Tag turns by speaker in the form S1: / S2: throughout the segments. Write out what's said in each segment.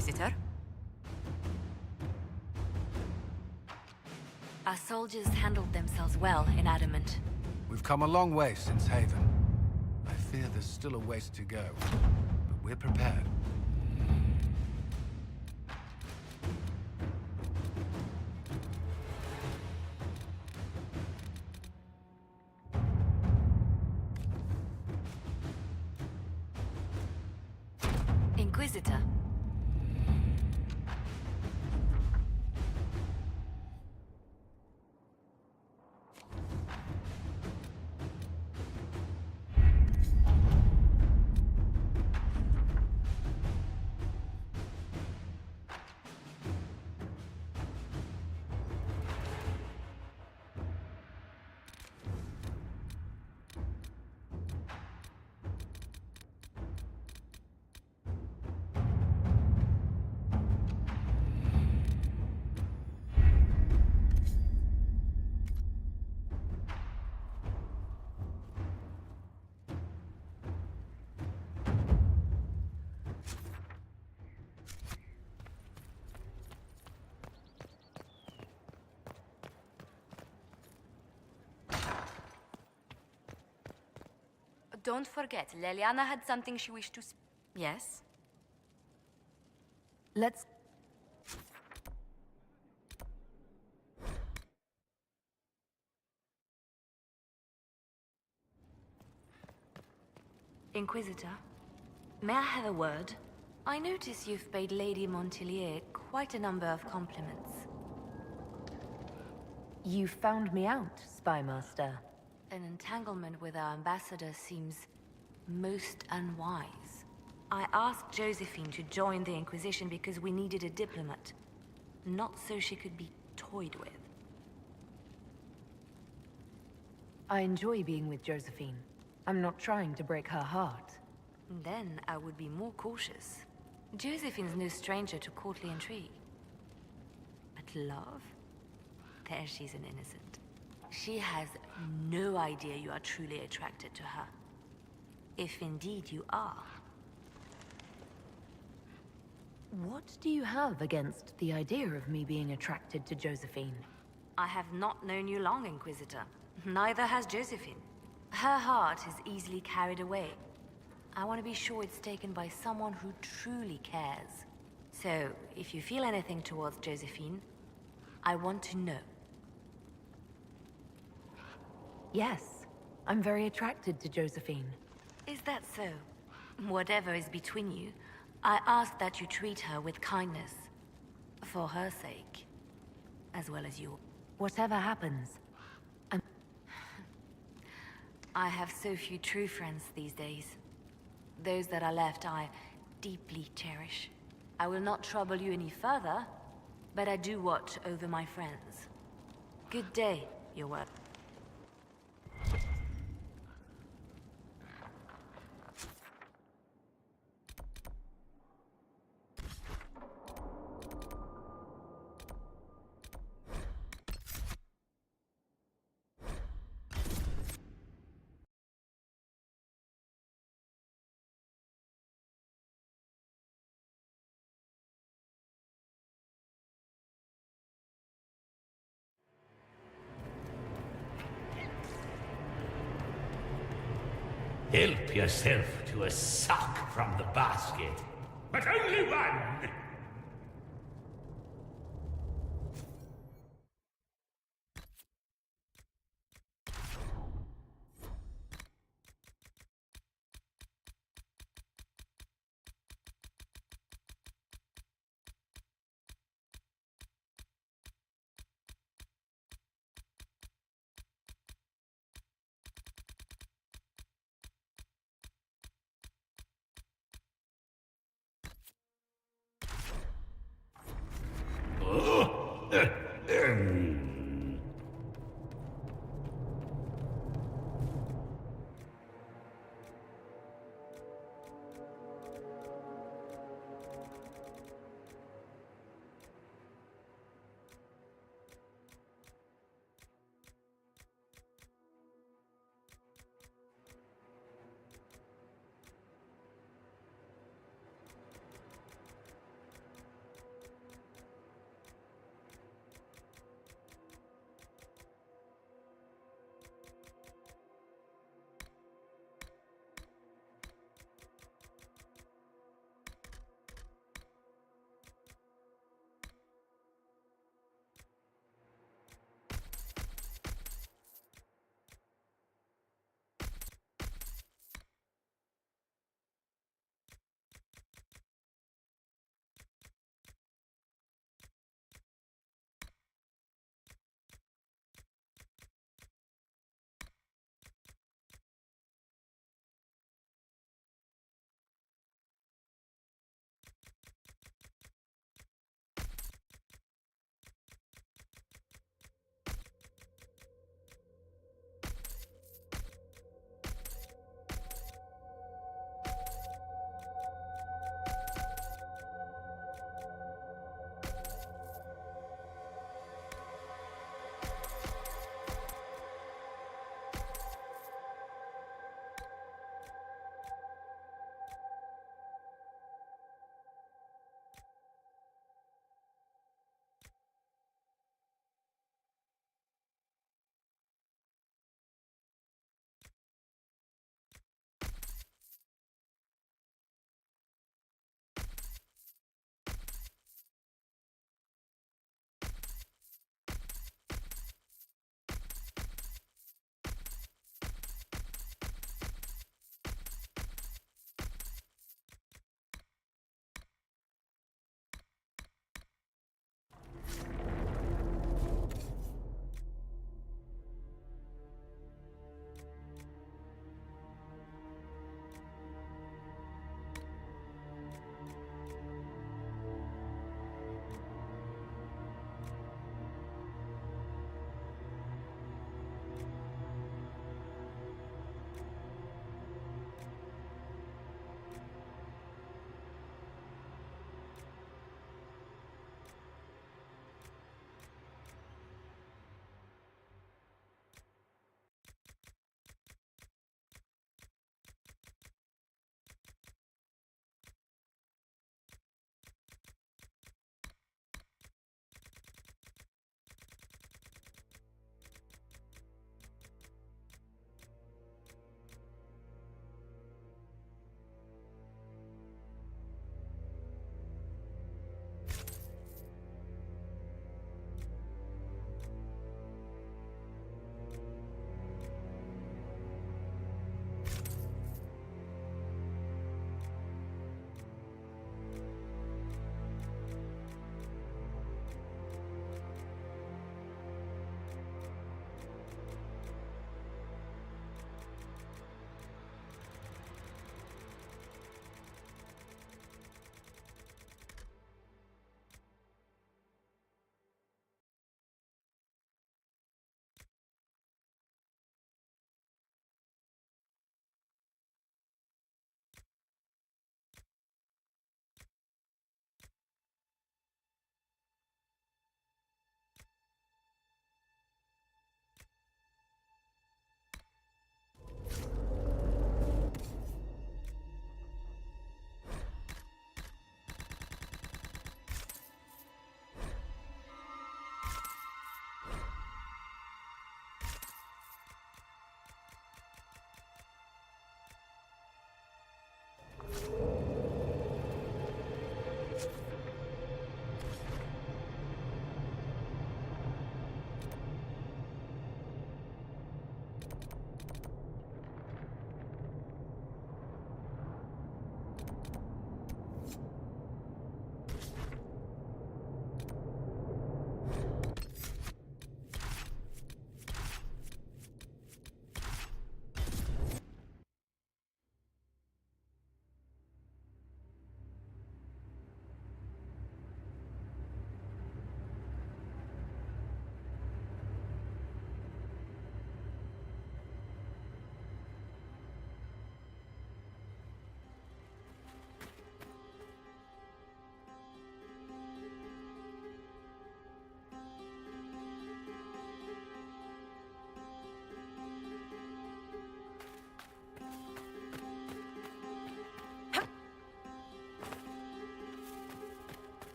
S1: Inquisitor. Our soldiers handled themselves well in Adamant.
S2: We've come a long way since Haven. I fear there's still a ways to go, but we're prepared.
S1: Inquisitor. Don't forget, Leliana had something she wished to Yes?
S3: Let's...
S1: Inquisitor, may I have a word? I notice you've paid Lady Montelier quite a number of compliments.
S3: You found me out, Spymaster.
S1: An entanglement with our ambassador seems most unwise. I asked Josephine to join the Inquisition because we needed a diplomat, not so she could be toyed with.
S3: I enjoy being with Josephine. I'm not trying to break her heart.
S1: Then I would be more cautious. Josephine's no stranger to courtly intrigue. But love? There she's an innocent. She has no idea you are truly attracted to her. If indeed you are.
S3: What do you have against the idea of me being attracted to Josephine?
S1: I have not known you long, Inquisitor. Neither has Josephine. Her heart is easily carried away. I want to be sure it's taken by someone who truly cares. So, if you feel anything towards Josephine, I want to know.
S3: Yes, I'm very attracted to Josephine.
S1: Is that so? Whatever is between you, I ask that you treat her with kindness. For her sake, as well as yours.
S3: Whatever happens,
S1: I have so few true friends these days. Those that are left I deeply cherish. I will not trouble you any further, but I do watch over my friends. Good day, your work.
S4: Help yourself to a sock from the basket. But only one!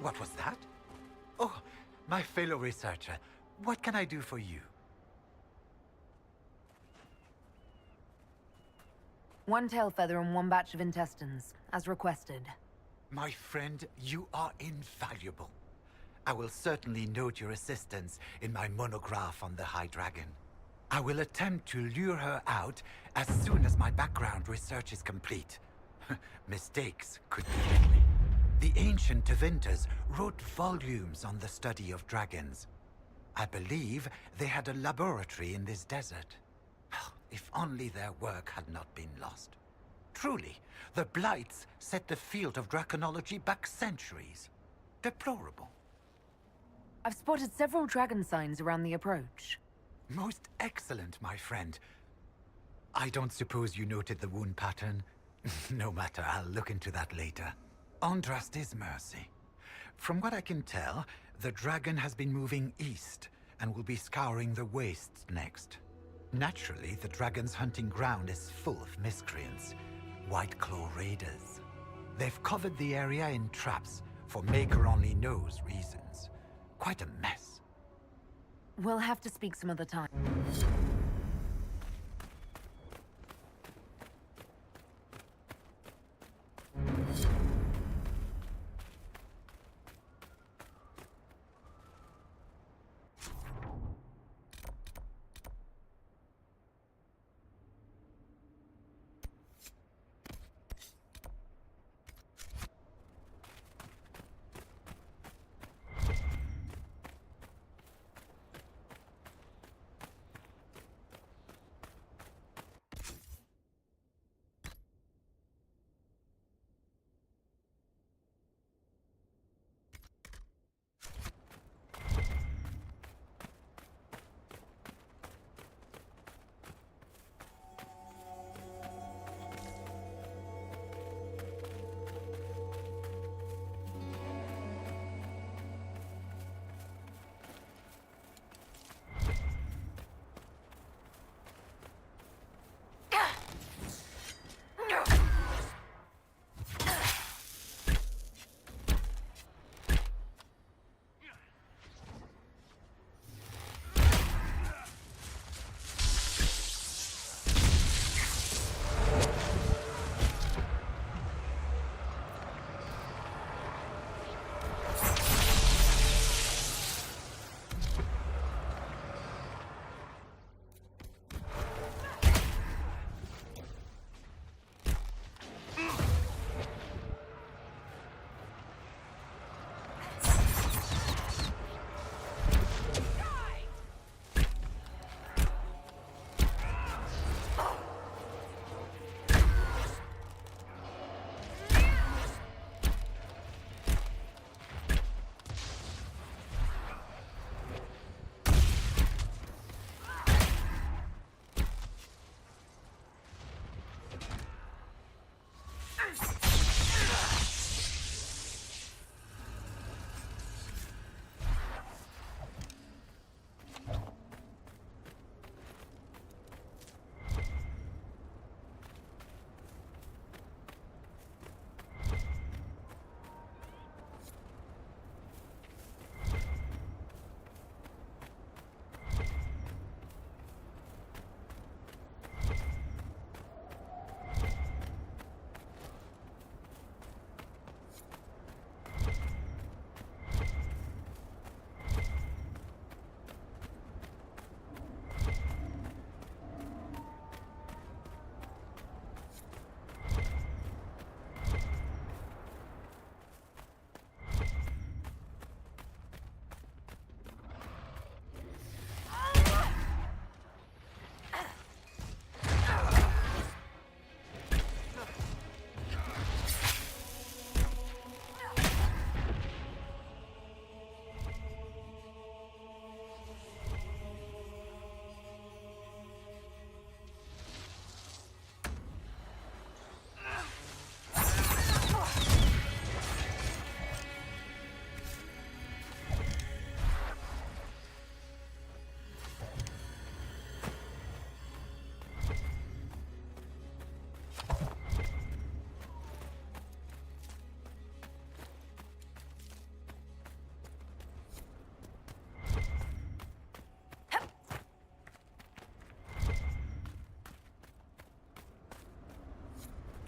S5: What was that? Oh, my fellow researcher. What can I do for you?
S3: One tail feather and one batch of intestines, as requested.
S5: My friend, you are invaluable. I will certainly note your assistance in my monograph on the High Dragon. I will attempt to lure her out as soon as my background research is complete. Mistakes could be deadly. The ancient Tevinters wrote volumes on the study of dragons. I believe they had a laboratory in this desert. If only their work had not been lost. Truly, the Blights set the field of draconology back centuries. Deplorable.
S3: I've spotted several dragon signs around the approach.
S5: Most excellent, my friend. I don't suppose you noted the wound pattern? No matter, I'll look into that later. Andrast is mercy. From what I can tell, the dragon has been moving east and will be scouring the wastes next. Naturally, the dragon's hunting ground is full of miscreants, White Claw raiders. They've covered the area in traps for Maker-only-knows reasons. Quite a mess.
S3: We'll have to speak some other time.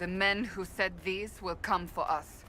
S6: The men who said these will come for us.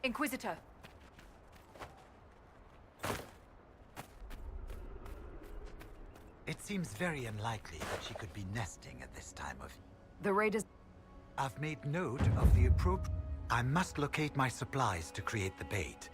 S6: Inquisitor.
S5: It seems very unlikely that she could be nesting at this time of...
S3: The raiders...
S5: I've made note of the appropriate... I must locate my supplies to create the bait.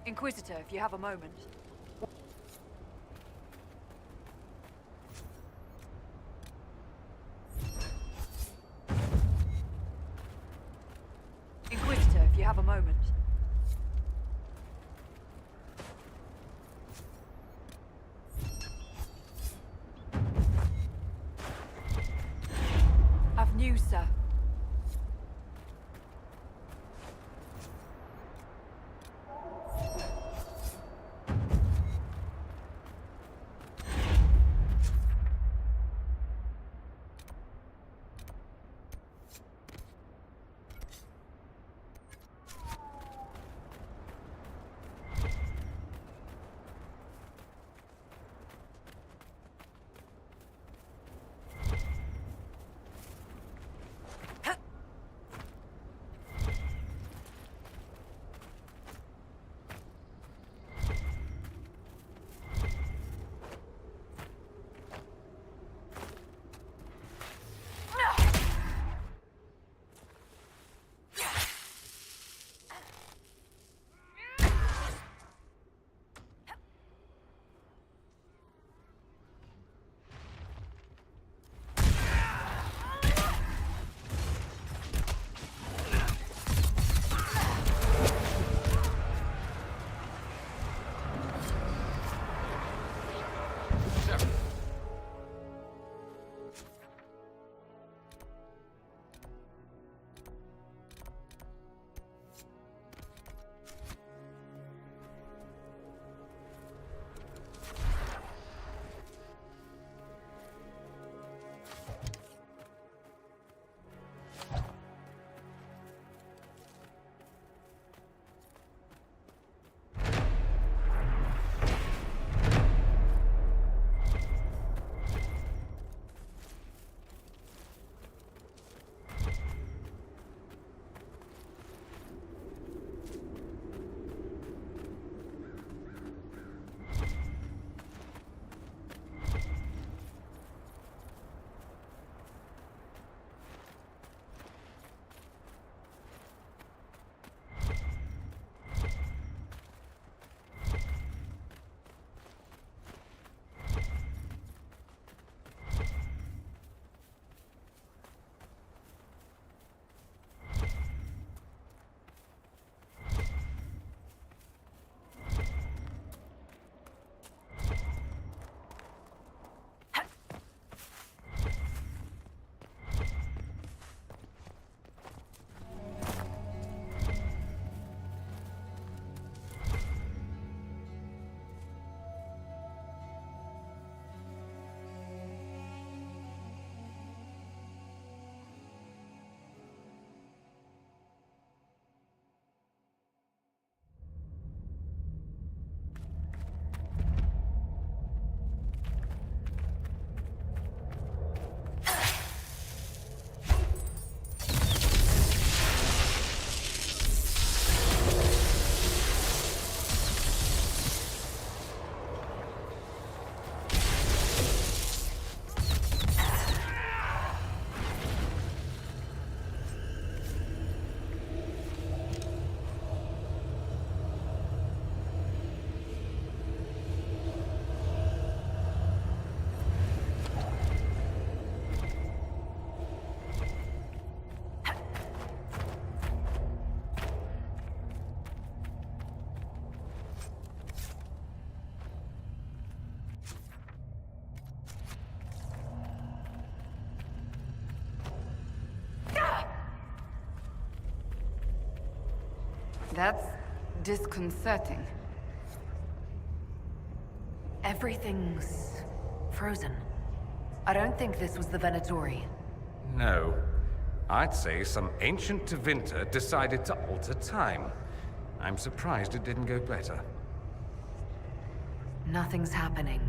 S6: Inquisitor, if you have a moment. Inquisitor, if you have a moment. I've news, sir. That's disconcerting.
S3: Everything's frozen. I don't think this was the Venatori.
S7: No. I'd say some ancient Tevinter decided to alter time. I'm surprised it didn't go better.
S3: Nothing's happening.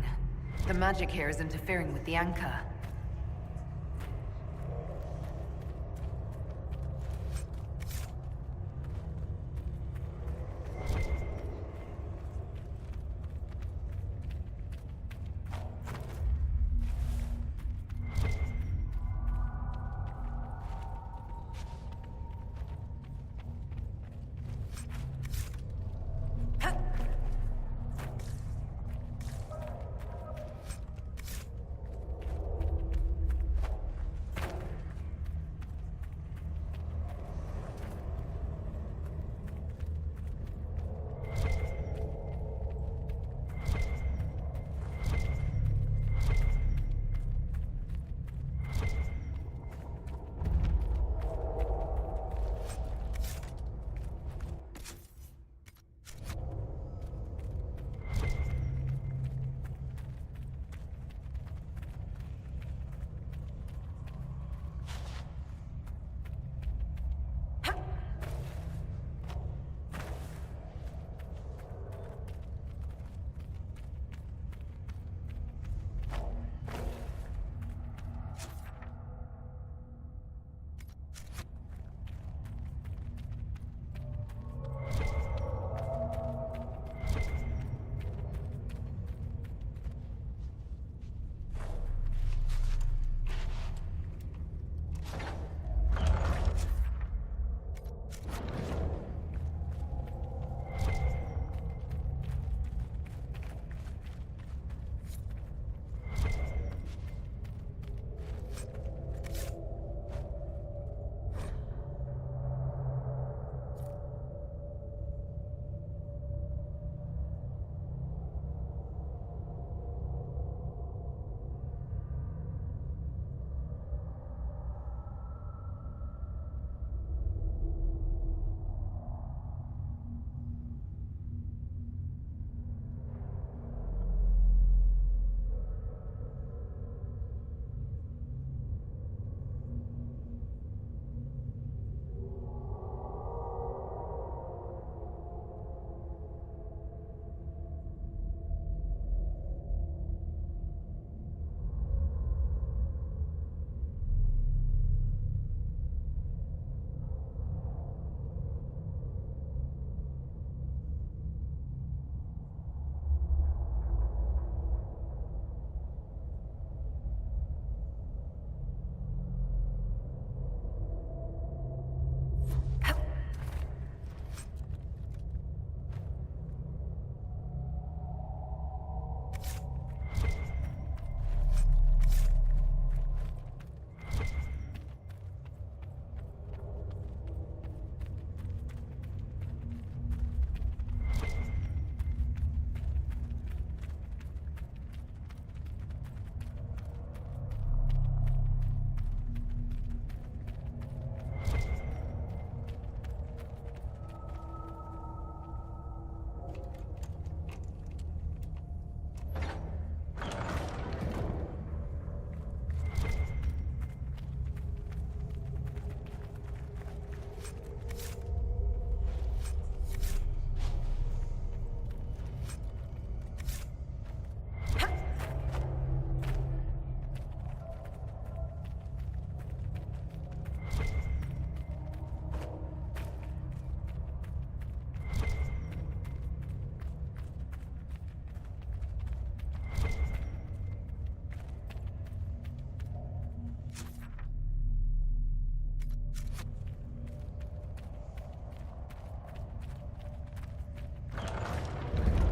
S3: The magic here is interfering with the anchor.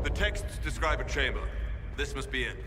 S8: The texts describe a chamber. This must be it.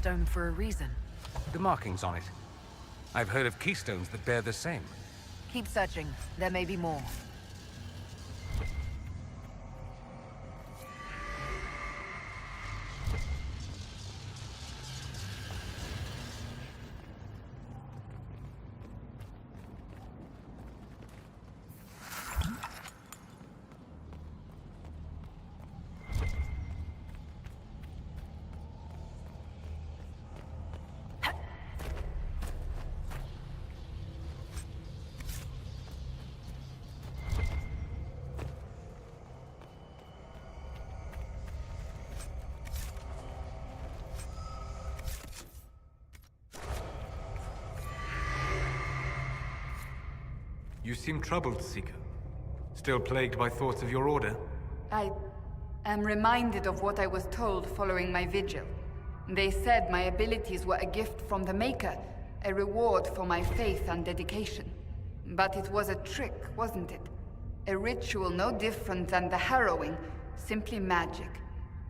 S3: Stone for a reason.
S7: The markings on it. I've heard of keystones that bear the same.
S3: Keep searching. There may be more.
S9: You seem troubled, Seeker. Still plagued by thoughts of your order?
S6: I am reminded of what I was told following my vigil. They said my abilities were a gift from the Maker, a reward for my faith and dedication. But it was a trick, wasn't it? A ritual no different than the harrowing, simply magic.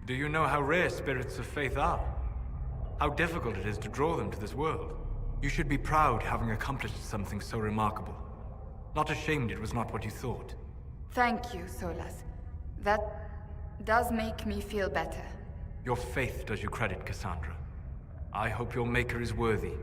S9: Do you know how rare spirits of faith are? How difficult it is to draw them to this world? You should be proud having accomplished something so remarkable. Not ashamed it was not what you thought.
S6: Thank you, Solas. That does make me feel better.
S9: Your faith does you credit, Cassandra. I hope your Maker is worthy.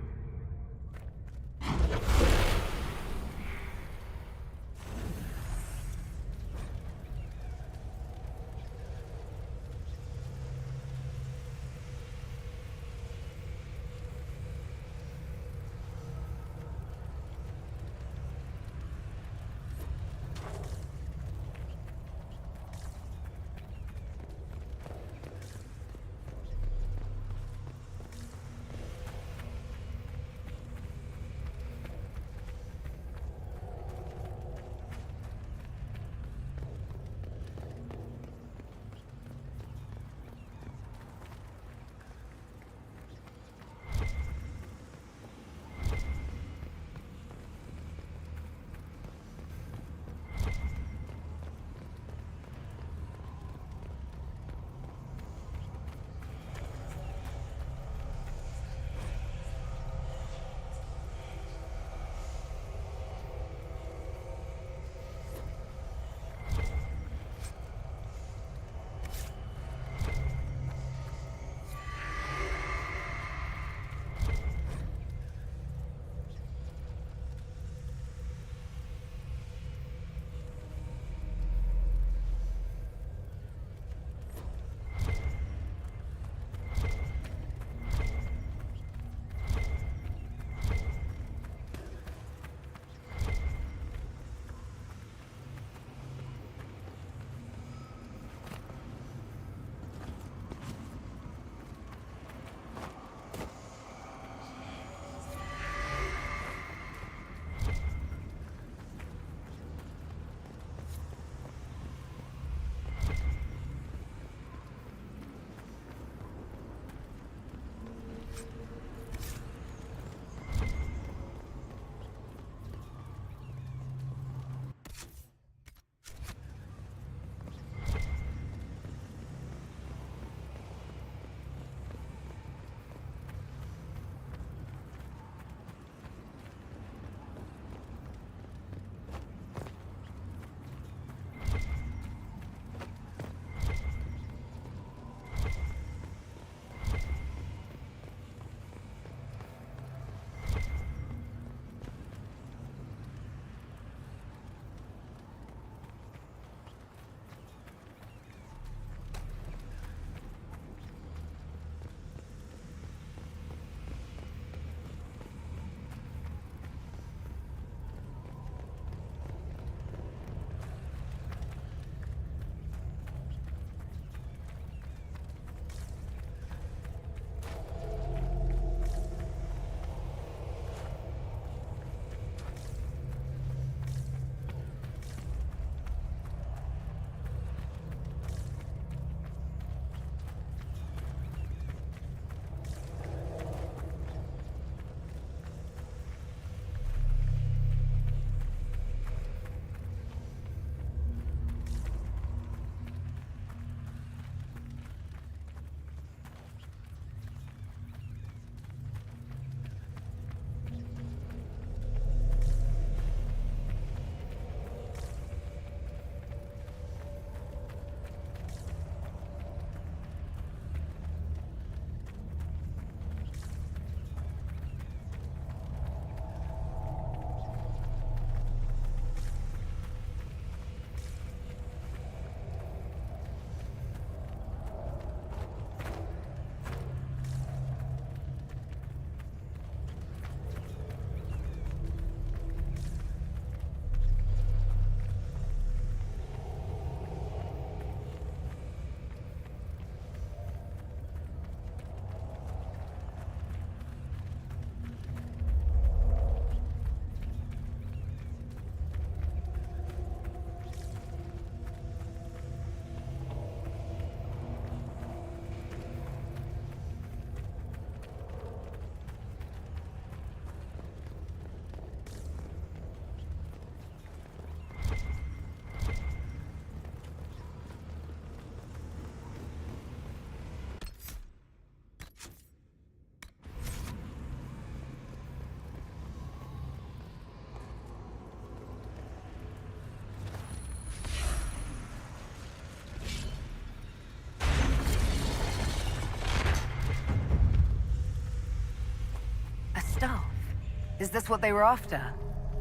S3: Is this what they were after?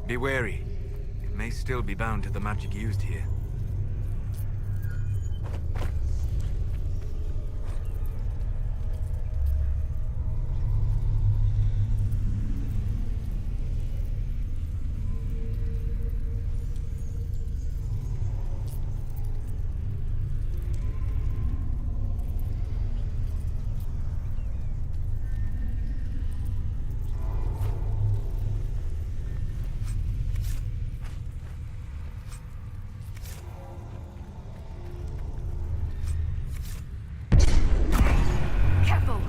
S9: Be wary. It may still be bound to the magic used here.
S3: Careful!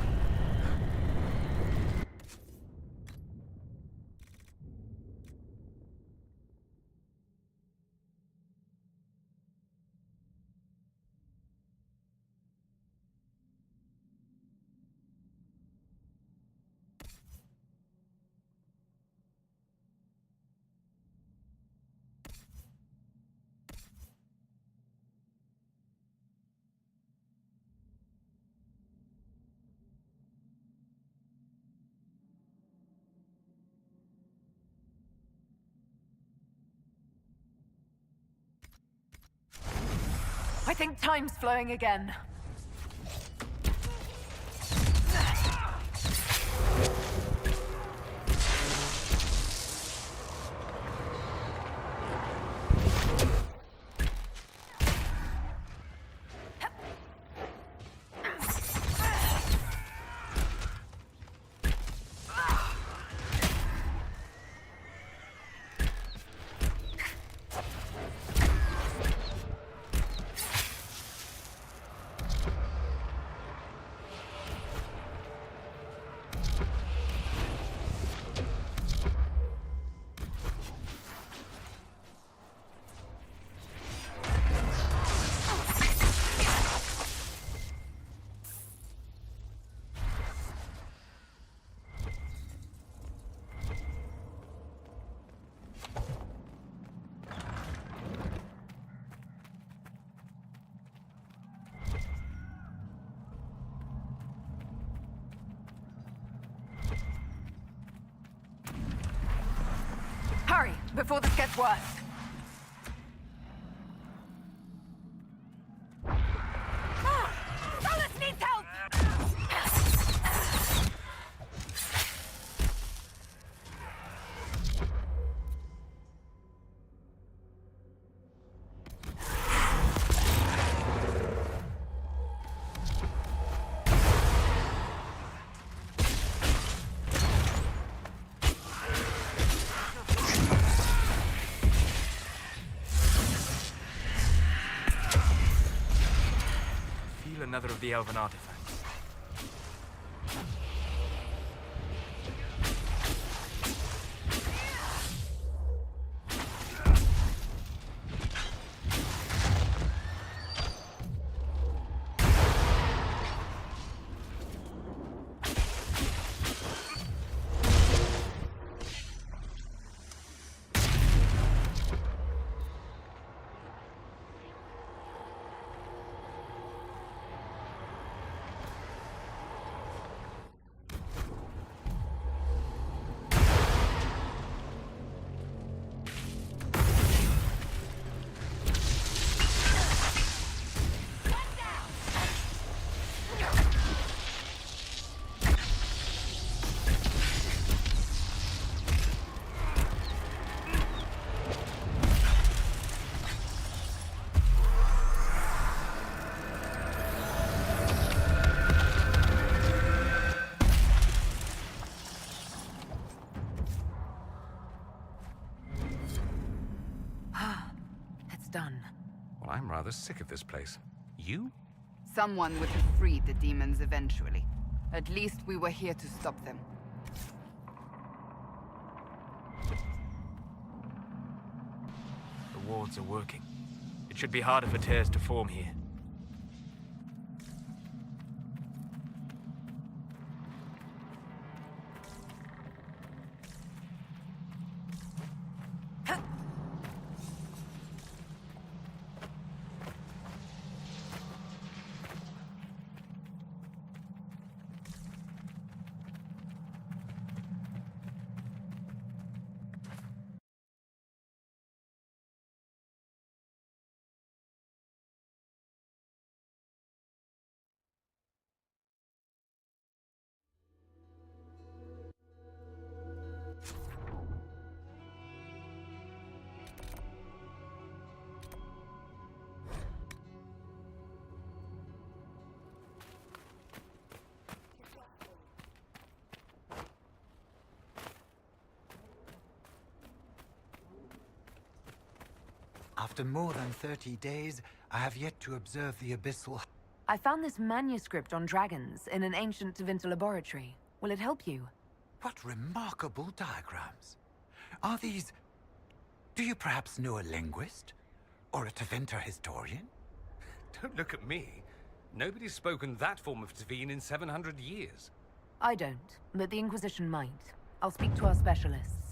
S3: I think time's flowing again. Hurry, before this gets worse. Solus needs help!
S9: Another of the elven artifacts.
S3: Done.
S7: Well, I'm rather sick of this place. You?
S6: Someone would have freed the demons eventually. At least we were here to stop them.
S9: The wards are working. It should be harder for tears to form here.
S5: After more than 30 days, I have yet to observe the abyssal...
S3: I found this manuscript on dragons in an ancient Tevinter laboratory. Will it help you?
S5: What remarkable diagrams. Are these... Do you perhaps know a linguist? Or a Tevinter historian?
S7: Don't look at me. Nobody's spoken that form of Tevene in 700 years.
S3: I don't, but the Inquisition might. I'll speak to our specialists.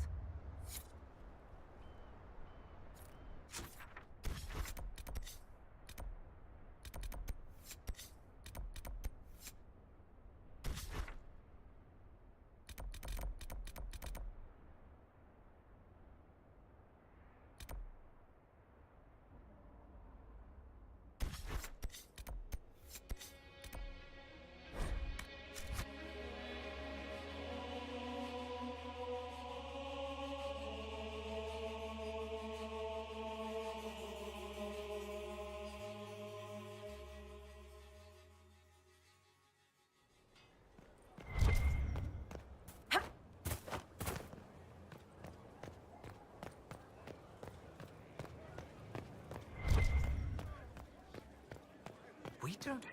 S5: We don't...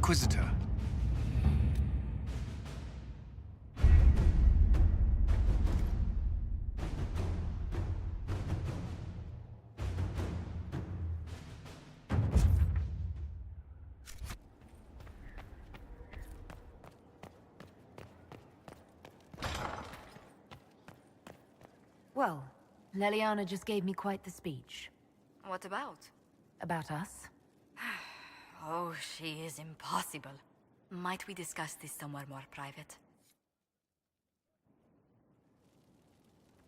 S2: Inquisitor.
S3: Well, Leliana just gave me quite the speech.
S1: What about?
S3: About us.
S1: Oh, she is impossible. Might we discuss this somewhere more private?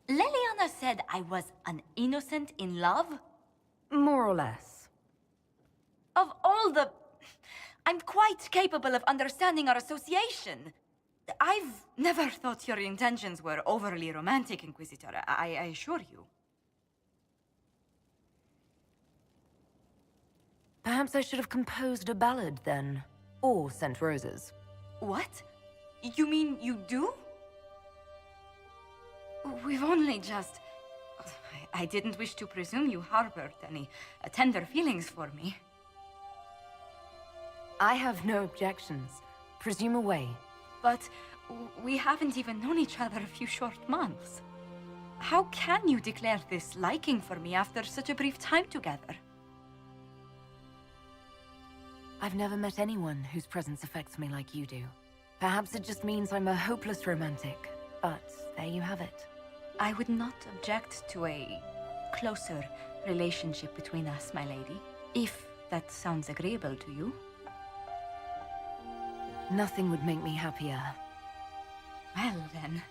S10: Leliana said I was an innocent in love?
S3: More or less.
S10: Of all the... I'm quite capable of understanding our association. I've never thought your intentions were overly romantic, Inquisitor. I assure you.
S3: Perhaps I should have composed a ballad then. Or sent roses.
S10: What? You mean you do? We've only just... I didn't wish to presume you harbored any tender feelings for me.
S3: I have no objections. Presume away.
S10: But we haven't even known each other a few short months. How can you declare this liking for me after such a brief time together?
S3: I've never met anyone whose presence affects me like you do. Perhaps it just means I'm a hopeless romantic, but there you have it.
S10: I would not object to a closer relationship between us, my lady, if that sounds agreeable to you.
S3: Nothing would make me happier.
S10: Well, then.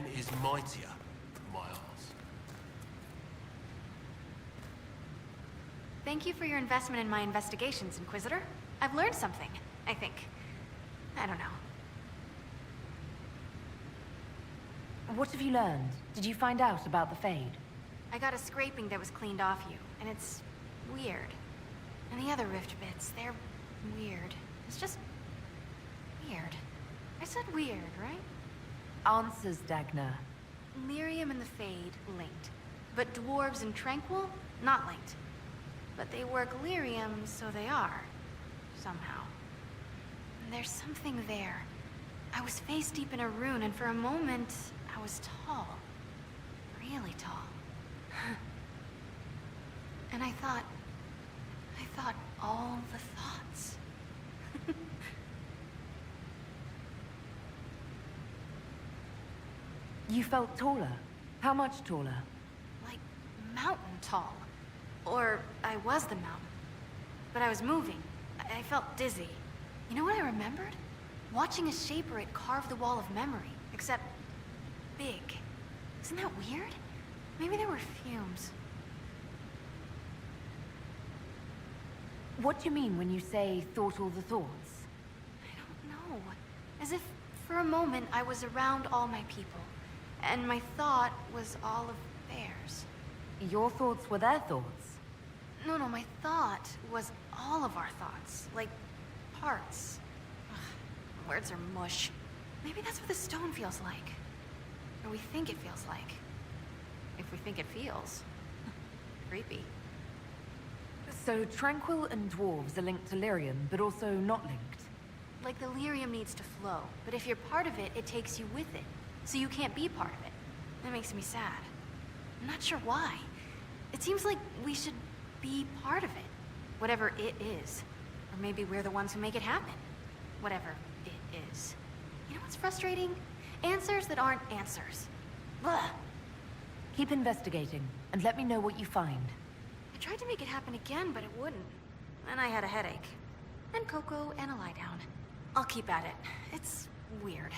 S11: man is mightier than my arse.
S12: Thank you for your investment in my investigations, Inquisitor. I've learned something, I think. I don't know.
S3: What have you learned? Did you find out about the Fade?
S12: I got a scraping that was cleaned off you, and it's weird. And the other rift bits, they're weird. It's just weird. I said weird, right?
S3: Answers, Dagna.
S12: Lyrium and the Fade linked, but dwarves and Tranquil not linked. But they work Lyrium, so they are. Somehow. And there's something there. I was face deep in a rune, and for a moment, I was tall. Really tall. And I thought all the thoughts.
S3: You felt taller? How much taller?
S12: Like mountain tall. Or I was the mountain. But I was moving. I felt dizzy. You know what I remembered? Watching a shaper it carve the wall of memory, except big. Isn't that weird? Maybe there were fumes.
S3: What do you mean when you say thought all the thoughts?
S12: I don't know. As if for a moment I was around all my people, and my thought was all of theirs.
S3: Your thoughts were their thoughts?
S12: No, my thought was all of our thoughts, like parts. Ugh, words are mush. Maybe that's what the stone feels like. Or we think it feels like. If we think it feels. Creepy.
S3: So Tranquil and dwarves are linked to Lyrium, but also not linked?
S12: Like the lyrium needs to flow, but if you're part of it, it takes you with it. So you can't be part of it. That makes me sad. I'm not sure why. It seems like we should be part of it. Whatever it is. Or maybe we're the ones who make it happen. Whatever it is. You know what's frustrating? Answers that aren't answers. Blah.
S3: Keep investigating, and let me know what you find.
S12: I tried to make it happen again, but it wouldn't. And I had a headache. And cocoa and a lie down. I'll keep at it. It's weird.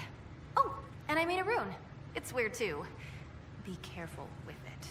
S12: Oh, and I made a rune. It's weird too. Be careful with it.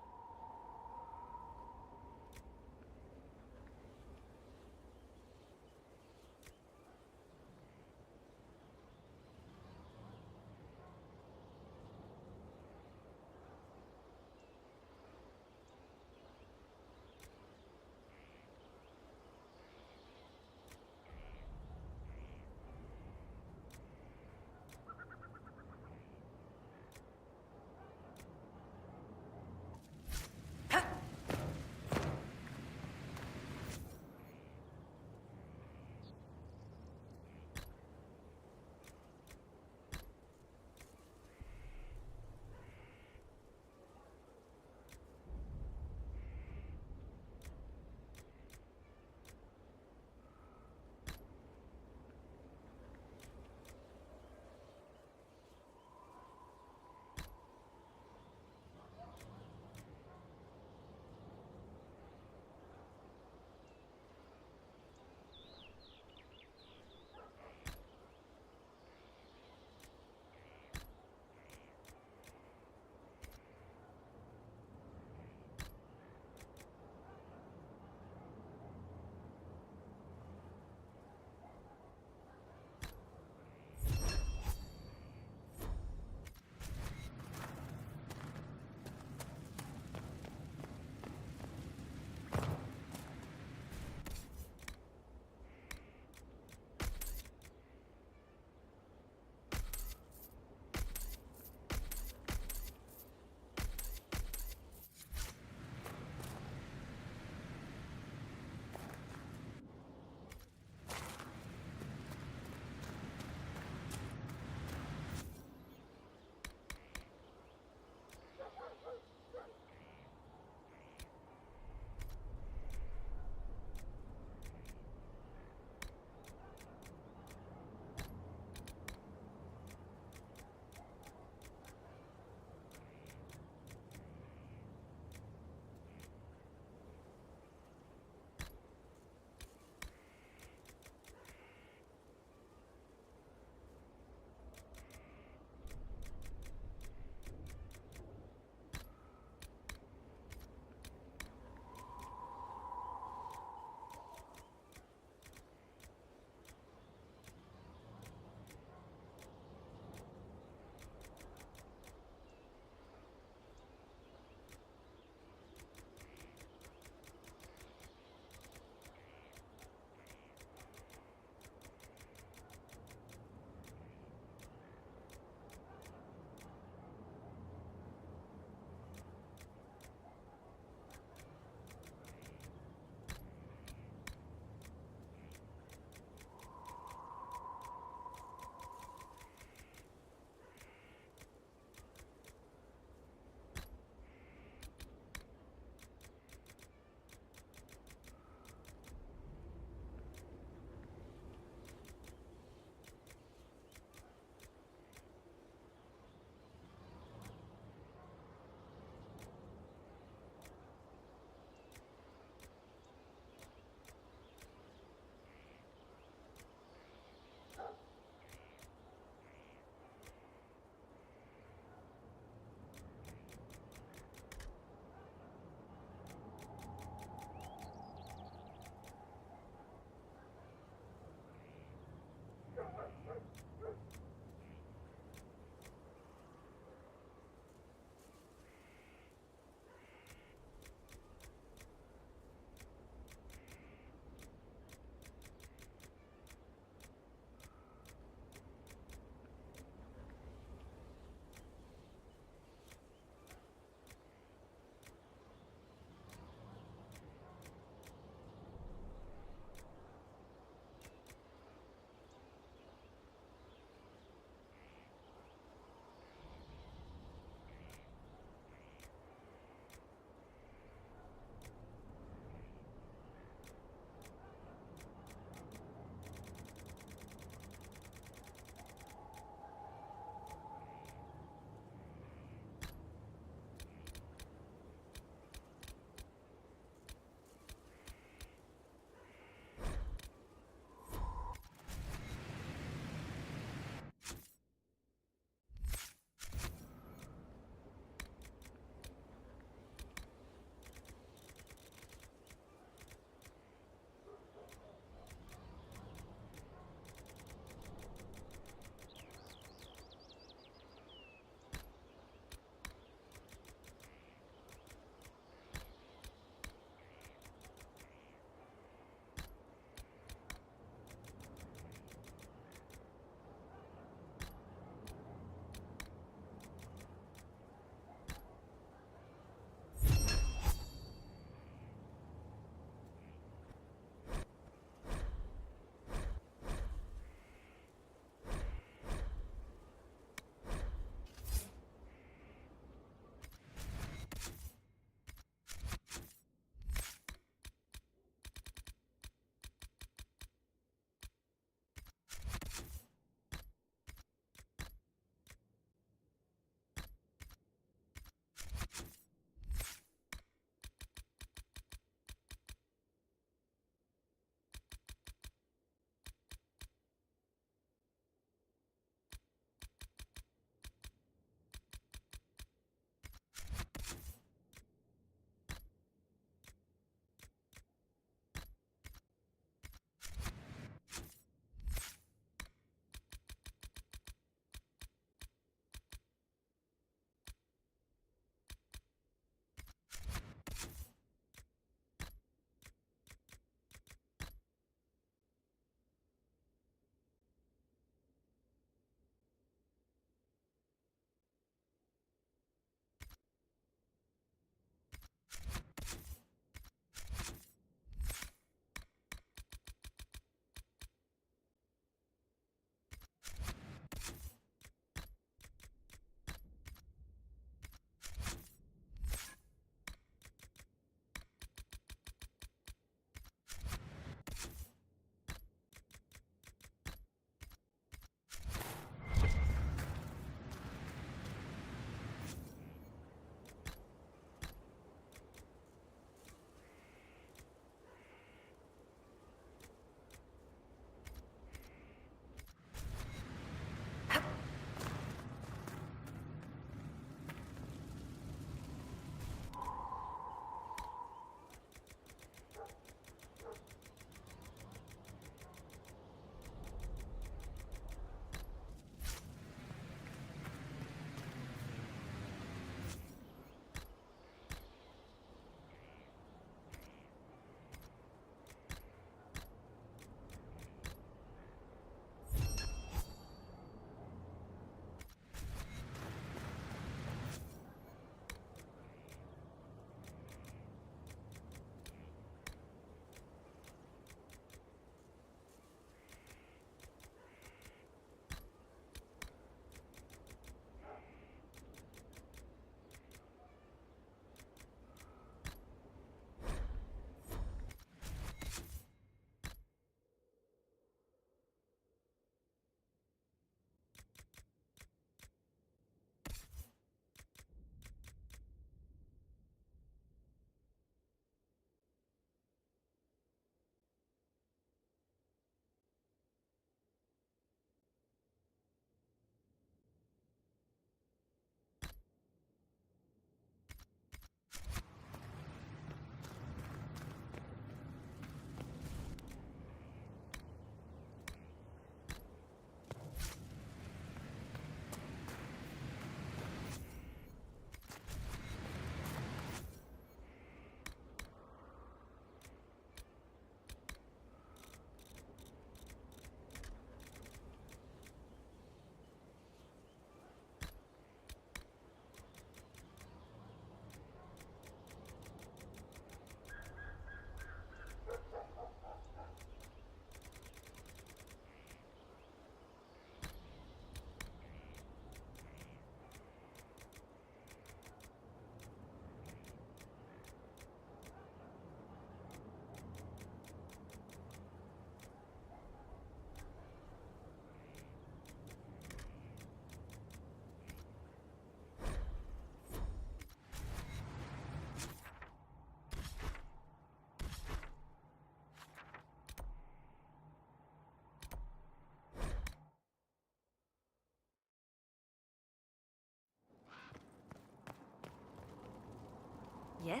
S1: Yes?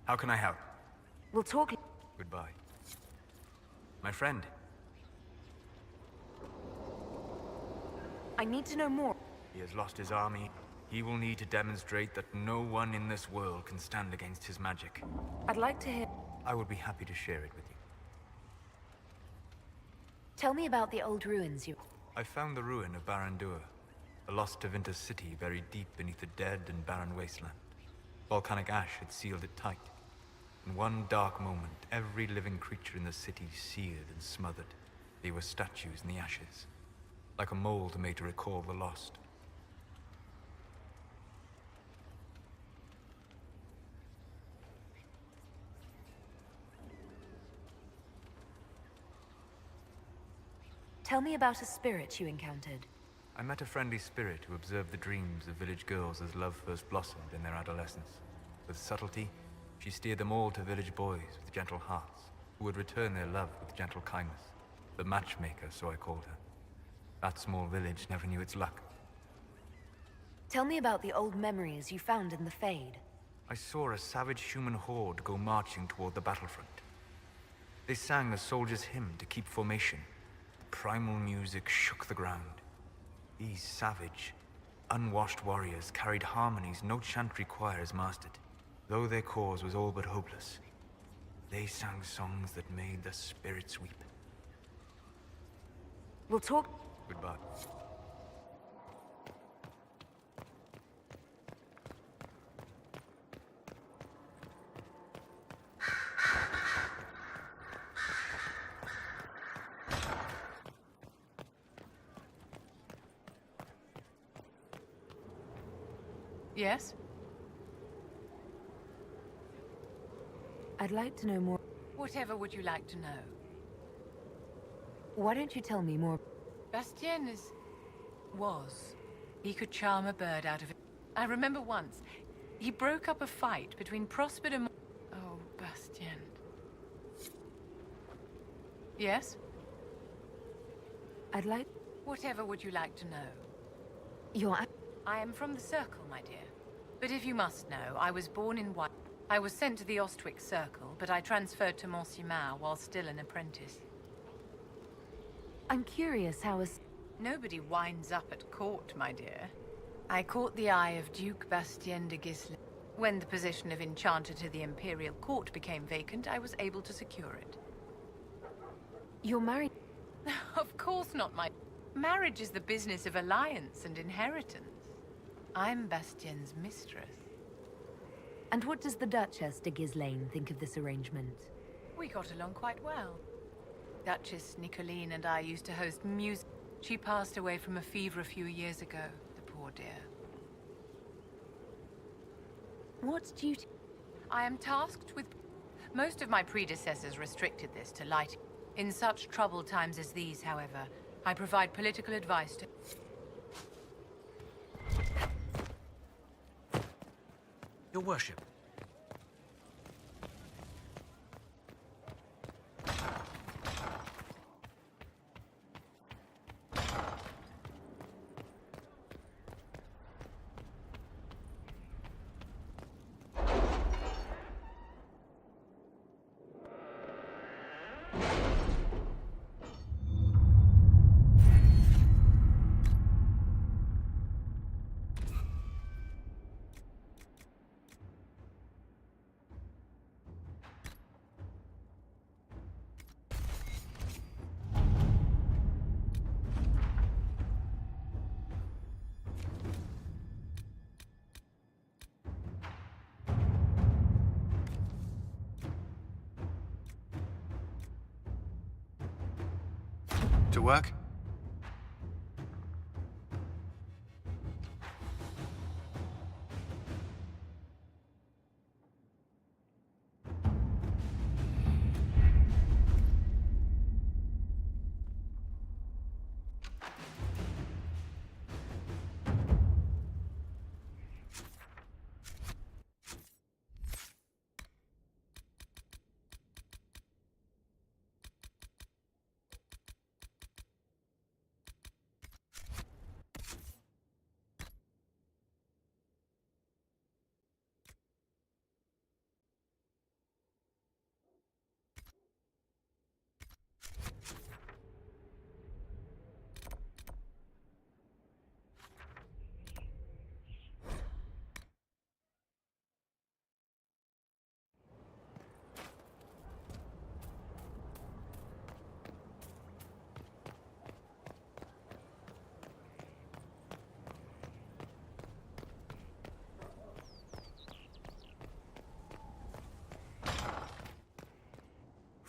S9: How can I help?
S1: We'll talk.
S9: Goodbye. My friend.
S3: I need to know more.
S9: He has lost his army. He will need to demonstrate that no one in this world can stand against his magic.
S3: I'd like to hear...
S9: I will be happy to share it with you.
S3: Tell me about the old ruins you...
S9: I found the ruin of Barandur, a lost Tevinter city buried deep beneath a dead and barren wasteland. Volcanic ash had sealed it tight. In one dark moment, every living creature in the city seared and smothered. They were statues in the ashes, like a mold made to recall the lost.
S3: Tell me about a spirit you encountered.
S9: I met a friendly spirit who observed the dreams of village girls as love first blossomed in their adolescence. With subtlety, she steered them all to village boys with gentle hearts, who would return their love with gentle kindness. The matchmaker, so I called her. That small village never knew its luck.
S3: Tell me about the old memories you found in the Fade.
S9: I saw a savage human horde go marching toward the battlefront. They sang a soldier's hymn to keep formation. The primal music shook the ground. These savage, unwashed warriors carried harmonies no chantry choir has mastered. Though their cause was all but hopeless, they sang songs that made the spirits weep.
S3: We'll talk...
S9: Goodbye.
S13: Yes?
S3: I'd like to know more.
S13: Whatever would you like to know?
S3: Why don't you tell me more?
S13: Bastien was. He could charm a bird out of it. I remember once, he broke up a fight between Prosper and... Oh, Bastien. Yes?
S3: I'd like...
S13: Whatever would you like to know?
S3: You're...
S13: I am from the Circle, my dear. But if you must know, I was born in White. I was sent to the Ostwick Circle, but I transferred to Macimilная while still an apprentice.
S3: I'm curious how a...
S13: Nobody winds up at court, my dear. I caught the eye of Duke Bastien de Gisli. When the position of Enchanter to the Imperial Court became vacant, I was able to secure it.
S3: You're married?
S13: Of course not, my... Marriage is the business of alliance and inheritance. I'm Bastien's mistress.
S3: And what does the Duchess de Ghislaine think of this arrangement?
S13: We got along quite well. Duchess Nicoline and I used to host music. She passed away from a fever a few years ago, the poor dear.
S3: What's duty?
S13: I am tasked with... Most of my predecessors restricted this to lighting. In such troubled times as these, however, I provide political advice to...
S11: Your worship.
S2: To work?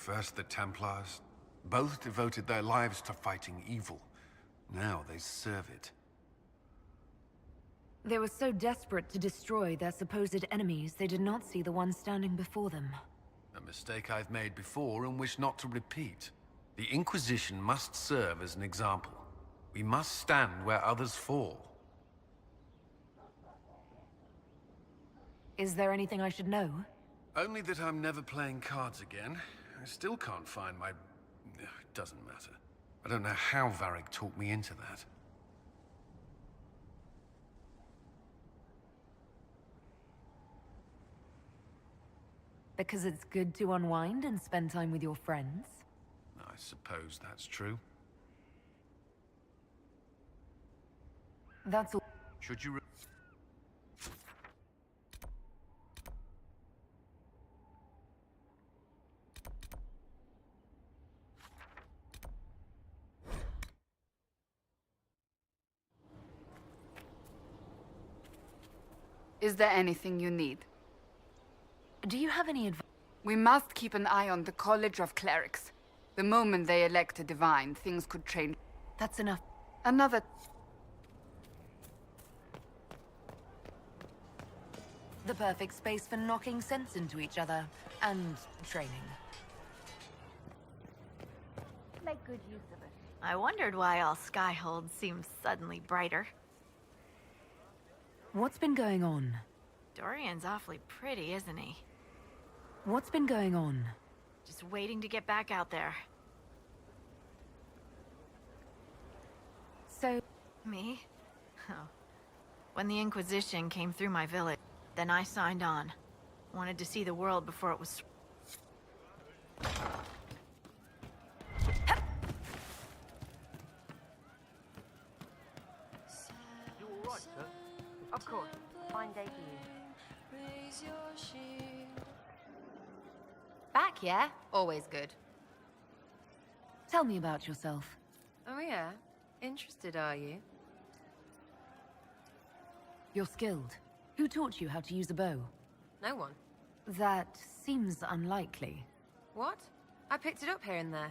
S2: First the Templars. Both devoted their lives to fighting evil. Now they serve it.
S3: They were so desperate to destroy their supposed enemies, they did not see the one standing before them.
S2: A mistake I've made before and wish not to repeat. The Inquisition must serve as an example. We must stand where others fall.
S3: Is there anything I should know?
S2: Only that I'm never playing cards again. I still can't find my... It doesn't matter. I don't know how Varric talked me into that.
S3: Because it's good to unwind and spend time with your friends?
S2: I suppose that's true.
S3: That's all.
S2: Should you...
S6: Is there anything you need?
S3: Do you have any advice?
S6: We must keep an eye on the College of Clerics. The moment they elect a divine, things could change.
S3: That's enough.
S6: Another...
S3: The perfect space for knocking sense into each other, and training.
S12: Make good use of it. I wondered why all Skyhold seems suddenly brighter.
S3: What's been going on?
S12: Dorian's awfully pretty, isn't he?
S3: What's been going on?
S12: Just waiting to get back out there.
S3: So...
S12: Me? Oh. When the Inquisition came through my village, then I signed on. Wanted to see the world before it was...
S14: You all right, sir?
S15: Of course. Fine day for you. Back, yeah? Always good.
S3: Tell me about yourself.
S15: Oh yeah? Interested, are you?
S3: You're skilled. Who taught you how to use a bow?
S15: No one.
S3: That seems unlikely.
S15: What? I picked it up here and there.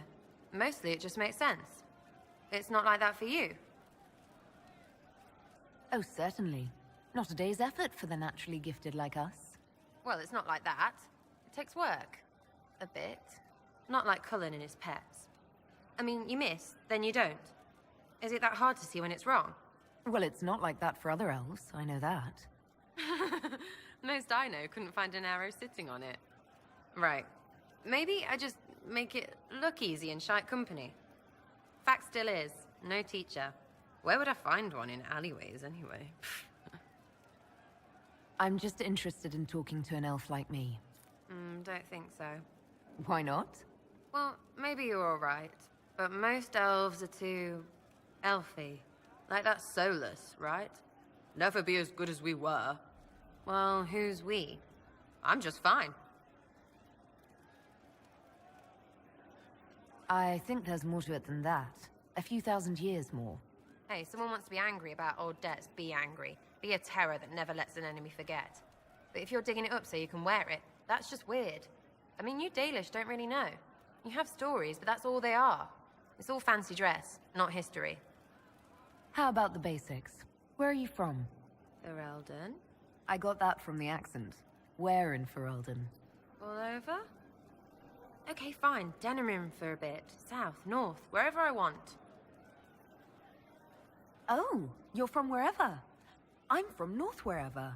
S15: Mostly it just makes sense. It's not like that for you.
S3: Oh, certainly. Not a day's effort for the naturally gifted like us.
S15: Well, it's not like that. It takes work. A bit. Not like Cullen and his pets. I mean, you miss, then you don't. Is it that hard to see when it's wrong?
S3: Well, it's not like that for other elves, I know that.
S15: Most I know couldn't find an arrow sitting on it. Right. Maybe I just make it look easy in shite company. Fact still is, no teacher. Where would I find one in alleyways, anyway?
S3: I'm just interested in talking to an elf like me.
S15: Don't think so.
S3: Why not?
S15: Well, maybe you're all right, but most elves are too... elfy. Like that's soulless, right? Never be as good as we were. Well, who's we? I'm just fine.
S3: I think there's more to it than that. A few thousand years more.
S15: Hey, someone wants to be angry about old debts, be angry. Be a terror that never lets an enemy forget. But if you're digging it up so you can wear it, that's just weird. I mean, you Dalish don't really know. You have stories, but that's all they are. It's all fancy dress, not history.
S3: How about the basics? Where are you from?
S15: Ferelden?
S3: I got that from the accent. Where in Ferelden?
S15: All over? Okay, fine. Denerim for a bit. South, north, wherever I want.
S3: Oh, you're from wherever. I'm from north wherever.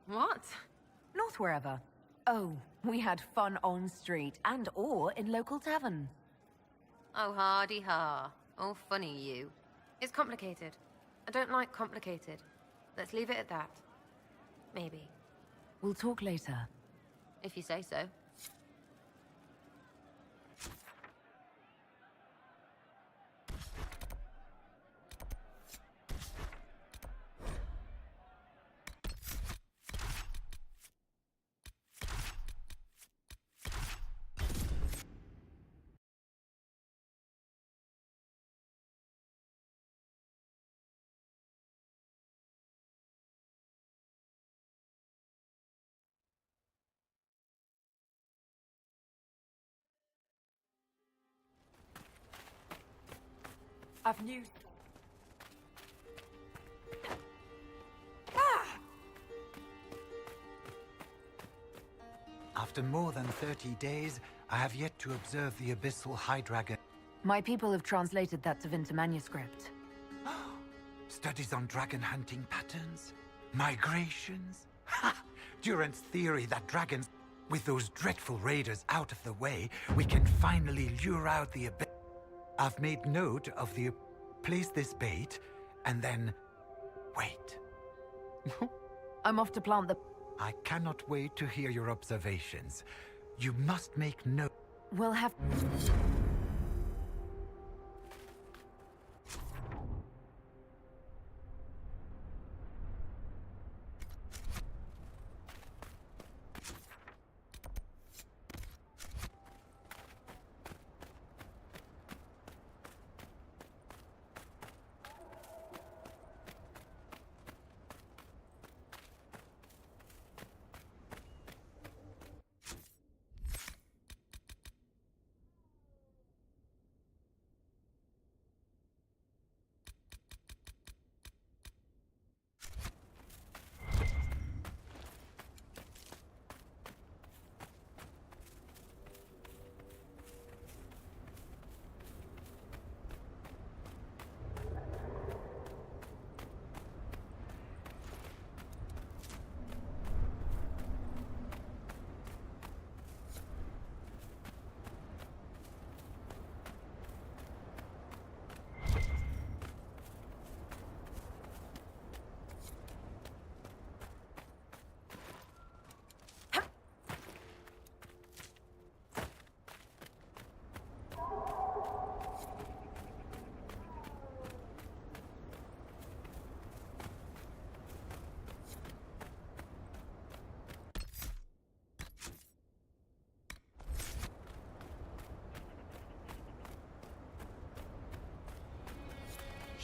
S15: What?
S3: North wherever. Oh, we had fun on street and or in local tavern.
S15: Oh, hardy ha. Oh, funny you. It's complicated. I don't like complicated. Let's leave it at that. Maybe.
S3: We'll talk later.
S15: If you say so.
S3: I've news.
S5: After more than 30 days, I have yet to observe the abyssal high dragon.
S3: My people have translated that Tevinter manuscript.
S5: Studies on dragon hunting patterns? Migrations? Ha! Durant's theory that dragons, with those dreadful raiders out of the way, we can finally lure out the abyss. I've made note of the... Place this bait, and then... wait.
S3: I'm off to plant the...
S5: I cannot wait to hear your observations. You must make note.
S3: We'll have...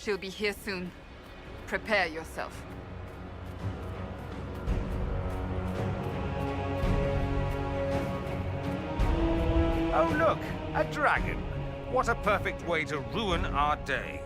S6: She'll be here soon. Prepare yourself.
S7: Oh, look! A dragon! What a perfect way to ruin our day.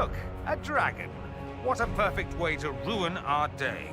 S7: Look, a dragon. What a perfect way to ruin our day.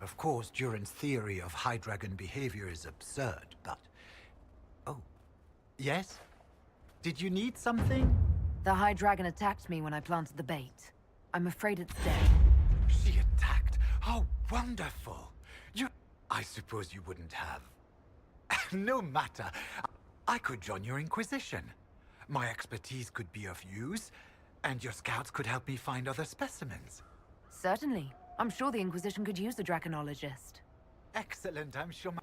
S5: Of course, Duran's theory of High Dragon behavior is absurd, but... Oh. Yes? Did you need something?
S3: The High Dragon attacked me when I planted the bait. I'm afraid it's dead.
S5: She attacked? How wonderful! I suppose you wouldn't have. No matter. I could join your Inquisition. My expertise could be of use, and your scouts could help me find other specimens.
S3: Certainly. I'm sure the Inquisition could use a draconologist.
S5: Excellent, I'm sure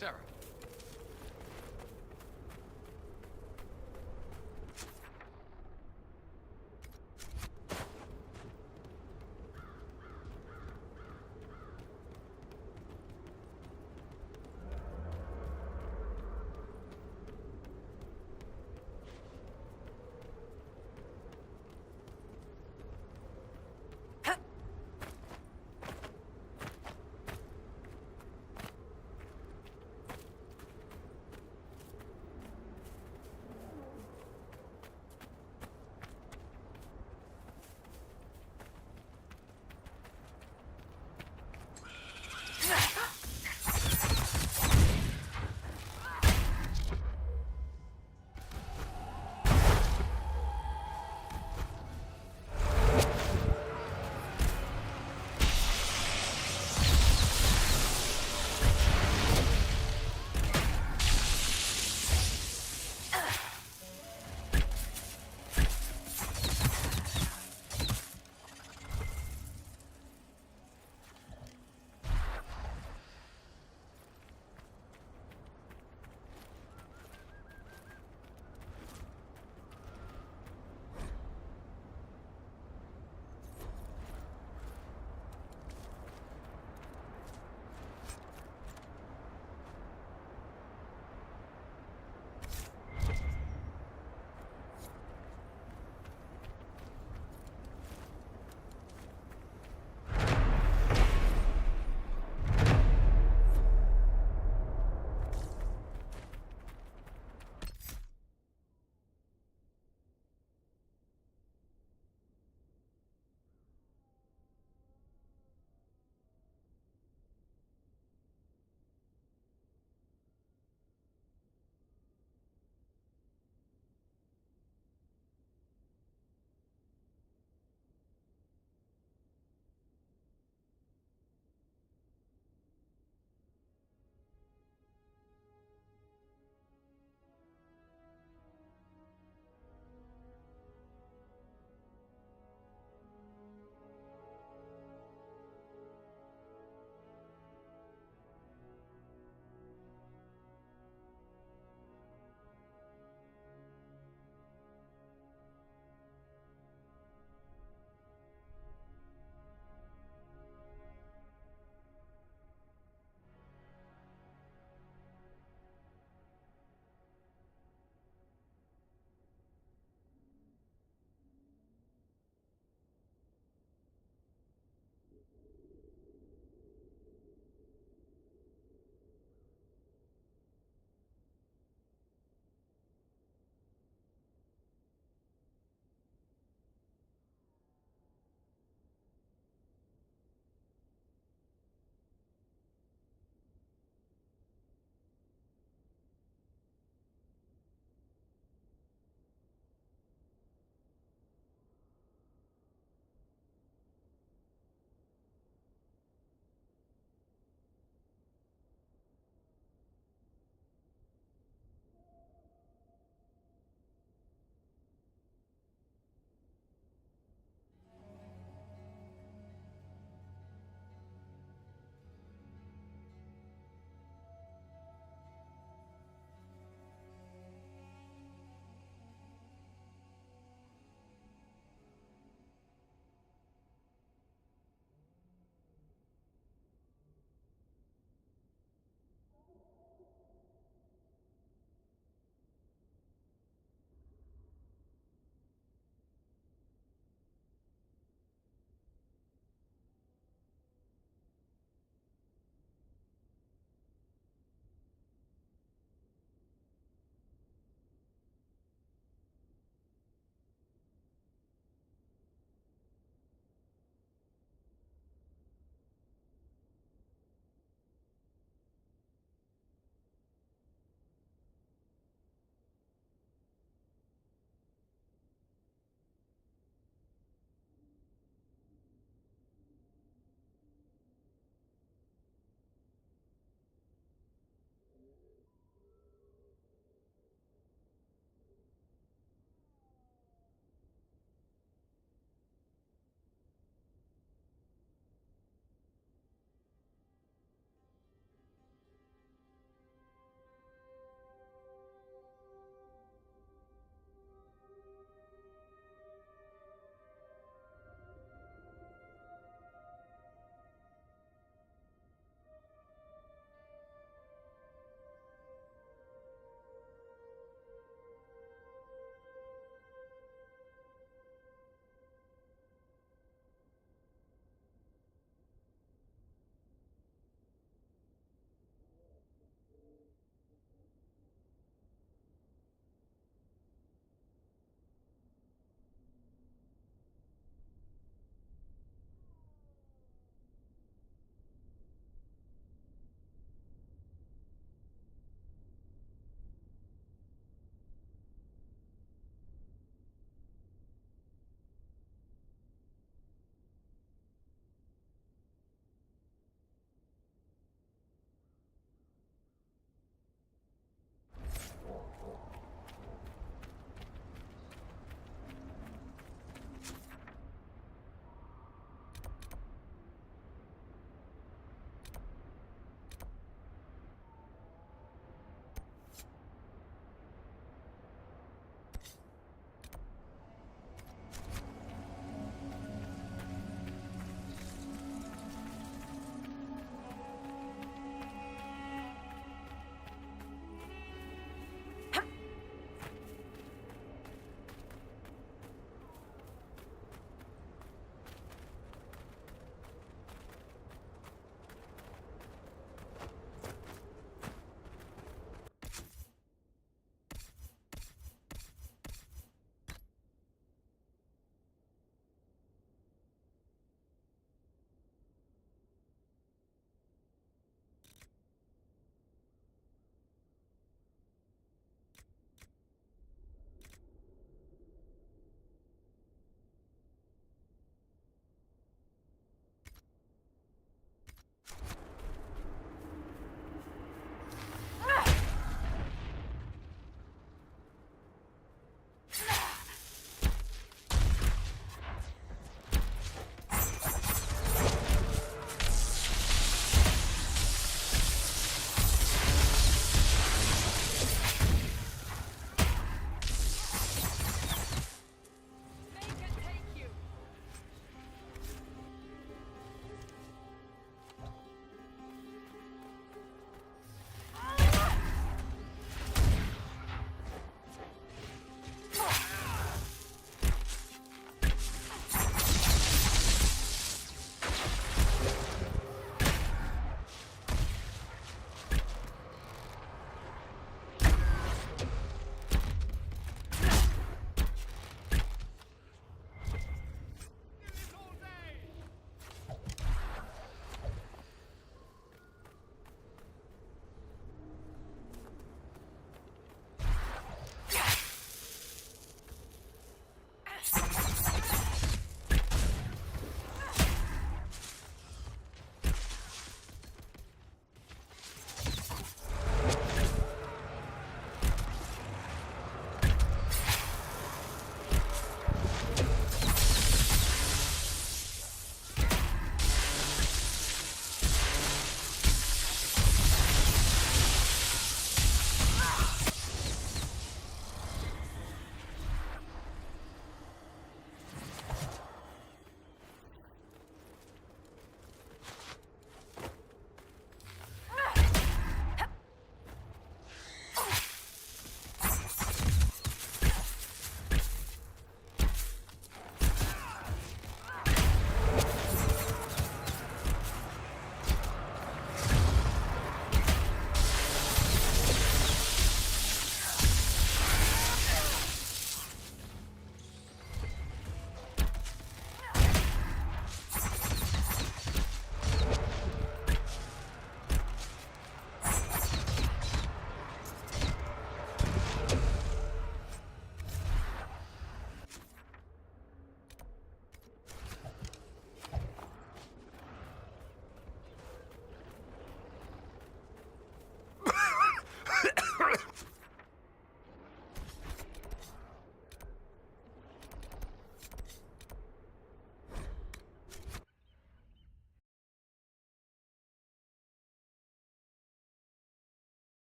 S2: Sarah.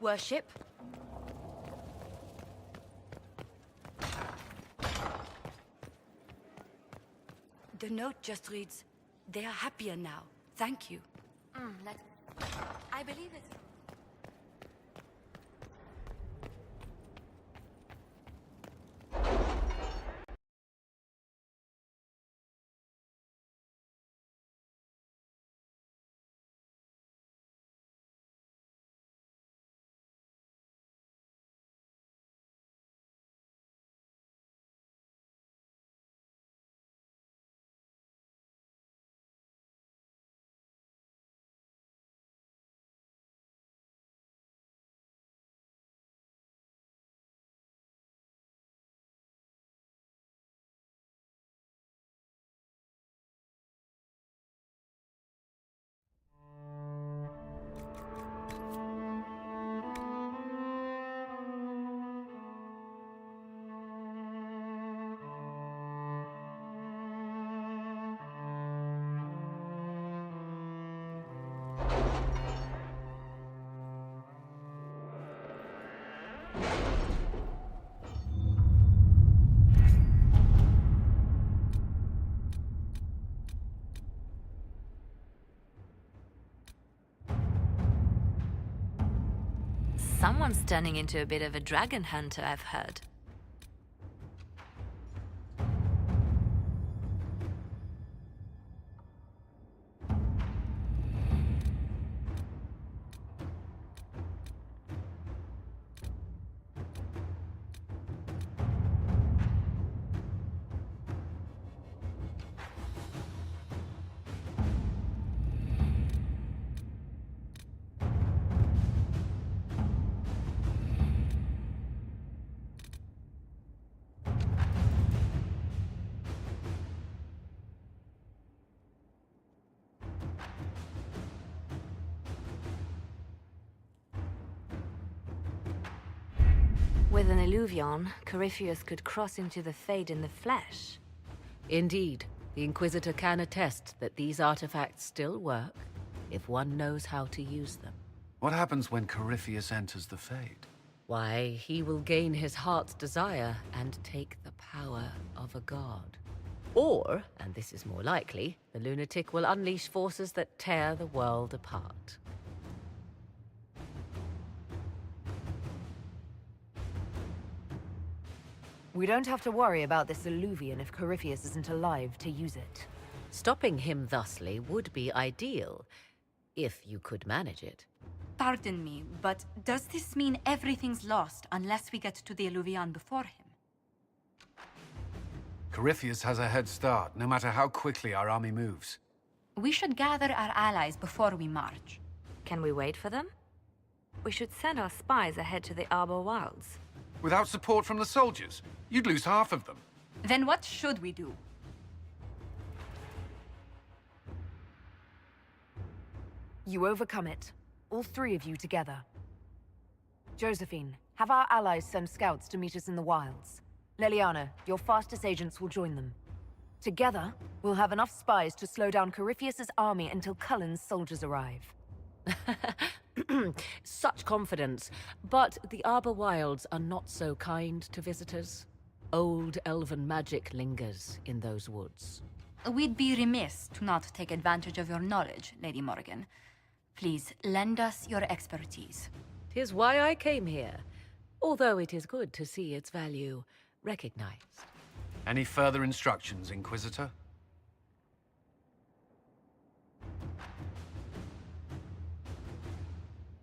S10: Worship? The note just reads, "They are happier now. Thank you." I believe it's...
S1: Someone's turning into a bit of a dragon hunter, I've heard. With an Illuvion, Corypheus could cross into the Fade in the flesh.
S14: Indeed, the Inquisitor can attest that these artifacts still work, if one knows how to use them.
S2: What happens when Corypheus enters the Fade?
S14: Why, he will gain his heart's desire and take the power of a god. Or, and this is more likely, the lunatic will unleash forces that tear the world apart.
S3: We don't have to worry about this Illuvion if Corypheus isn't alive to use it.
S14: Stopping him thusly would be ideal, if you could manage it.
S10: Pardon me, but does this mean everything's lost unless we get to the Illuvion before him?
S2: Corypheus has a head start, no matter how quickly our army moves.
S10: We should gather our allies before we march.
S1: Can we wait for them? We should send our spies ahead to the Arbor Wilds.
S2: Without support from the soldiers, you'd lose half of them.
S10: Then what should we do?
S3: You overcome it. All three of you together. Josephine, have our allies send scouts to meet us in the wilds. Leliana, your fastest agents will join them. Together, we'll have enough spies to slow down Corypheus's army until Cullen's soldiers arrive.
S14: Such confidence. But the Arbor Wilds are not so kind to visitors. Old elven magic lingers in those woods.
S10: We'd be remiss to not take advantage of your knowledge, Lady Morrigan. Please, lend us your expertise.
S14: 'Tis why I came here, although it is good to see its value recognized.
S2: Any further instructions, Inquisitor?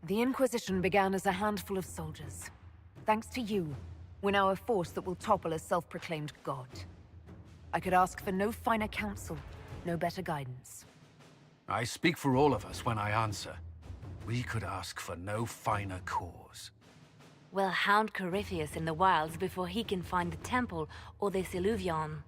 S3: The Inquisition began as a handful of soldiers. Thanks to you, we're now a force that will topple a self-proclaimed god. I could ask for no finer counsel, no better guidance.
S2: I speak for all of us when I answer. We could ask for no finer cause.
S1: We'll hound Corypheus in the wilds before he can find the temple or this Illuvion.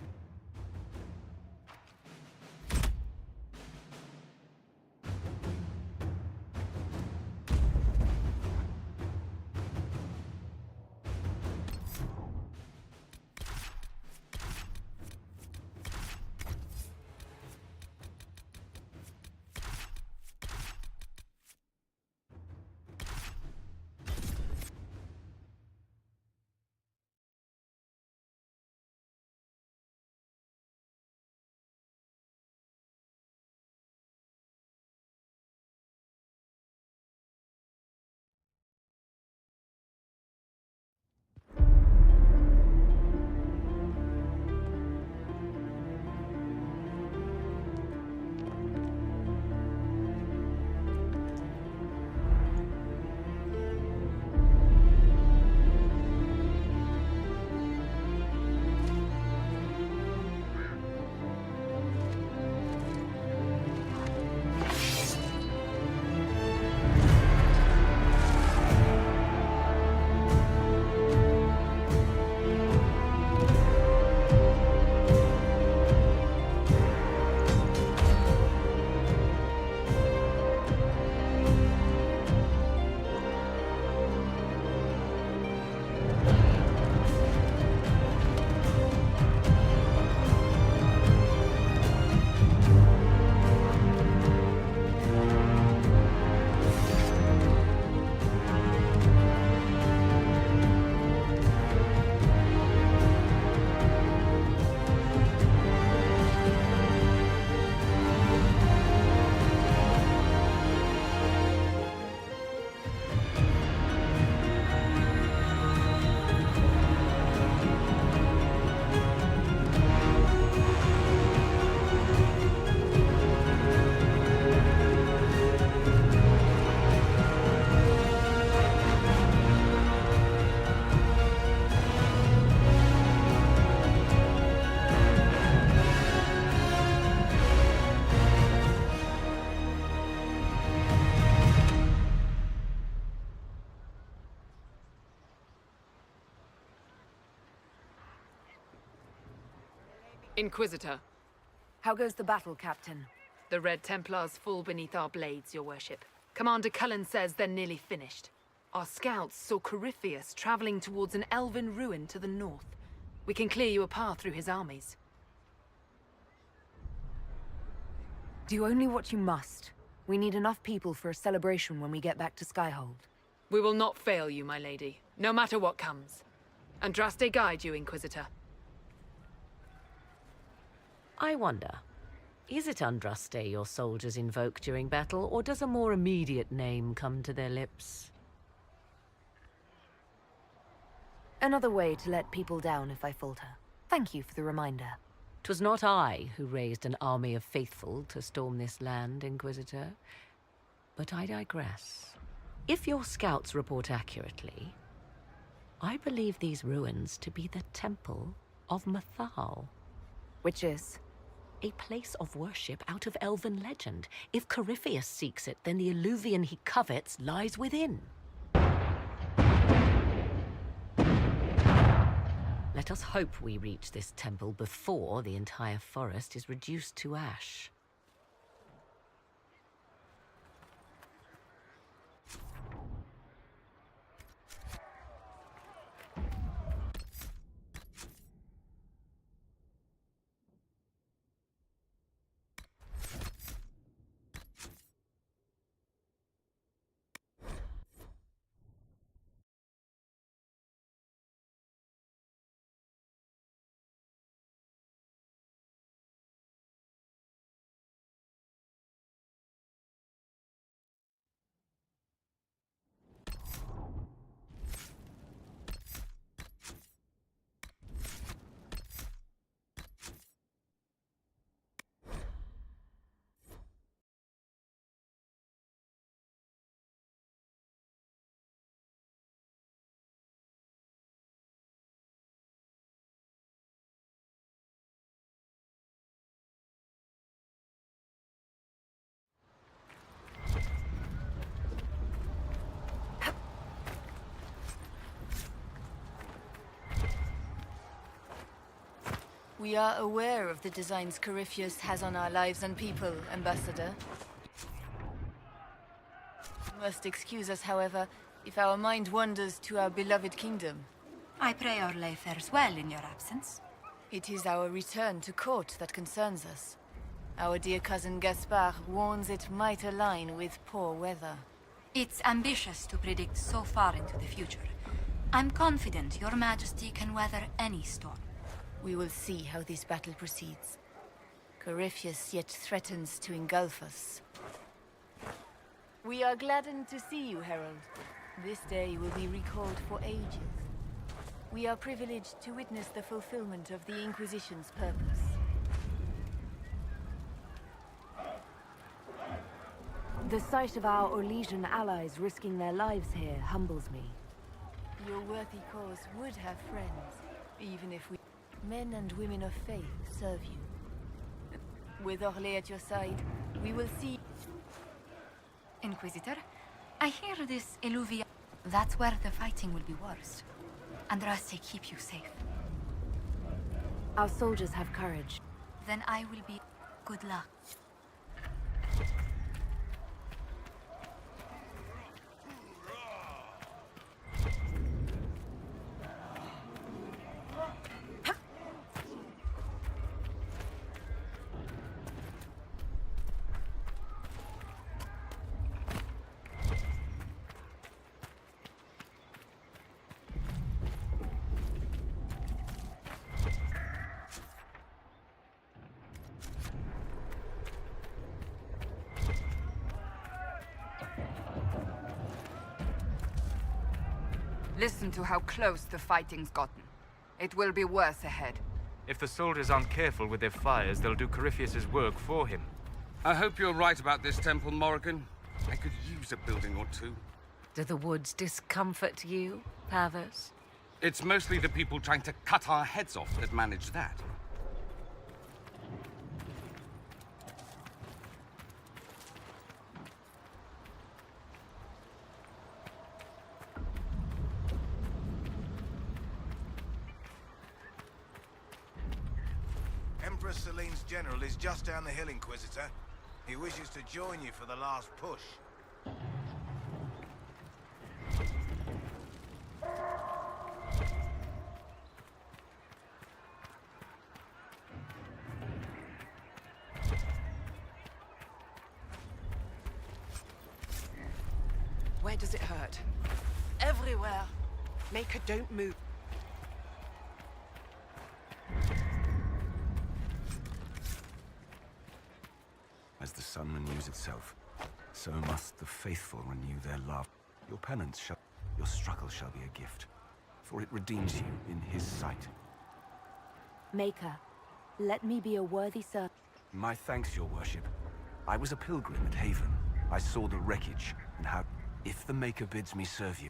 S16: Inquisitor.
S3: How goes the battle, Captain?
S16: The Red Templars fall beneath our blades, your worship. Commander Cullen says they're nearly finished. Our scouts saw Corypheus traveling towards an elven ruin to the north. We can clear you a path through his armies.
S3: Do only what you must. We need enough people for a celebration when we get back to Skyhold.
S16: We will not fail you, my lady, no matter what comes. Andraste guide you, Inquisitor.
S14: I wonder, is it Andraste your soldiers invoke during battle, or does a more immediate name come to their lips?
S3: Another way to let people down if I falter. Thank you for the reminder.
S14: 'Twas not I who raised an army of faithful to storm this land, Inquisitor. But I digress. If your scouts report accurately, I believe these ruins to be the Temple of Mathal.
S3: Which is?
S14: A place of worship out of elven legend. If Corypheus seeks it, then the alluvion he covets lies within. Let us hope we reach this temple before the entire forest is reduced to ash.
S10: We are aware of the designs Corypheus has on our lives and people, Ambassador. You must excuse us, however, if our mind wanders to our beloved kingdom. I pray our lay fares well in your absence. It is our return to court that concerns us. Our dear cousin Gaspard warns it might align with poor weather. It's ambitious to predict so far into the future. I'm confident your majesty can weather any storm. We will see how this battle proceeds. Corypheus yet threatens to engulf us. We are gladdened to see you, Herald. This day will be recalled for ages. We are privileged to witness the fulfillment of the Inquisition's purpose.
S3: The sight of our Orlesian allies risking their lives here humbles me.
S10: Your worthy cause would have friends, even if we... Men and women of faith serve you. With Orlais at your side, we will see... Inquisitor, I hear this Illuvia... That's where the fighting will be worst. Andraste keep you safe.
S3: Our soldiers have courage.
S10: Then I will be... Good luck.
S6: Listen to how close the fighting's gotten. It will be worse ahead.
S9: If the soldiers aren't careful with their fires, they'll do Corypheus's work for him.
S7: I hope you're right about this temple, Morrigan. I could use a building or two.
S14: Do the woods discomfort you, Pavos?
S7: It's mostly the people trying to cut our heads off that manage that.
S17: Ursuline's general is just down the hill, Inquisitor. He wishes to join you for the last push.
S18: Where does it hurt? Everywhere. Maker, don't move.
S19: As the sun renews itself, so must the faithful renew their love. Your penance shall, your struggle shall be a gift, for it redeems you in his sight.
S3: Maker, let me be a worthy servant.
S19: My thanks, your worship. I was a pilgrim at Haven. I saw the wreckage, and how, if the Maker bids me serve you.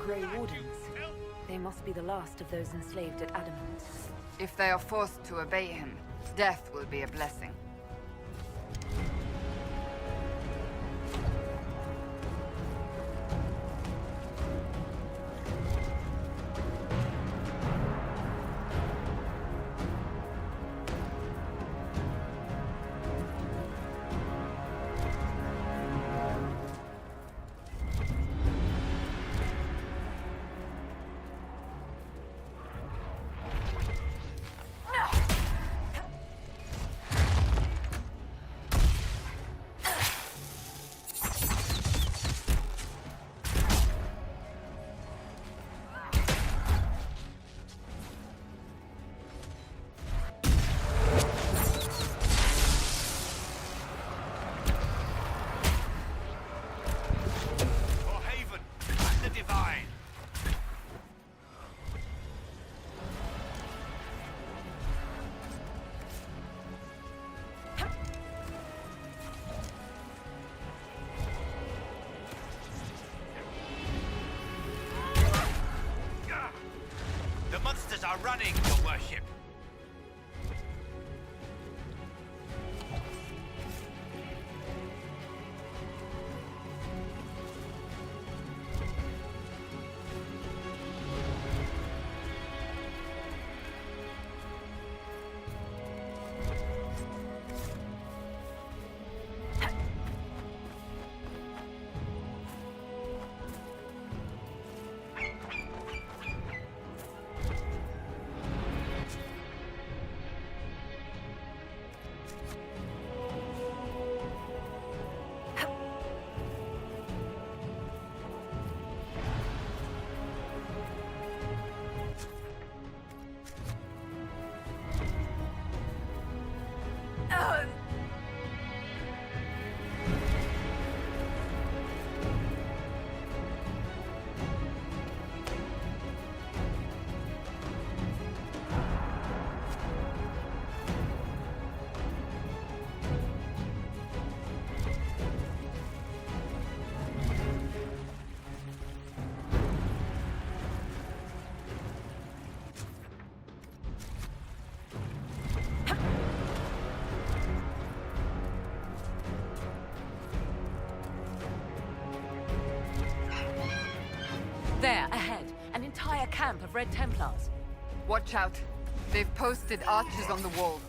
S3: Grey Wardens. They must be the last of those enslaved at Adamant.
S6: If they are forced to obey him, death will be a blessing.
S17: The monsters are running, your worship.
S3: There, ahead. An entire camp of Red Templars.
S6: Watch out. They've posted archers on the wall.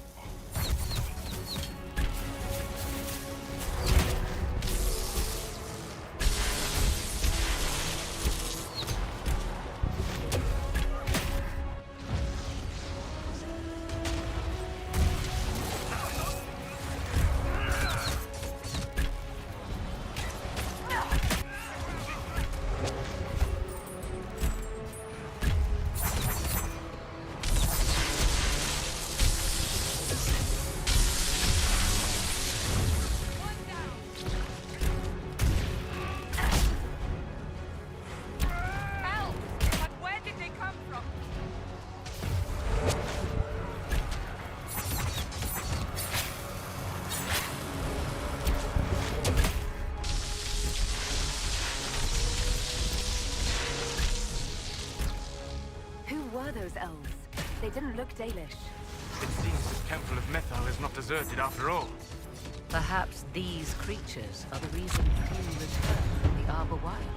S3: Those elves. They didn't look Dalish.
S9: It seems the Temple of Methal is not deserted after all.
S14: Perhaps these creatures are the reason few return from the Arbor Wilds.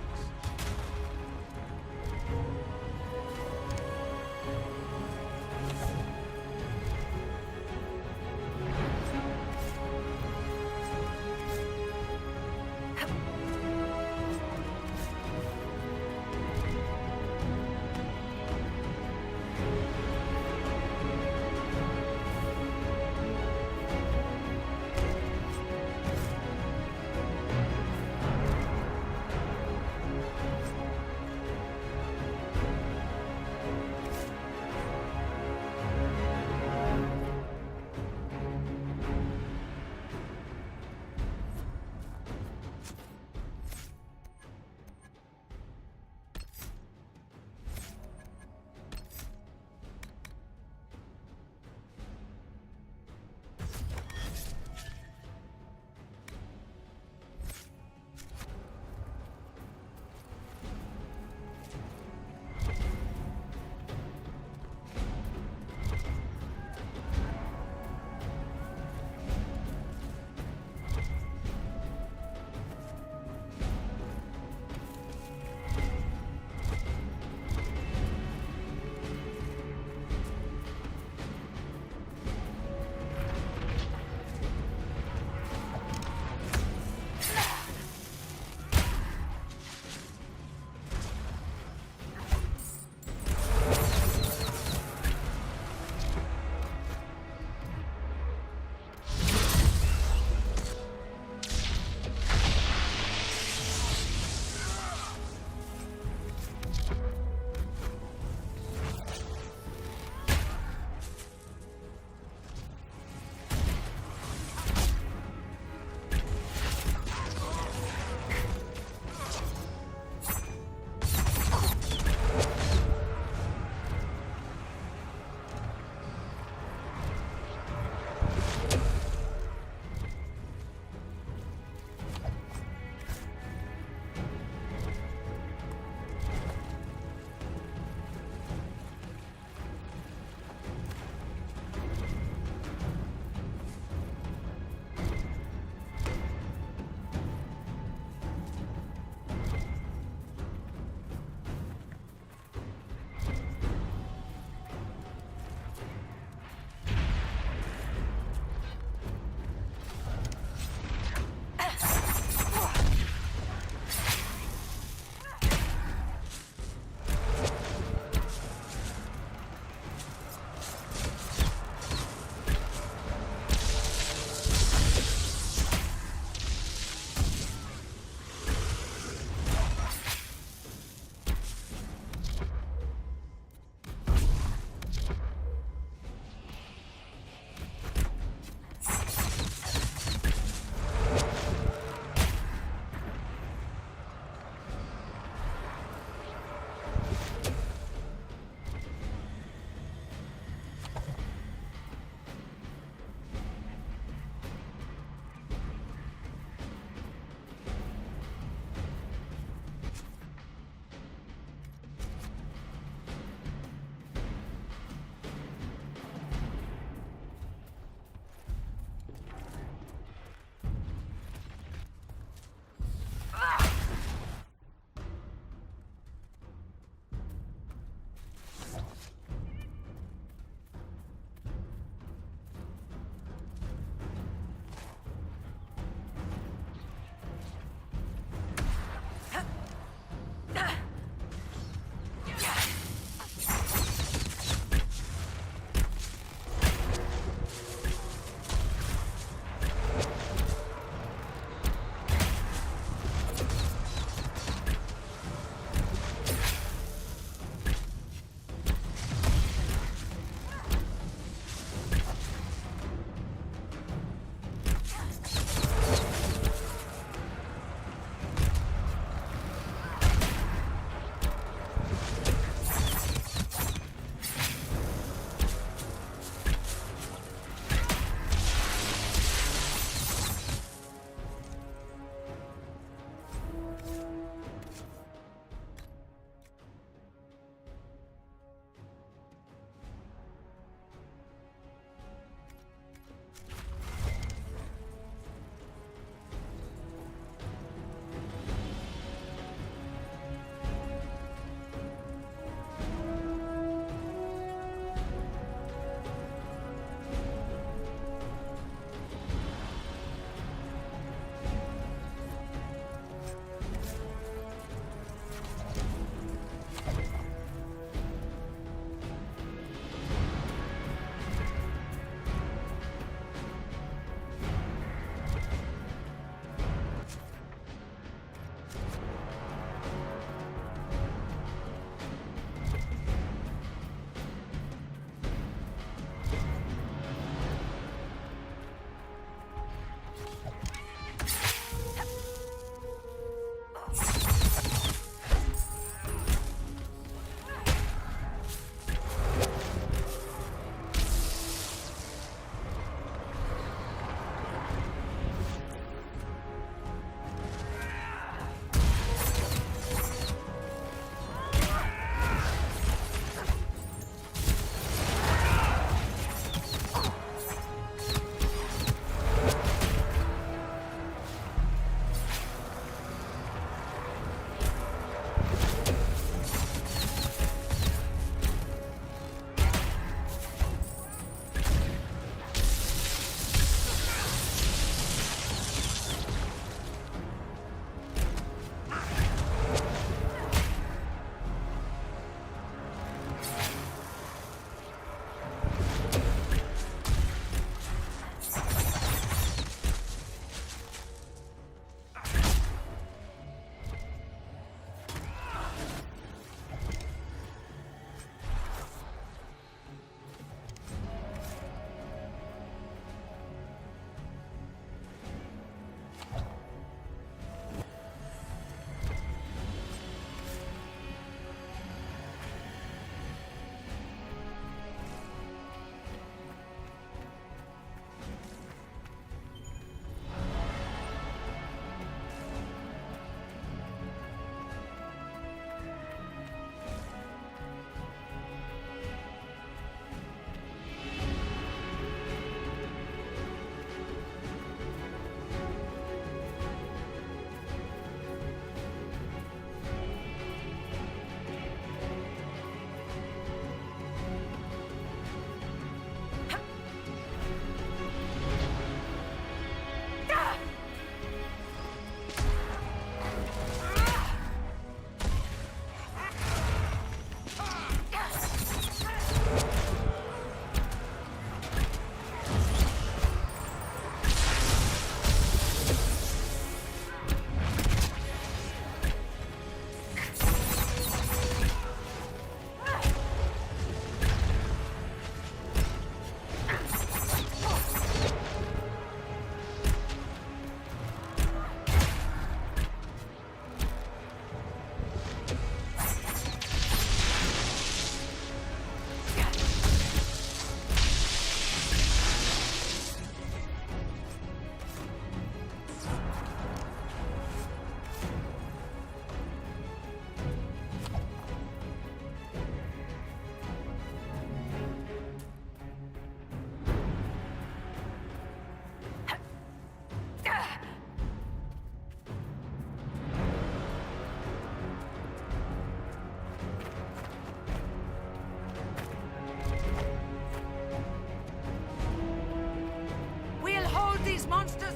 S18: these monsters?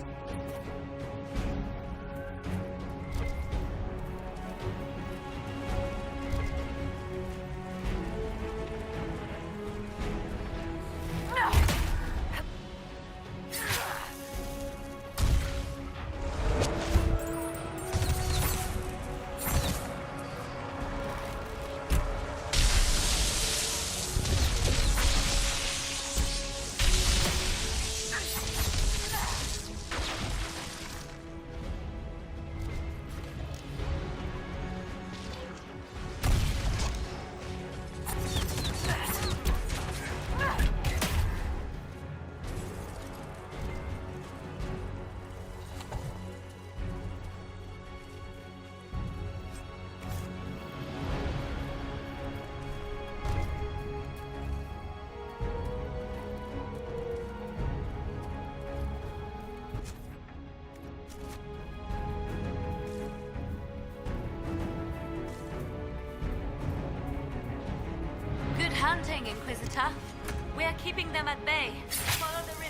S1: Good hunting, Inquisitor. We're keeping them at bay. Follow the river.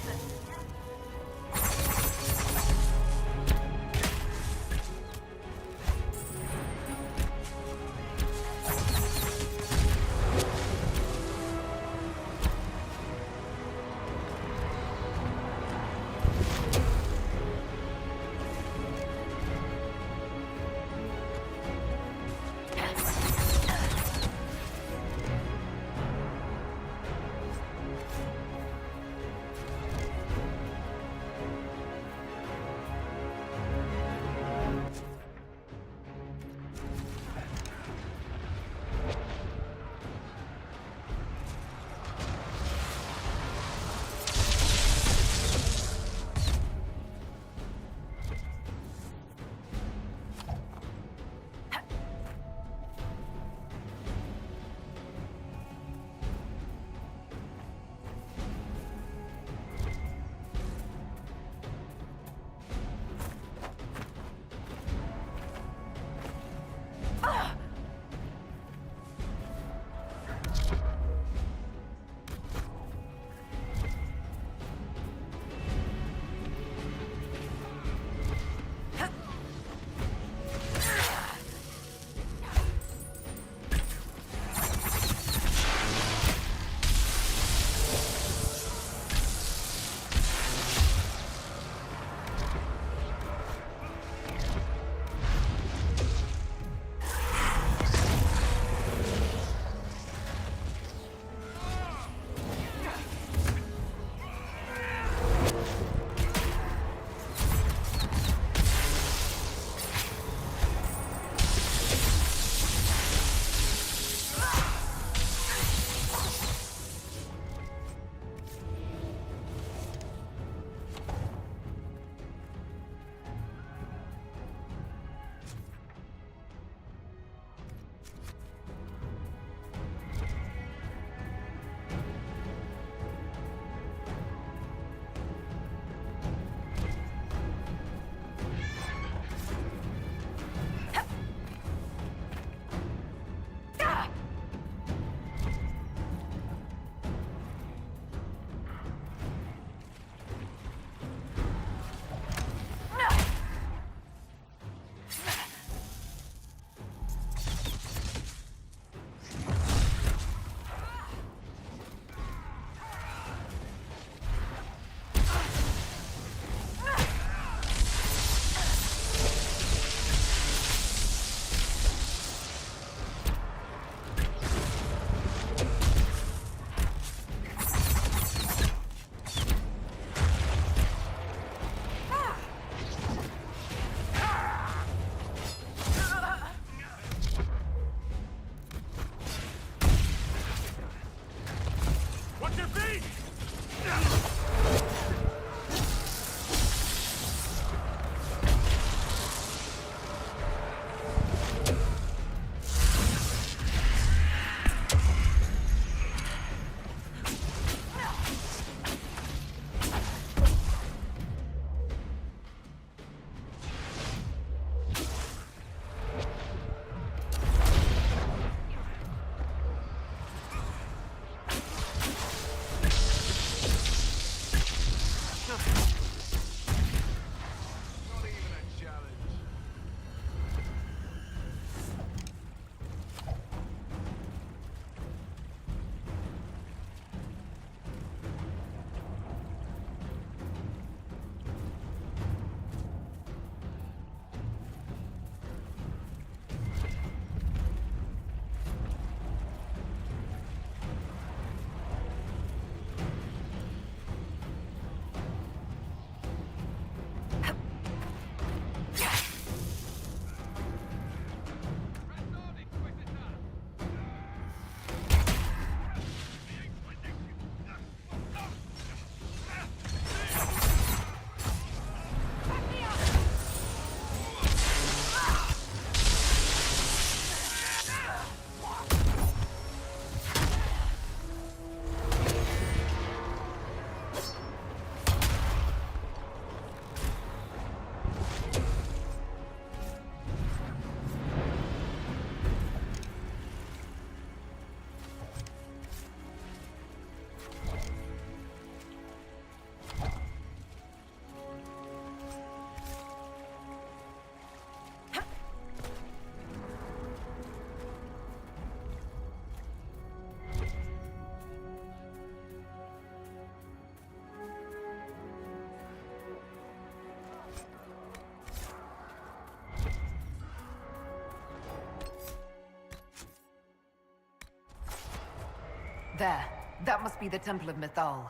S3: There. That must be the Temple of Mythal.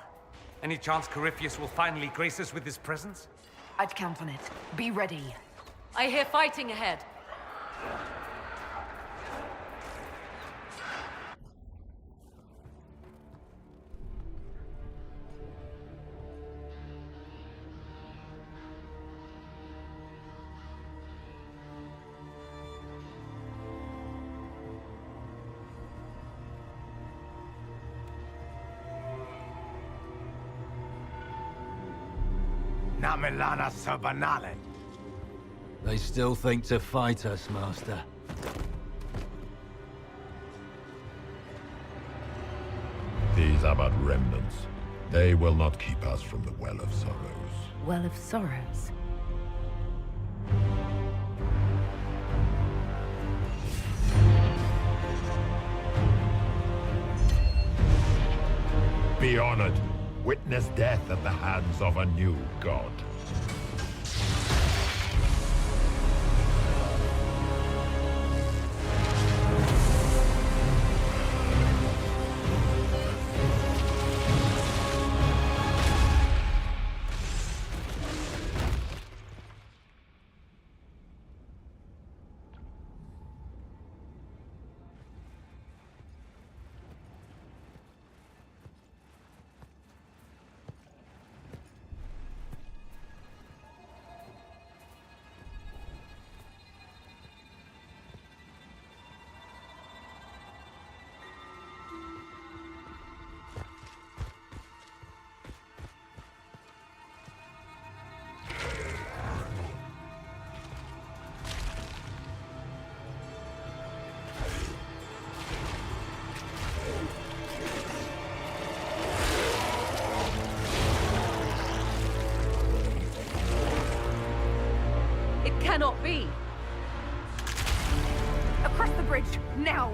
S7: Any chance Corypheus will finally grace us with his presence?
S3: I'd count on it. Be ready.
S14: I hear fighting ahead.
S17: Namilana Sabanale.
S11: They still think to fight us, Master.
S20: These are but remnants. They will not keep us from the Well of Sorrows.
S3: Well of Sorrows?
S20: Be honored. Witness death at the hands of a new god.
S14: Cannot be!
S3: Across the bridge, now!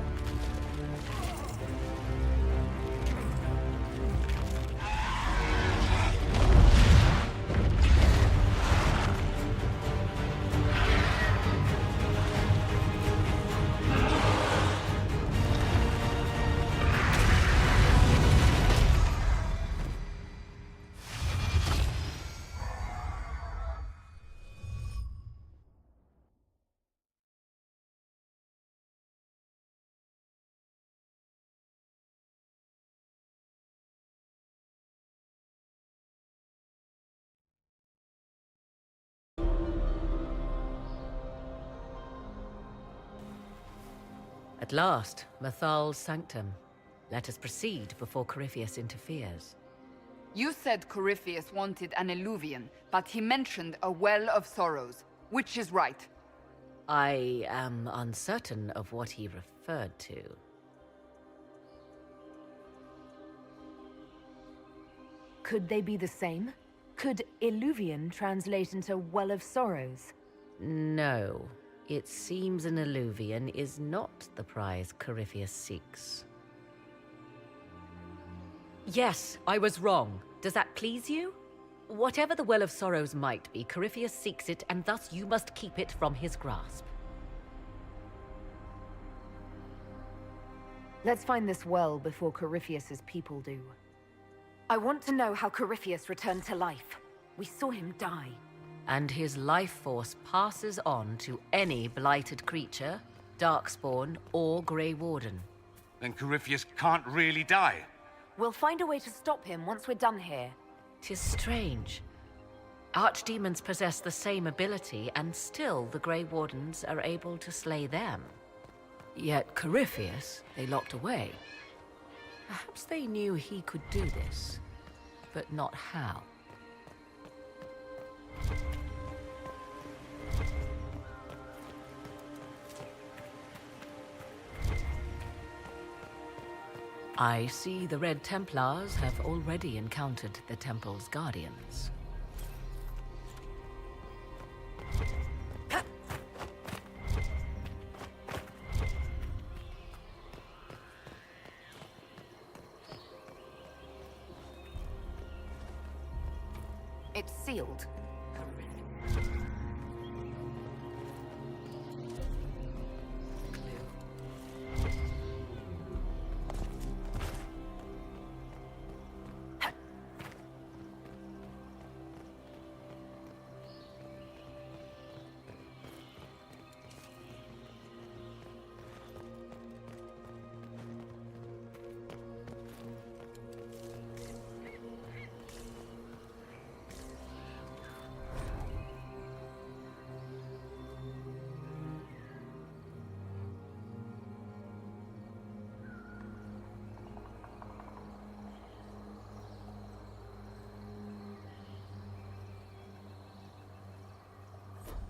S14: At last, Mythal's sanctum. Let us proceed before Corypheus interferes.
S6: You said Corypheus wanted an eluvian, but he mentioned a Well of Sorrows. Which is right?
S14: I am uncertain of what he referred to.
S3: Could they be the same? Could Illuvian translate into Well of Sorrows?
S14: No. It seems an eluvian is not the prize Corypheus seeks. Yes, I was wrong. Does that please you? Whatever the Well of Sorrows might be, Corypheus seeks it, and thus you must keep it from his grasp.
S3: Let's find this well before Corypheus's people do. I want to know how Corypheus returned to life. We saw him die.
S14: And his life force passes on to any blighted creature, Darkspawn, or Grey Warden.
S7: Then Corypheus can't really die.
S3: We'll find a way to stop him once we're done here.
S14: 'Tis strange. Archdemons possess the same ability, and still the Grey Wardens are able to slay them. Yet Corypheus, they locked away. Perhaps they knew he could do this, but not how. I see the Red Templars have already encountered the temple's guardians.
S3: It's sealed.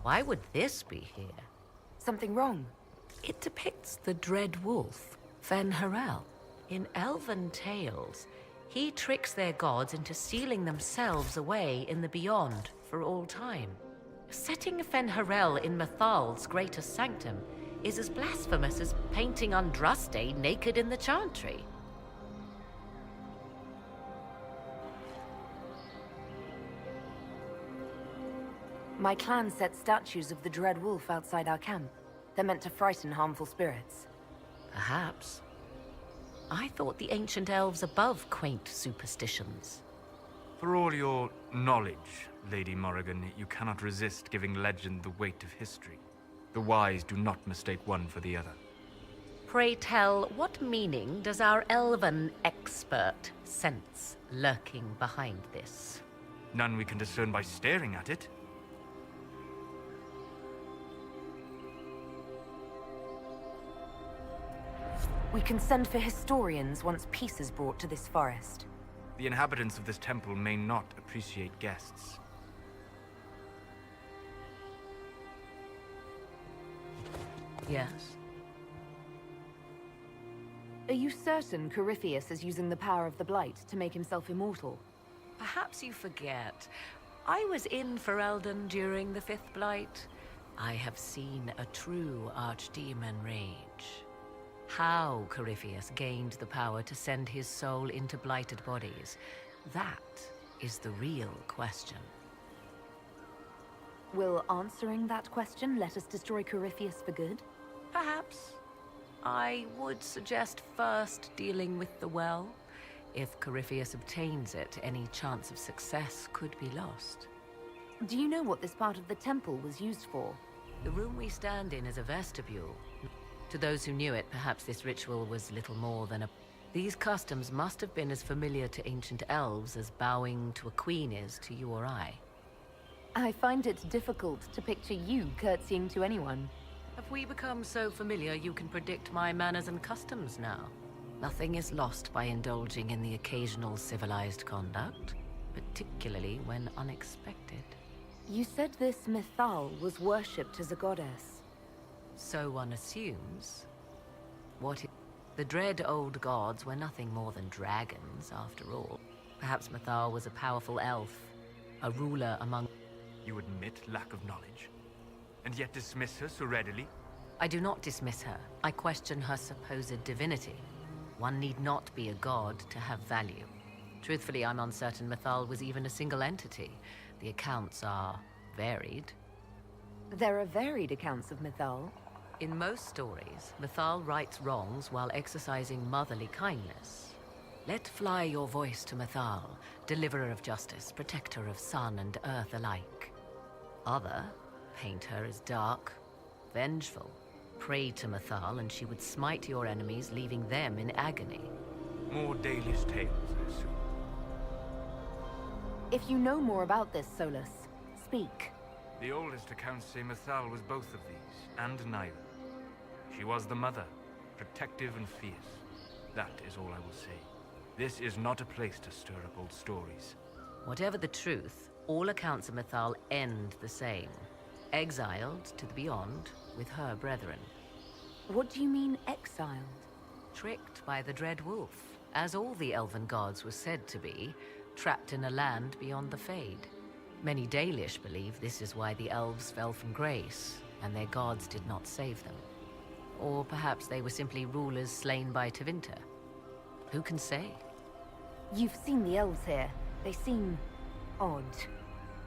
S14: Why would this be here?
S3: Something wrong?
S14: It depicts the Dread Wolf, Fen-Harel. In elven tales, he tricks their gods into sealing themselves away in the beyond for all time. Setting Fen-Harel in Mathal's greatest sanctum is as blasphemous as painting Andraste naked in the chantry.
S3: My clan set statues of the Dread Wolf outside our camp. They're meant to frighten harmful spirits.
S14: Perhaps. I thought the ancient elves above quaint superstitions.
S9: For all your knowledge, Lady Morrigan, you cannot resist giving legend the weight of history. The wise do not mistake one for the other.
S14: Pray tell, what meaning does our elven expert sense lurking behind this?
S9: None we can discern by staring at it.
S3: We can send for historians once peace is brought to this forest.
S9: The inhabitants of this temple may not appreciate guests.
S14: Yes.
S3: Are you certain Corypheus is using the power of the Blight to make himself immortal?
S14: Perhaps you forget. I was in Ferelden during the Fifth Blight. I have seen a true archdemon rage. How Corypheus gained the power to send his soul into blighted bodies, that is the real question.
S3: Will answering that question let us destroy Corypheus for good?
S14: Perhaps. I would suggest first dealing with the well. If Corypheus obtains it, any chance of success could be lost.
S3: Do you know what this part of the temple was used for?
S14: The room we stand in is a vestibule. To those who knew it, perhaps this ritual was little more than a... These customs must have been as familiar to ancient elves as bowing to a queen is to you or I.
S3: I find it difficult to picture you curtsying to anyone.
S14: Have we become so familiar you can predict my manners and customs now? Nothing is lost by indulging in the occasional civilized conduct, particularly when unexpected.
S3: You said this Mythal was worshipped as a goddess.
S14: So one assumes. The dread old gods were nothing more than dragons, after all. Perhaps Mythal was a powerful elf, a ruler among...
S9: You admit lack of knowledge, and yet dismiss her so readily?
S14: I do not dismiss her. I question her supposed divinity. One need not be a god to have value. Truthfully, I'm uncertain Mythal was even a single entity. The accounts are varied.
S3: There are varied accounts of Mythal.
S14: In most stories, Mythal rights wrongs while exercising motherly kindness. Let fly your voice to Mythal, deliverer of justice, protector of sun and earth alike. Other paint her as dark, vengeful. Pray to Mythal and she would smite your enemies, leaving them in agony.
S9: More Dalish tales, I assume.
S3: If you know more about this, Solus, speak.
S9: The oldest accounts say Mythal was both of these, and neither. She was the mother, protective and fierce. That is all I will say. This is not a place to stir up old stories.
S14: Whatever the truth, all accounts of Mythal end the same. Exiled to the beyond with her brethren.
S3: What do you mean, exiled?
S14: Tricked by the Dread Wolf, as all the elven gods were said to be, trapped in a land beyond the Fade. Many Dalish believe this is why the elves fell from grace, and their gods did not save them. Or perhaps they were simply rulers slain by Tevinter. Who can say?
S3: You've seen the elves here. They seem... odd.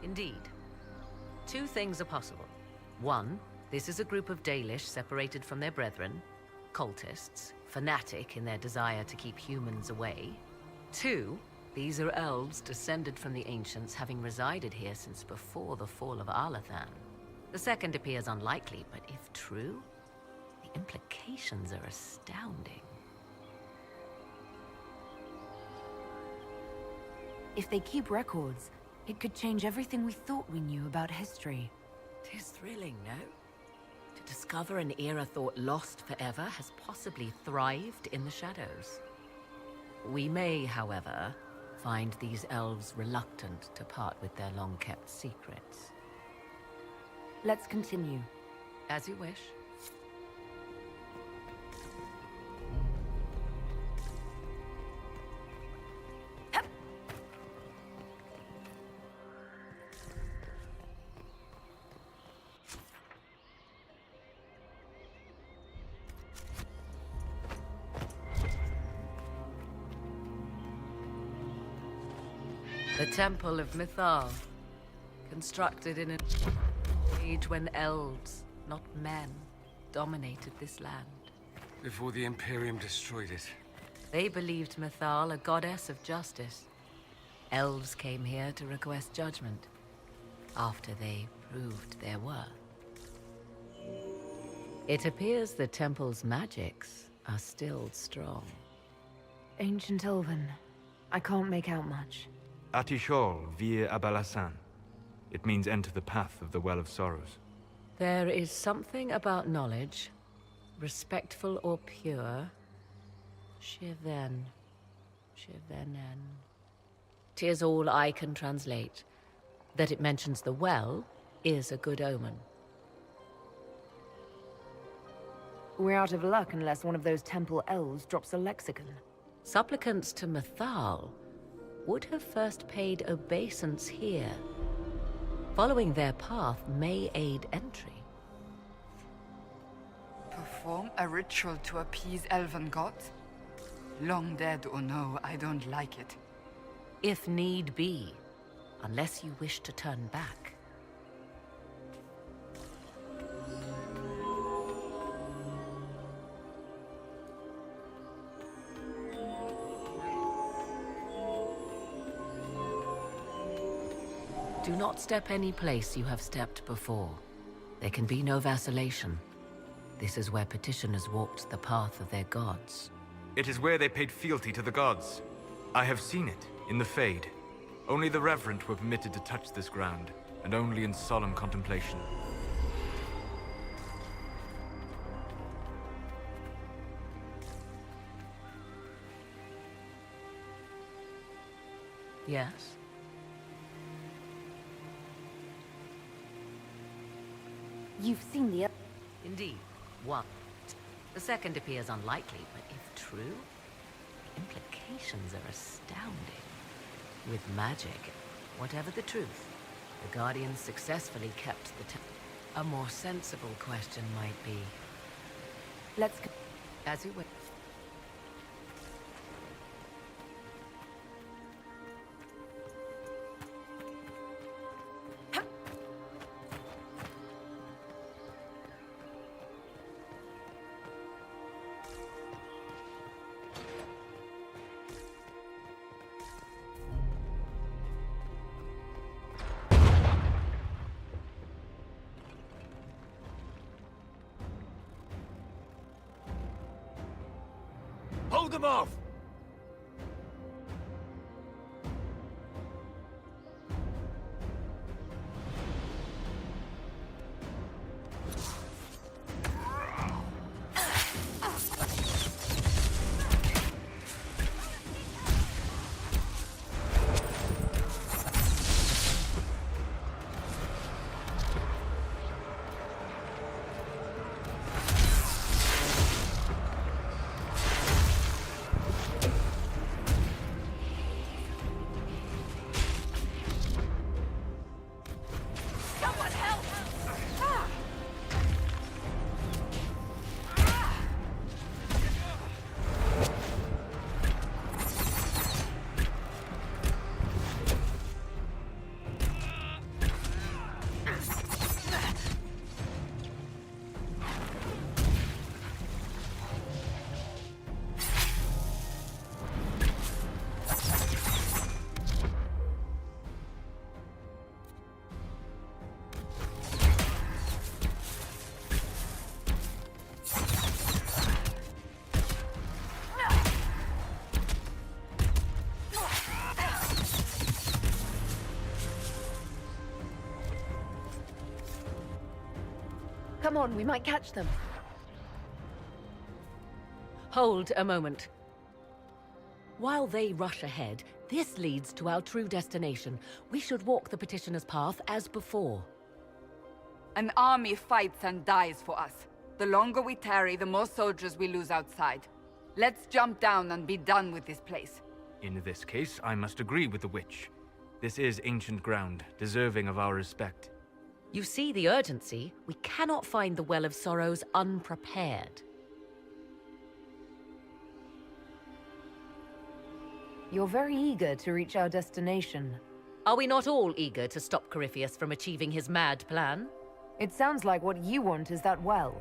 S14: Indeed. Two things are possible. One, this is a group of Dalish separated from their brethren, cultists, fanatic in their desire to keep humans away. Two, these are elves descended from the ancients, having resided here since before the fall of Alathan. The second appears unlikely, but if true, the implications are astounding.
S3: If they keep records, it could change everything we thought we knew about history.
S14: 'Tis thrilling, no? To discover an era thought lost forever has possibly thrived in the shadows. We may, however, find these elves reluctant to part with their long-kept secrets.
S3: Let's continue.
S14: As you wish. The Temple of Mythal, constructed in an age when elves, not men, dominated this land.
S7: Before the Imperium destroyed it.
S14: They believed Mythal a goddess of justice. Elves came here to request judgment, after they proved their worth. It appears the temple's magics are still strong.
S3: Ancient Elven. I can't make out much.
S9: Atishol vir Abalasan. It means enter the path of the Well of Sorrows.
S14: There is something about knowledge, respectful or pure. Shiven. Shivenen. 'Tis all I can translate. That it mentions the well is a good omen.
S3: We're out of luck unless one of those temple elves drops a lexicon.
S14: Supplicants to Mythal would have first paid obeisance here. Following their path may aid entry.
S6: Perform a ritual to appease elven gods? Long dead or no, I don't like it.
S14: If need be, unless you wish to turn back. Do not step any place you have stepped before. There can be no vacillation. This is where petitioners walked the path of their gods.
S9: It is where they paid fealty to the gods. I have seen it, in the Fade. Only the reverent were permitted to touch this ground, and only in solemn contemplation.
S14: Yes?
S3: You've seen the...
S14: Indeed, one. The second appears unlikely, but if true, the implications are astounding. With magic, whatever the truth, the Guardians successfully kept the A more sensible question might be...
S3: Let's...
S14: As you wish.
S17: Hold them off!
S3: Come on, we might catch them.
S14: Hold a moment. While they rush ahead, this leads to our true destination. We should walk the petitioner's path as before.
S6: An army fights and dies for us. The longer we tarry, the more soldiers we lose outside. Let's jump down and be done with this place.
S9: In this case, I must agree with the witch. This is ancient ground, deserving of our respect.
S14: You see the urgency? We cannot find the Well of Sorrows unprepared.
S3: You're very eager to reach our destination.
S14: Are we not all eager to stop Corypheus from achieving his mad plan?
S3: It sounds like what you want is that well.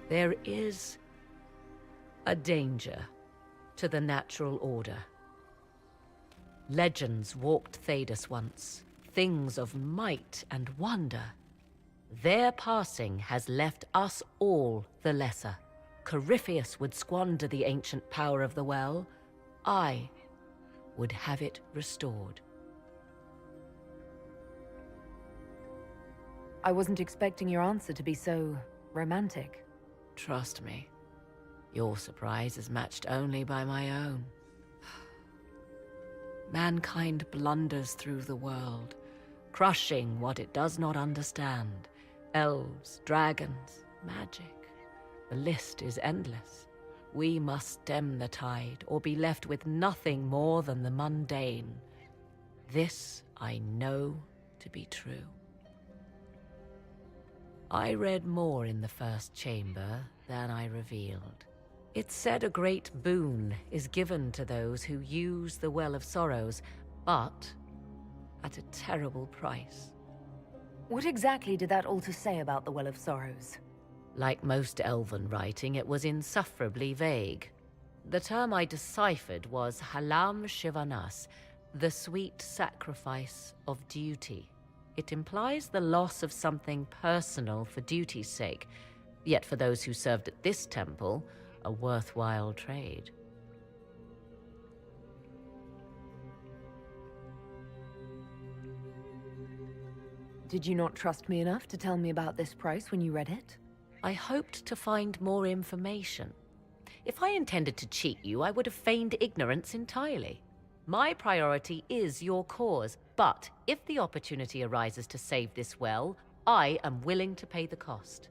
S14: There is a danger to the natural order. Legends walked Thedas once, things of might and wonder. Their passing has left us all the lesser. Corypheus would squander the ancient power of the well. I would have it restored.
S3: I wasn't expecting your answer to be so romantic.
S14: Trust me, your surprise is matched only by my own. Mankind blunders through the world, crushing what it does not understand. Elves, dragons, magic. The list is endless. We must stem the tide, or be left with nothing more than the mundane. This I know to be true. I read more in the first chamber than I revealed. It said a great boon is given to those who use the Well of Sorrows, but at a terrible price.
S3: What exactly did that altar say about the Well of Sorrows?
S14: Like most elven writing, it was insufferably vague. The term I deciphered was Halam Shivanas, the sweet sacrifice of duty. It implies the loss of something personal for duty's sake, yet for those who served at this temple, a worthwhile trade.
S3: Did you not trust me enough to tell me about this price when you read it?
S14: I hoped to find more information. If I intended to cheat you, I would have feigned ignorance entirely. My priority is your cause, but if the opportunity arises to save this well, I am willing to pay the cost.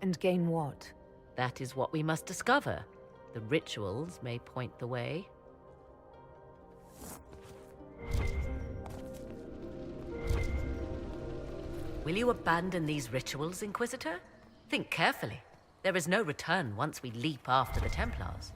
S3: And gain what?
S14: That is what we must discover. The rituals may point the way. Will you abandon these rituals, Inquisitor? Think carefully. There is no return once we leap after the Templars.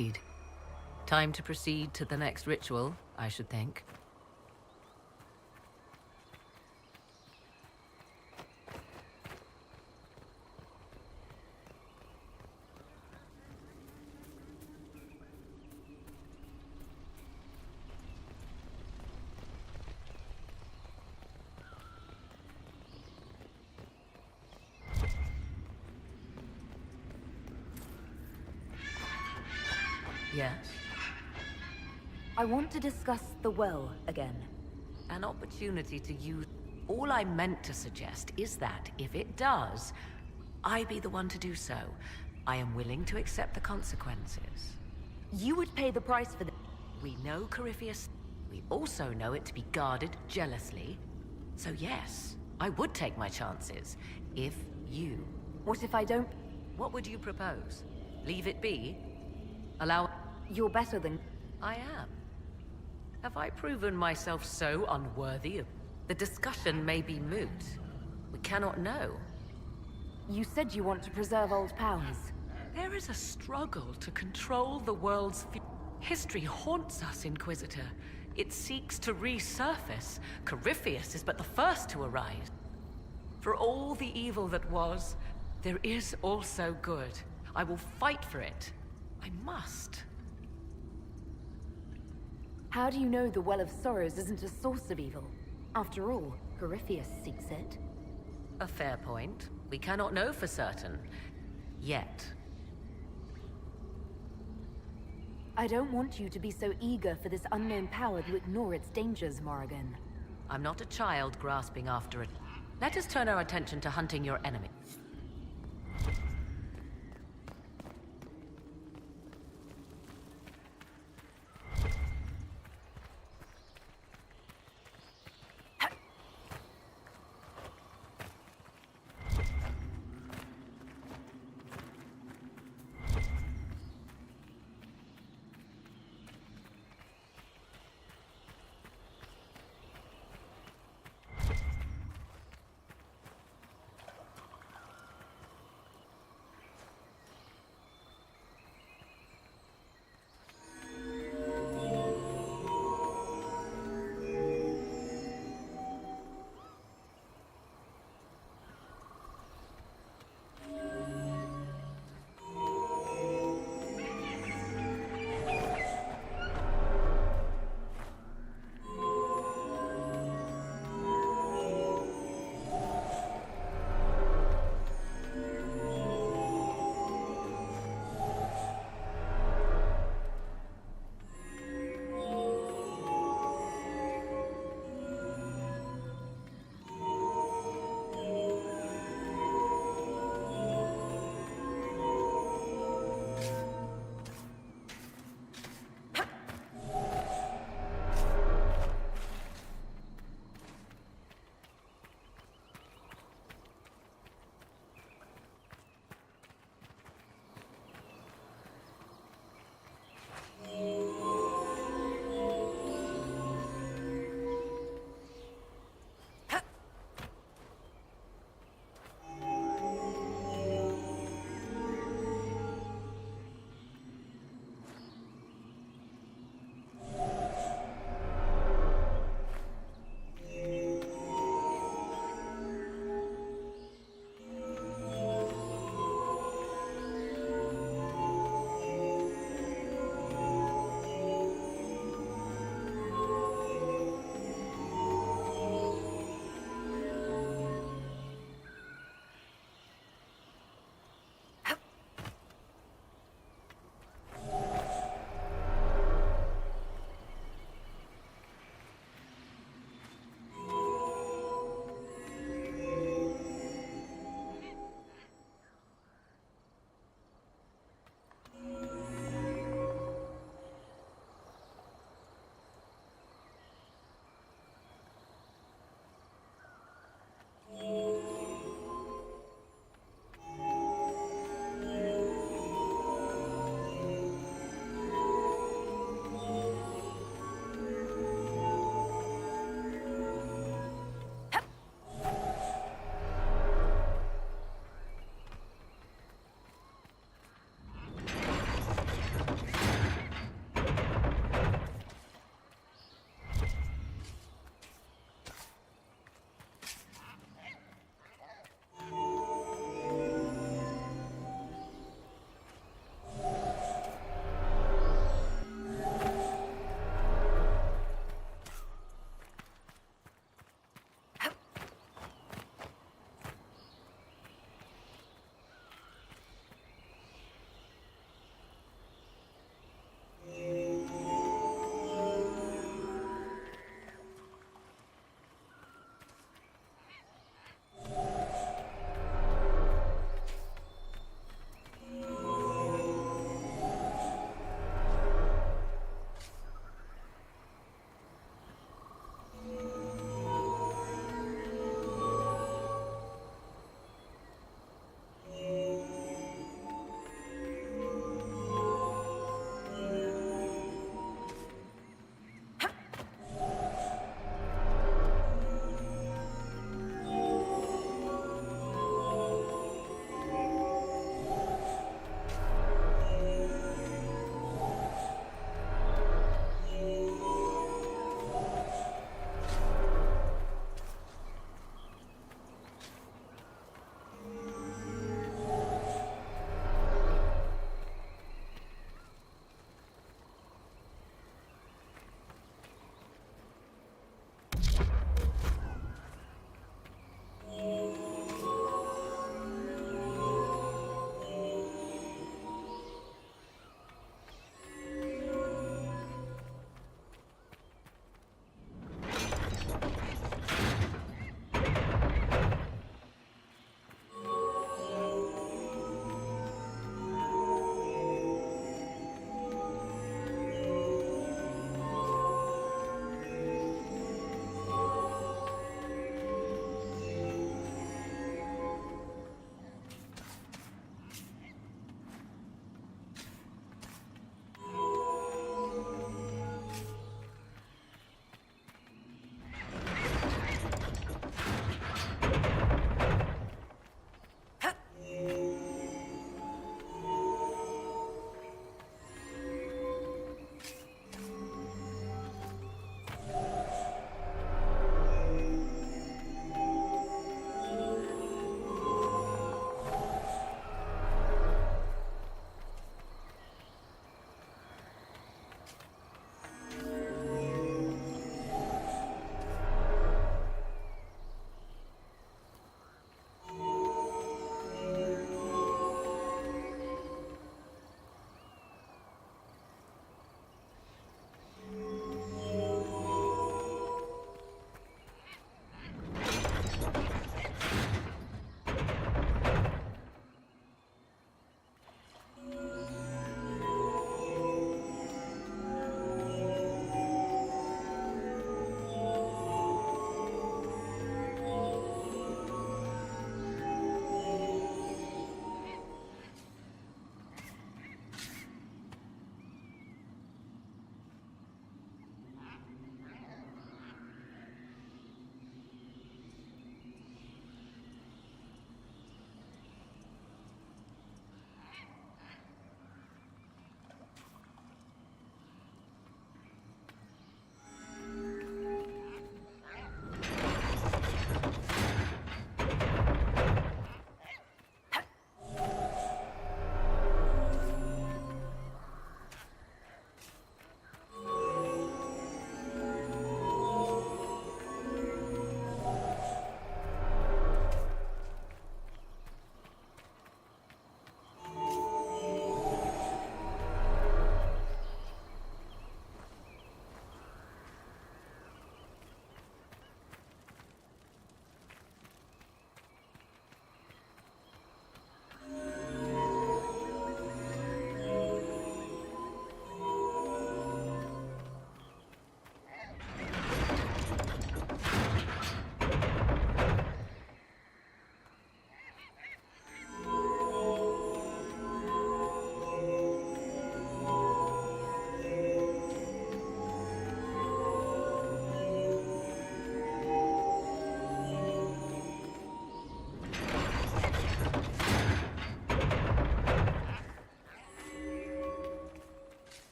S14: Indeed. Time to proceed to the next ritual, I should think. Yes?
S3: I want to discuss the well again.
S14: An opportunity to use... All I meant to suggest is that, if it does, I be the one to do so. I am willing to accept the consequences.
S3: You would pay the price for the...
S14: We know Corypheus. We also know it to be guarded jealously. So yes, I would take my chances. If you...
S3: What if I don't...
S14: What would you propose? Leave it be? Allow...
S3: You're better than...
S14: I am. Have I proven myself so unworthy of... The discussion may be moot. We cannot know.
S3: You said you want to preserve old powers.
S14: There is a struggle to control the world's... History haunts us, Inquisitor. It seeks to resurface. Corypheus is but the first to arise. For all the evil that was, there is also good. I will fight for it. I must.
S3: How do you know the Well of Sorrows isn't a source of evil? After all, Corypheus seeks it.
S14: A fair point. We cannot know for certain. Yet.
S3: I don't want you to be so eager for this unknown power to ignore its dangers, Morrigan.
S14: I'm not a child grasping after it. Let us turn our attention to hunting your enemy.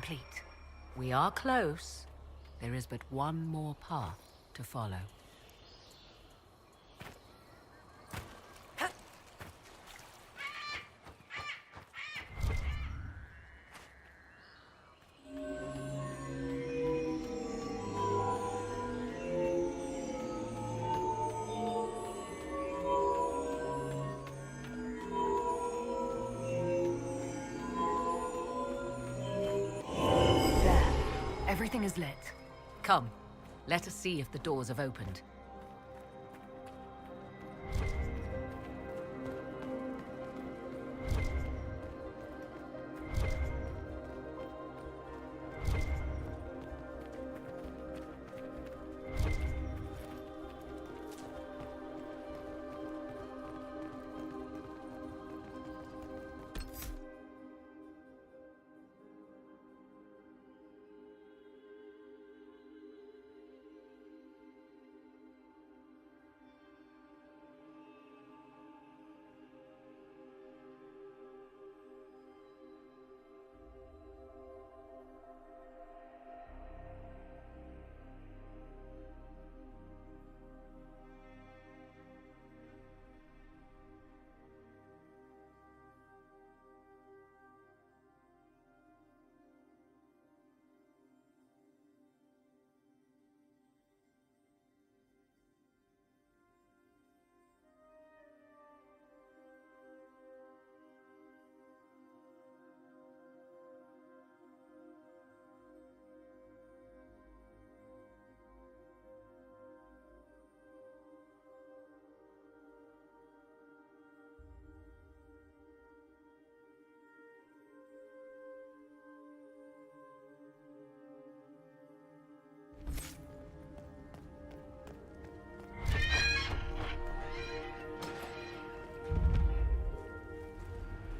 S3: complete.
S14: We are close. There is but one more path to follow.
S3: Everything is lit.
S14: Come, let us see if the doors have opened.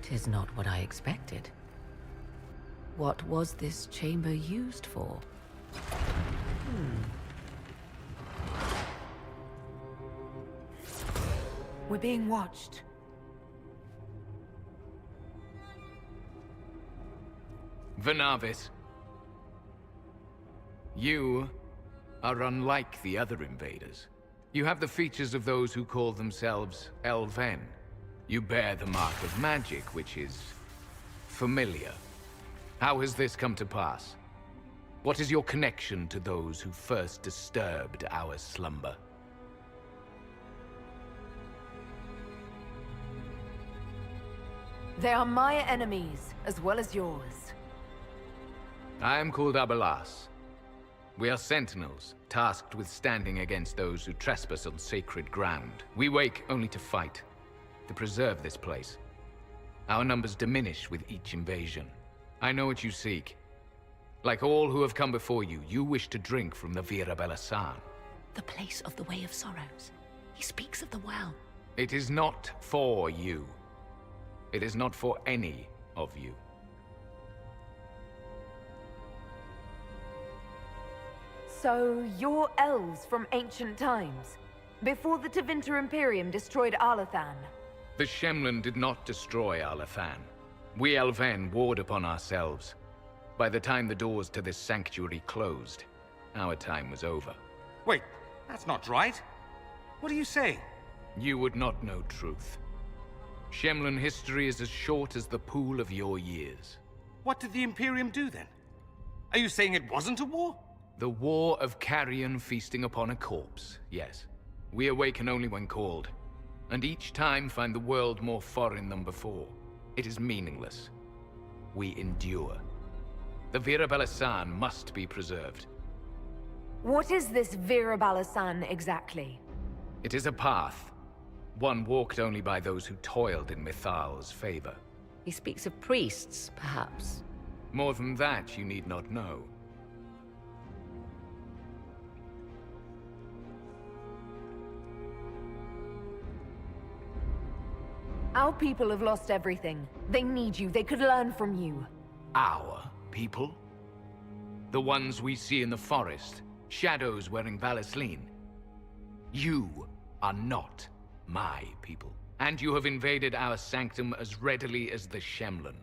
S14: Tis not what I expected. What was this chamber used for?
S3: We're being watched.
S21: Venavis. You are unlike the other invaders. You have the features of those who call themselves Elven. You bear the mark of magic, which is familiar. How has this come to pass? What is your connection to those who first disturbed our slumber?
S3: They are my enemies, as well as yours.
S21: I am called Abelas. We are sentinels, tasked with standing against those who trespass on sacred ground. We wake only to fight, to preserve this place. Our numbers diminish with each invasion. I know what you seek. Like all who have come before you, you wish to drink from the Vira Belasan.
S14: The place of the Way of Sorrows. He speaks of the well.
S21: It is not for you. It is not for any of you.
S3: So, you're elves from ancient times, before the Tevinter Imperium destroyed Arlathan.
S21: The Shemlin did not destroy Arlathan. We Elven warred upon ourselves. By the time the doors to this sanctuary closed, our time was over.
S7: Wait, that's not right. What are you saying?
S21: You would not know truth. Shemlin history is as short as the pool of your years.
S7: What did the Imperium do then? Are you saying it wasn't a war?
S21: The war of carrion feasting upon a corpse, yes. We awaken only when called, and each time find the world more foreign than before. It is meaningless. We endure. The Vira Belasan must be preserved.
S3: What is this Vira Belasan exactly?
S21: It is a path. One walked only by those who toiled in Mithal's favor.
S14: He speaks of priests, perhaps.
S21: More than that, you need not know.
S3: Our people have lost everything. They need you. They could learn from you.
S21: Our people? The ones we see in the forest, shadows wearing Valisleen. You are not my people. And you have invaded our sanctum as readily as the Shemlin.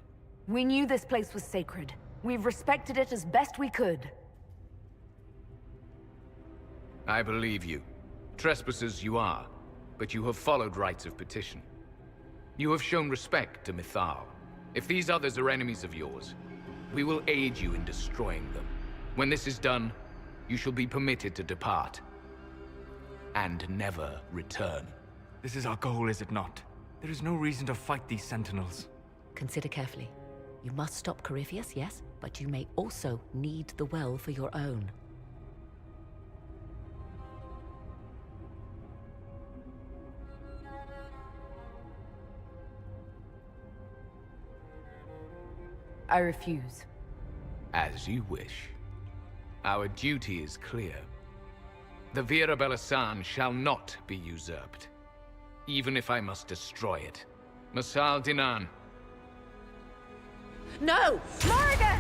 S3: We knew this place was sacred. We've respected it as best we could.
S21: I believe you. Trespassers you are, but you have followed rites of petition. You have shown respect to Mythal. If these others are enemies of yours, we will aid you in destroying them. When this is done, you shall be permitted to depart. And never return.
S9: This is our goal, is it not? There is no reason to fight these sentinels.
S14: Consider carefully. You must stop Corypheus, yes, but you may also need the well for your own.
S3: I refuse.
S21: As you wish. Our duty is clear. The Vira Belasan shall not be usurped, even if I must destroy it. Masal Dinan.
S3: No! Morrigan!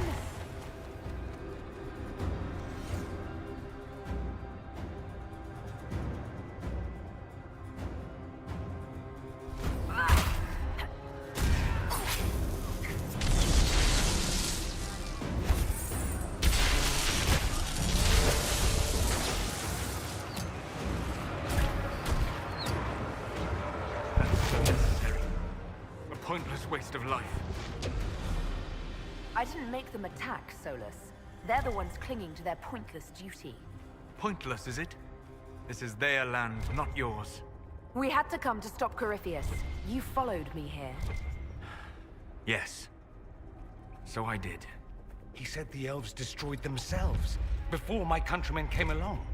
S9: Pointless waste of life.
S3: I didn't make them attack, Solus. They're the ones clinging to their pointless duty.
S9: Pointless, is it? This is their land, not yours.
S3: We had to come to stop Corypheus. You followed me here.
S9: Yes. So I did.
S7: He said the elves destroyed themselves, before my countrymen came along.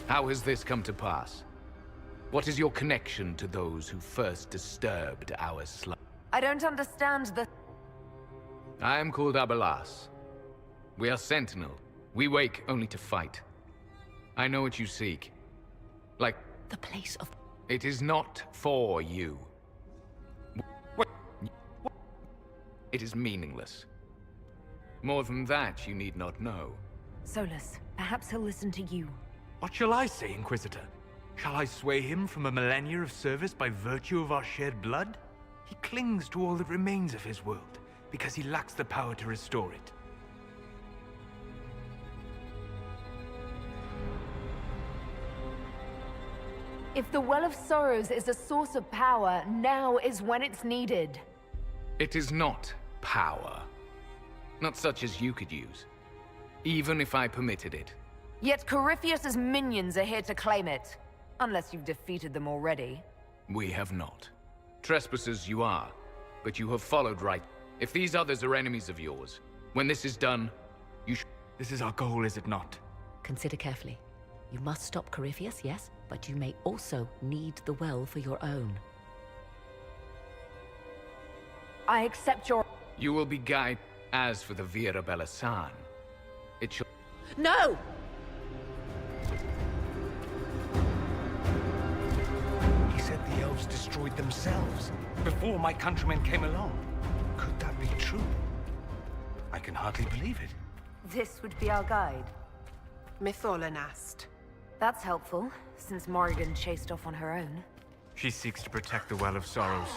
S21: How has this come to pass? What is your connection to those who first disturbed our slum?
S3: I don't understand the...
S21: I am called Abelas. We are Sentinel. We wake only to fight. I know what you seek. Like...
S14: The place of...
S21: It is not for you. What? It is meaningless. More than that, you need not know.
S3: Solus, perhaps he'll listen to you.
S9: What shall I say, Inquisitor? Shall I sway him from a millennia of service by virtue of our shared blood? He clings to all that remains of his world, because he lacks the power to restore it.
S3: If the Well of Sorrows is a source of power, now is when it's needed.
S21: It is not power. Not such as you could use. Even if I permitted it.
S3: Yet Corypheus's minions are here to claim it. Unless you've defeated them already.
S21: We have not. Trespassers you are, but you have followed right. If these others are enemies of yours, when this is done, you should...
S9: This is our goal, is it not?
S14: Consider carefully. You must stop Corypheus, yes, but you may also need the well for your own.
S3: I accept your...
S21: You will be guided. As for the Vera Bellasan, it shall...
S14: No!
S7: He said the elves destroyed themselves before my countrymen came along. Could that be true? I can hardly believe it.
S3: This would be our guide.
S18: Mytholanast.
S3: That's helpful, since Morrigan chased off on her own.
S9: She seeks to protect the Well of Sorrows.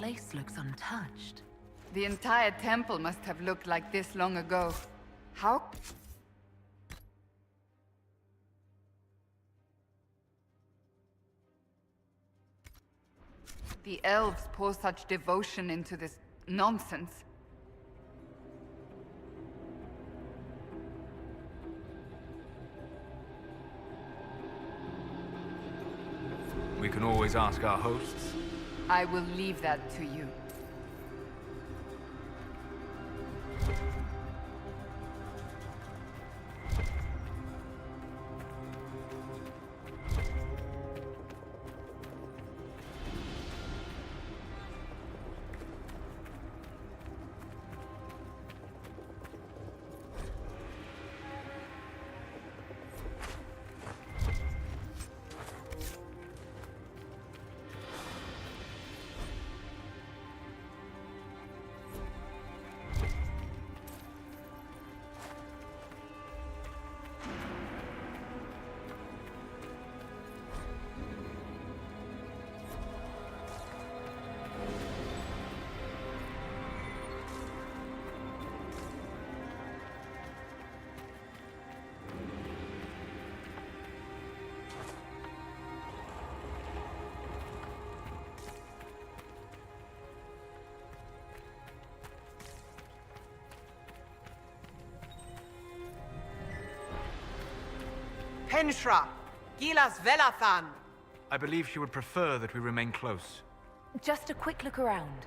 S3: place looks untouched.
S6: The entire temple must have looked like this long ago. How? The elves pour such devotion into this nonsense.
S9: We can always ask our hosts.
S6: I will leave that to you.
S18: Penshra, Gilas Velathan.
S9: I believe she would prefer that we remain close.
S3: Just a quick look around.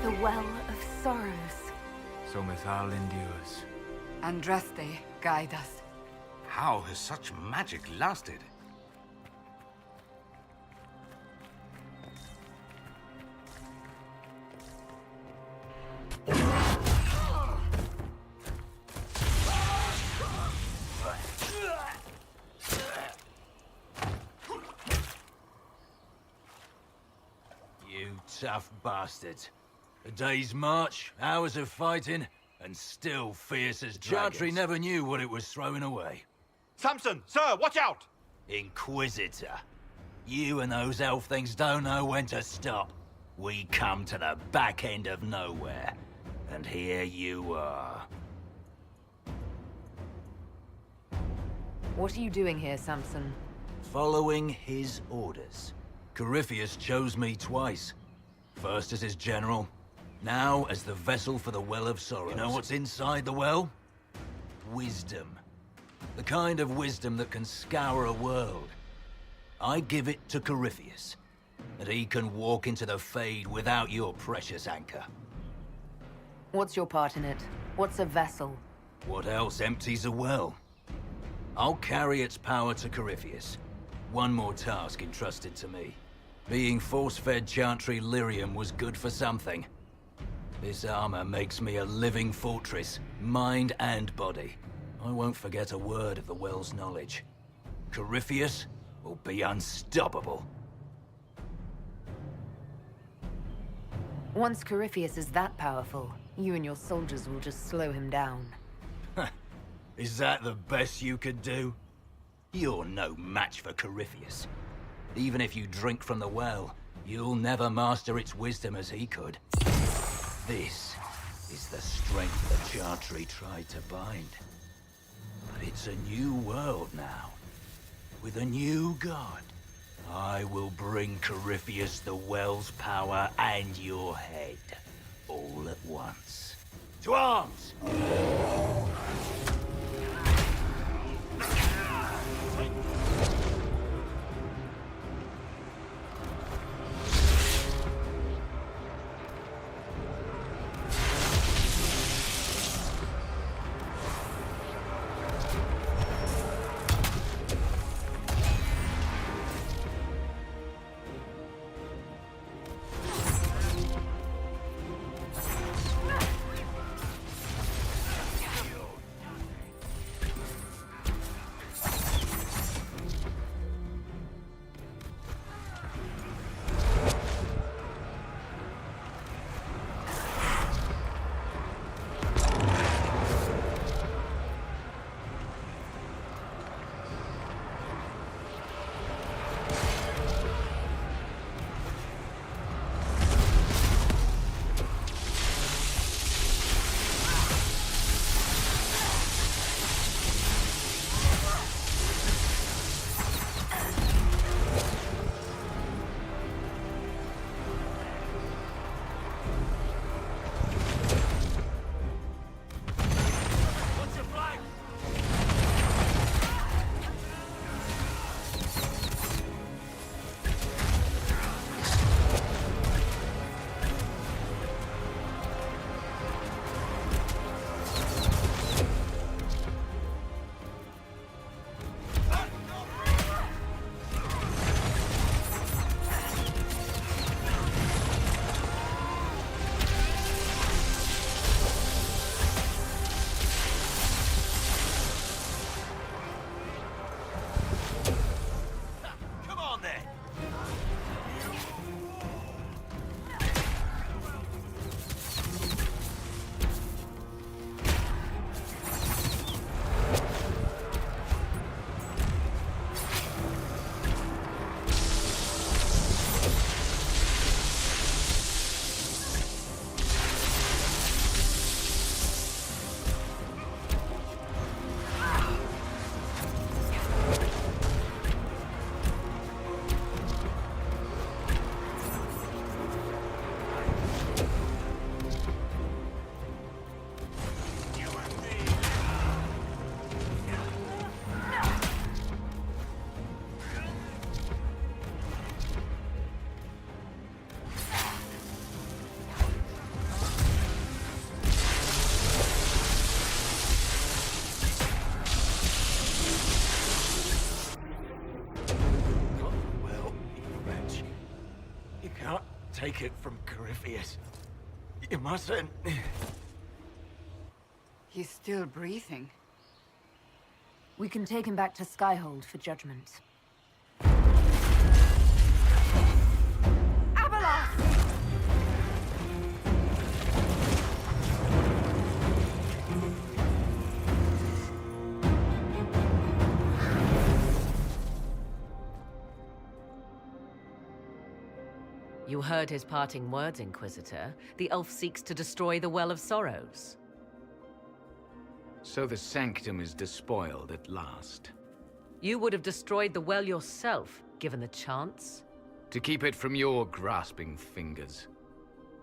S1: The Well of Sorrows.
S9: So Mythal endures.
S6: Andraste, guide us.
S7: How has such magic lasted?
S11: You tough bastards. A day's march, hours of fighting, and still fierce as dragons. Chantry never knew what it was throwing away.
S8: Samson, sir, watch out!
S11: Inquisitor. You and those elf things don't know when to stop. We come to the back end of nowhere. And here you are.
S3: What are you doing here, Samson?
S11: Following his orders. Corypheus chose me twice. First as his general, Now, as the vessel for the Well of Sorrows. You know what's inside the well? Wisdom. The kind of wisdom that can scour a world. I give it to Corypheus, that he can walk into the Fade without your precious anchor.
S3: What's your part in it? What's a vessel?
S11: What else empties a well? I'll carry its power to Corypheus. One more task entrusted to me. Being force-fed Chantry lyrium was good for something. This armor makes me a living fortress, mind and body. I won't forget a word of the well's knowledge. Corypheus will be unstoppable.
S3: Once Corypheus is that powerful, you and your soldiers will just slow him down.
S11: Is that the best you could do? You're no match for Corypheus. Even if you drink from the well, you'll never master its wisdom as he could. This is the strength the Chantry tried to bind. But it's a new world now, with a new god. I will bring Corypheus the well's power and your head, all at once. To arms! Take it from Corypheus. You mustn't.
S6: He's still breathing.
S3: We can take him back to Skyhold for judgment.
S14: You heard his parting words, Inquisitor. The elf seeks to destroy the Well of Sorrows.
S21: So the sanctum is despoiled at last.
S14: You would have destroyed the well yourself, given the chance.
S21: To keep it from your grasping fingers.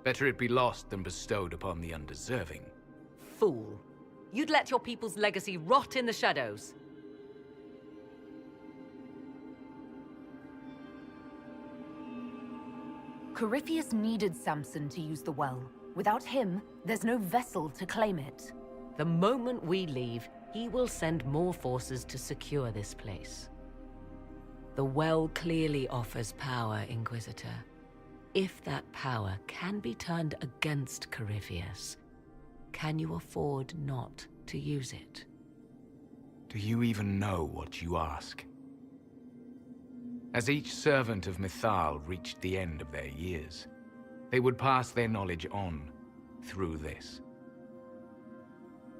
S21: Better it be lost than bestowed upon the undeserving.
S14: Fool. You'd let your people's legacy rot in the shadows.
S3: Corypheus needed Samson to use the well. Without him, there's no vessel to claim it.
S14: The moment we leave, he will send more forces to secure this place. The well clearly offers power, Inquisitor. If that power can be turned against Corypheus, can you afford not to use it?
S21: Do you even know what you ask? As each servant of Mythal reached the end of their years, they would pass their knowledge on through this.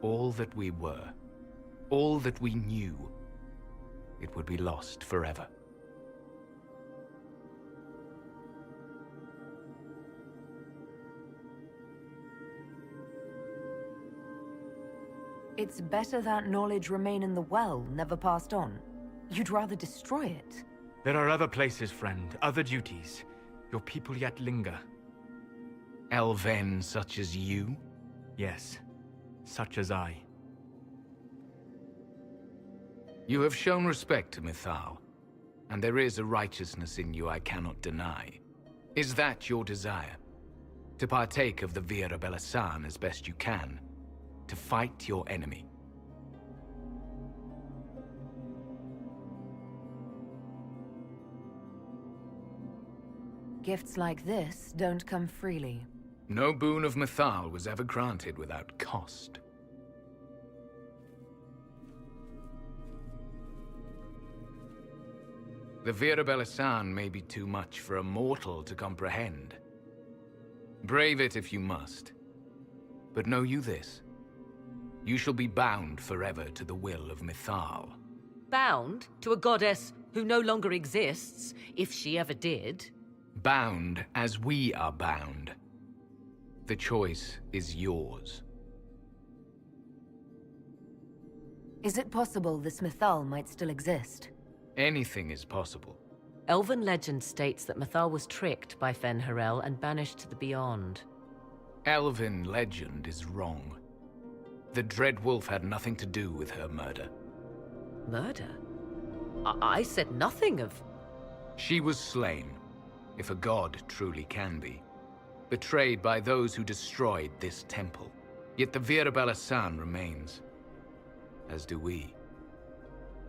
S21: All that we were, all that we knew, it would be lost forever.
S3: It's better that knowledge remain in the well, never passed on. You'd rather destroy it.
S9: There are other places, friend, other duties. Your people yet linger.
S21: Elven such as you?
S9: Yes, such as I.
S21: You have shown respect to Mythal, and there is a righteousness in you I cannot deny. Is that your desire? To partake of the Vira Belasan as best you can? To fight your enemy?
S3: Gifts like this don't come freely.
S21: No boon of Mythal was ever granted without cost. The Vira Belasan may be too much for a mortal to comprehend. Brave it if you must. But know you this. You shall be bound forever to the will of Mythal.
S14: Bound to a goddess who no longer exists, if she ever did.
S21: Bound as we are bound. The choice is yours.
S3: Is it possible this Mythal might still exist?
S21: Anything is possible.
S14: Elven legend states that Mythal was tricked by Fen-Harel and banished to the Beyond.
S21: Elven legend is wrong. The Dread Wolf had nothing to do with her murder.
S14: Murder? I said nothing of...
S21: She was slain, if a god truly can be. Betrayed by those who destroyed this temple. Yet the Vira Belasan remains. As do we.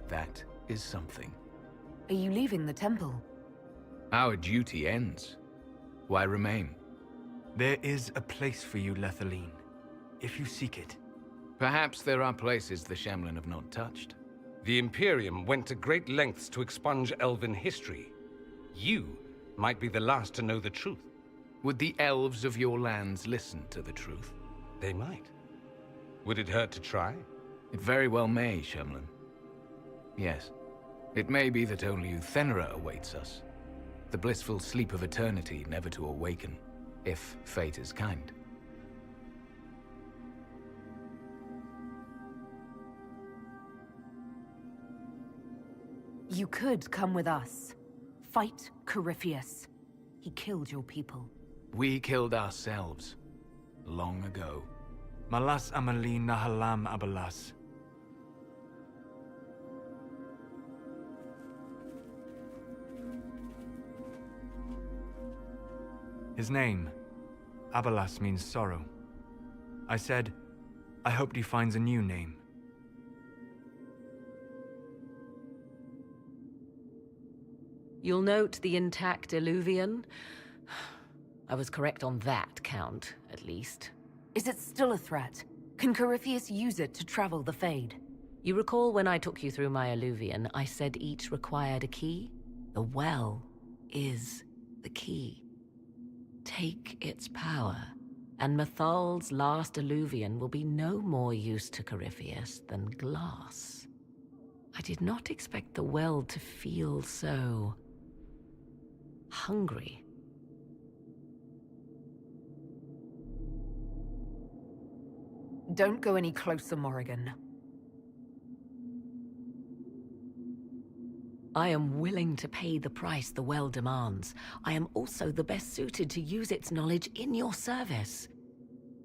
S21: That is something.
S3: Are you leaving the temple?
S21: Our duty ends. Why remain?
S9: There is a place for you, Lethaline, if you seek it.
S21: Perhaps there are places the Shamlin have not touched.
S7: The Imperium went to great lengths to expunge Elven history. You might be the last to know the truth.
S21: Would the elves of your lands listen to the truth?
S7: They might. Would it hurt to try?
S21: It very well may, Shamlin. Yes. It may be that only Uthenera awaits us. The blissful sleep of eternity never to awaken, if fate is kind.
S3: You could come with us. Fight Corypheus. He killed your people.
S21: We killed ourselves. Long ago.
S9: Malas Amali Nahalam Abalas. His name, Abalas, means sorrow. I said, I hoped he finds a new name.
S14: You'll note the intact Illuvian. I was correct on that count, at least.
S3: Is it still a threat? Can Corypheus use it to travel the Fade?
S14: You recall when I took you through my Illuvian, I said each required a key? The well is the key. Take its power, and Mythal's last Illuvian will be no more use to Corypheus than glass. I did not expect the well to feel so... hungry.
S3: Don't go any closer, Morrigan.
S14: I am willing to pay the price the well demands. I am also the best suited to use its knowledge in your service.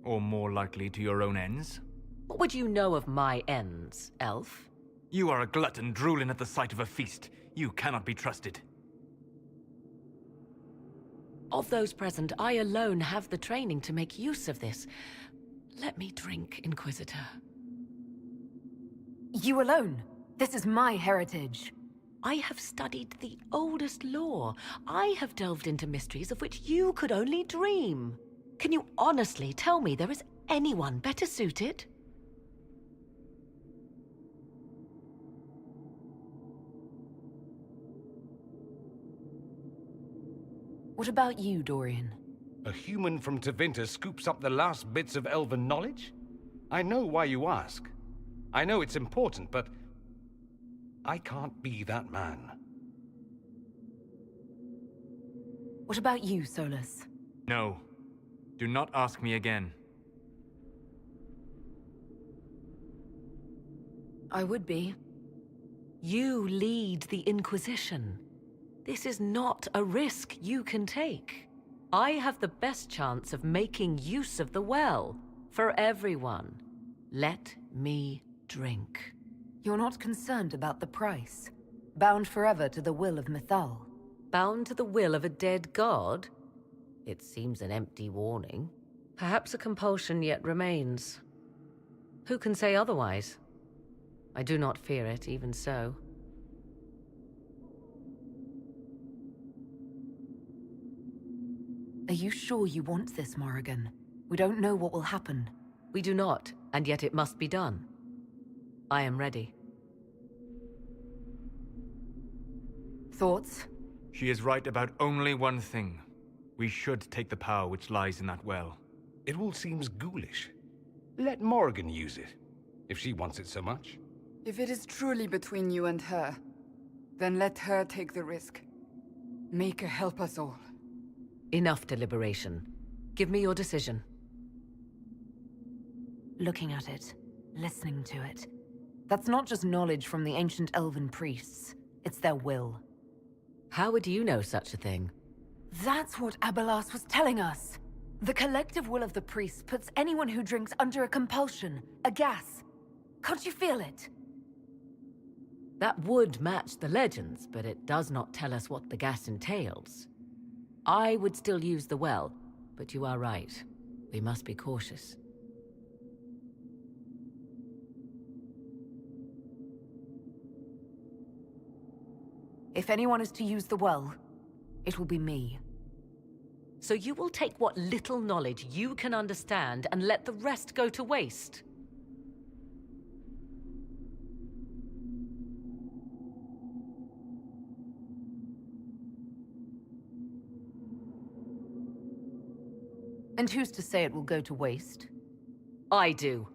S9: Or more likely to your own ends?
S14: What would you know of my ends, elf?
S9: You are a glutton drooling at the sight of a feast. You cannot be trusted.
S14: Of those present, I alone have the training to make use of this. Let me drink, Inquisitor.
S3: You alone? This is my heritage.
S14: I have studied the oldest lore. I have delved into mysteries of which you could only dream. Can you honestly tell me there is anyone better suited?
S3: What about you, Dorian?
S7: A human from Tevinter scoops up the last bits of elven knowledge? I know why you ask. I know it's important, but I can't be that man.
S3: What about you, Solus?
S9: No. Do not ask me again.
S3: I would be.
S14: You lead the Inquisition. This is not a risk you can take. I have the best chance of making use of the well for everyone. Let me drink.
S3: You're not concerned about the price? Bound forever to the will of Mythal?
S14: Bound to the will of a dead god? It seems an empty warning. Perhaps a compulsion yet remains. Who can say otherwise? I do not fear it, even so.
S3: Are you sure you want this, Morrigan? We don't know what will happen.
S14: We do not, and yet it must be done. I am ready.
S3: Thoughts?
S9: She is right about only one thing. We should take the power which lies in that well.
S7: It all seems ghoulish. Let Morrigan use it, if she wants it so much.
S6: If it is truly between you and her, then let her take the risk. Make her help us all.
S14: Enough deliberation. Give me your decision.
S3: Looking at it, listening to it. That's not just knowledge from the ancient elven priests. It's their will.
S14: How would you know such a thing?
S3: That's what Abelas was telling us. The collective will of the priests puts anyone who drinks under a compulsion, a gas. Can't you feel it?
S14: That would match the legends, but it does not tell us what the gas entails. I would still use the well, but you are right. We must be cautious.
S3: If anyone is to use the well, it will be me.
S14: So you will take what little knowledge you can understand and let the rest go to waste?
S3: And who's to say it will go to waste?
S14: I do.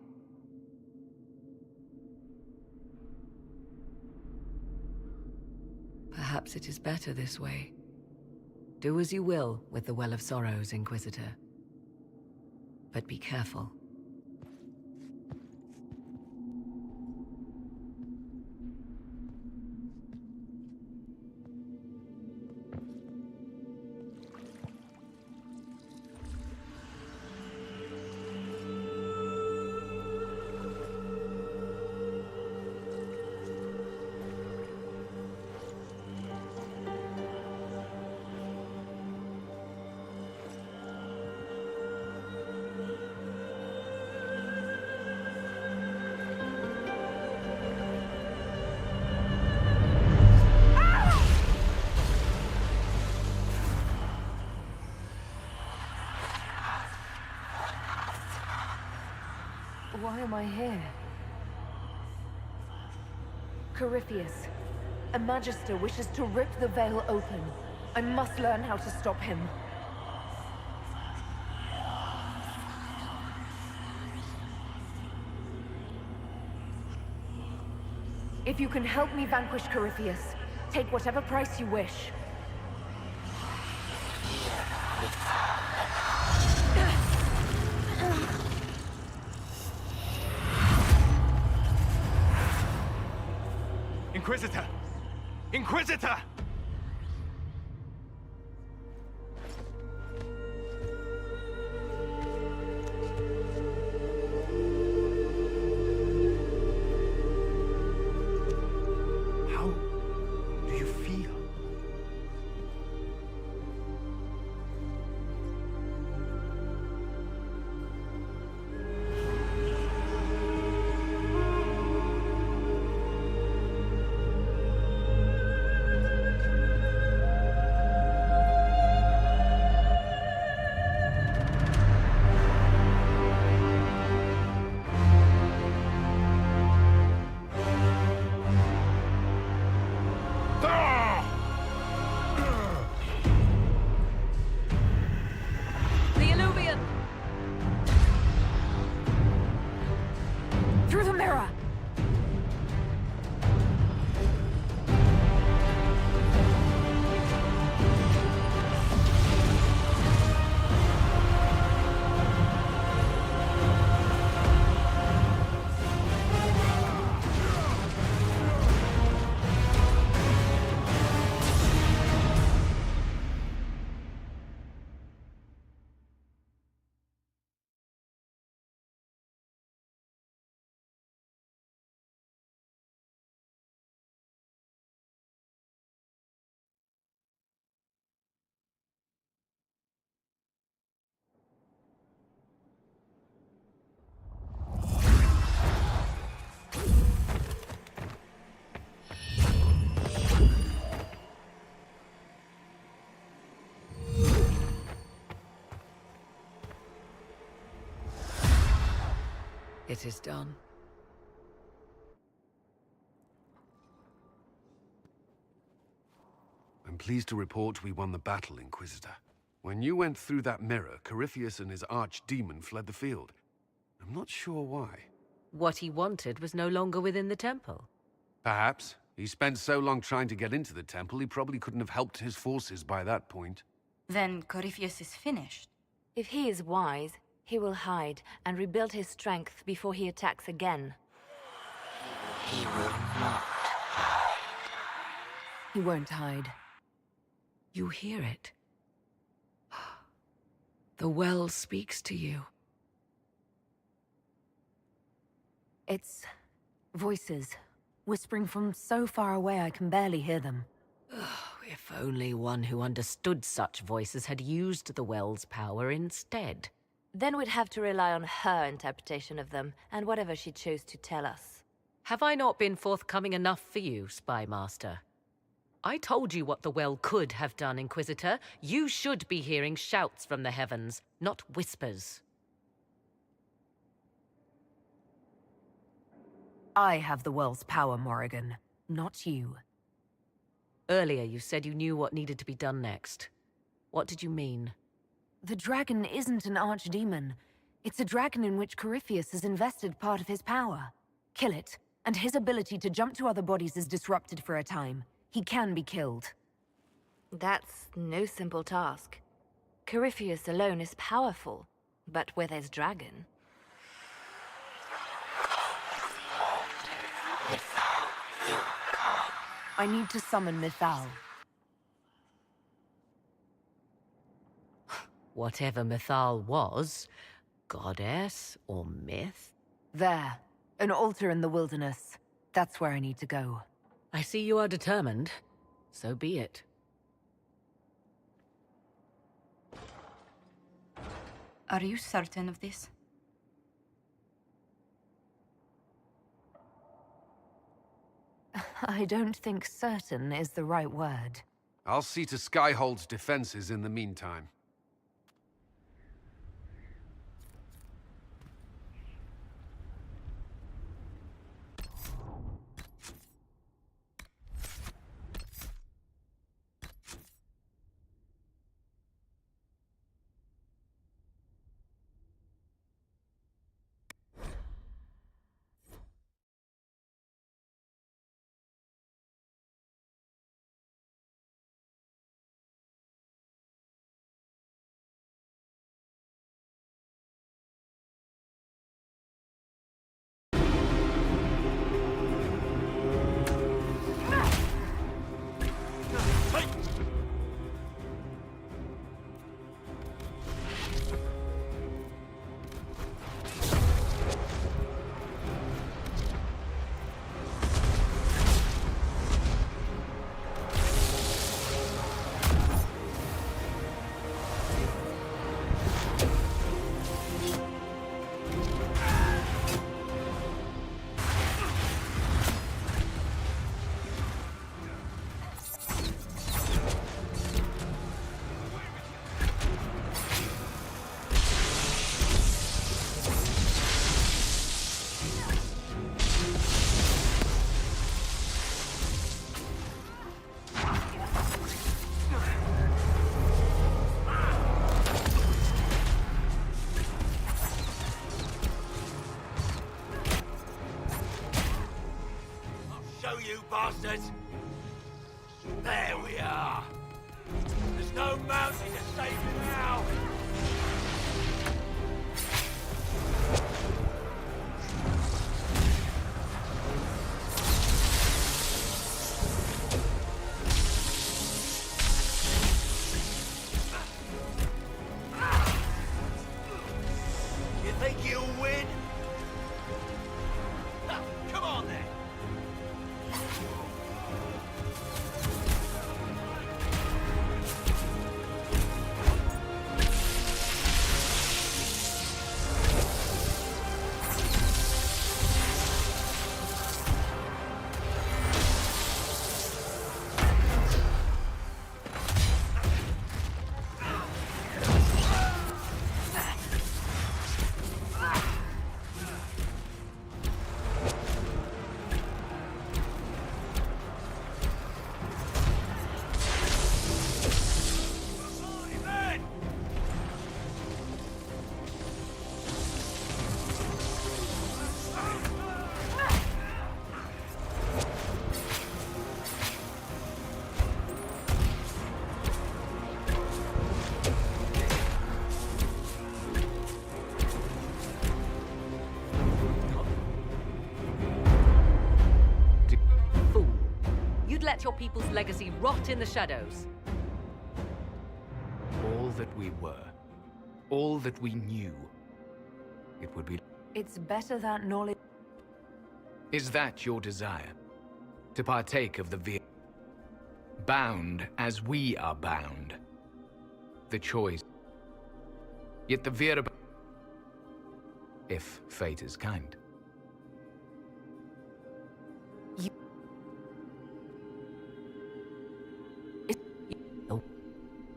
S14: Perhaps it is better this way. Do as you will with the Well of Sorrows, Inquisitor. But be careful.
S3: Why am I here? Corypheus, a Magister wishes to rip the veil open. I must learn how to stop him. If you can help me vanquish Corypheus, take whatever price you wish.
S9: Inquisitor!
S7: Inquisitor!
S19: How do you feel?
S3: The Illuvian! Through the mirror!
S14: It is done.
S2: I'm pleased to report we won the battle, Inquisitor. When you went through that mirror, Corypheus and his archdemon fled the field. I'm not sure why.
S14: What he wanted was no longer within the temple.
S2: Perhaps. He spent so long trying to get into the temple, he probably couldn't have helped his forces by that point.
S10: Then Corypheus is finished.
S1: If he is wise, he will hide and rebuild his strength before he attacks again.
S3: He will not hide. He won't hide.
S14: You hear it. The well speaks to you.
S3: It's voices, whispering from so far away I can barely hear them.
S14: If only one who understood such voices had used the well's power instead.
S1: Then we'd have to rely on her interpretation of them, and whatever she chose to tell us.
S14: Have I not been forthcoming enough for you, Spy Master? I told you what the well could have done, Inquisitor. You should be hearing shouts from the heavens, not whispers.
S3: I have the well's power, Morrigan, not you.
S14: Earlier you said you knew what needed to be done next. What did you mean?
S3: The dragon isn't an archdemon. It's a dragon in which Corypheus has invested part of his power. Kill it, and his ability to jump to other bodies is disrupted for a time. He can be killed.
S1: That's no simple task. Corypheus alone is powerful, but with his dragon...
S3: I need to summon Mythal.
S14: Whatever Mythal was, goddess or myth?
S3: There, an altar in the wilderness. That's where I need to go.
S14: I see you are determined. So be it.
S10: Are you certain of this?
S3: I don't think certain is the right word.
S2: I'll see to Skyhold's defenses in the meantime.
S11: bastards! There we are! There's no mountain to save you now! You think you'll win? Come on then!
S14: Let your people's legacy rot in the shadows.
S21: All that we were, all that we knew, it would be...
S3: It's better that knowledge...
S21: Is that your desire? To partake of the Vir... Bound as we are bound. The choice. Yet the Vir... If fate is kind.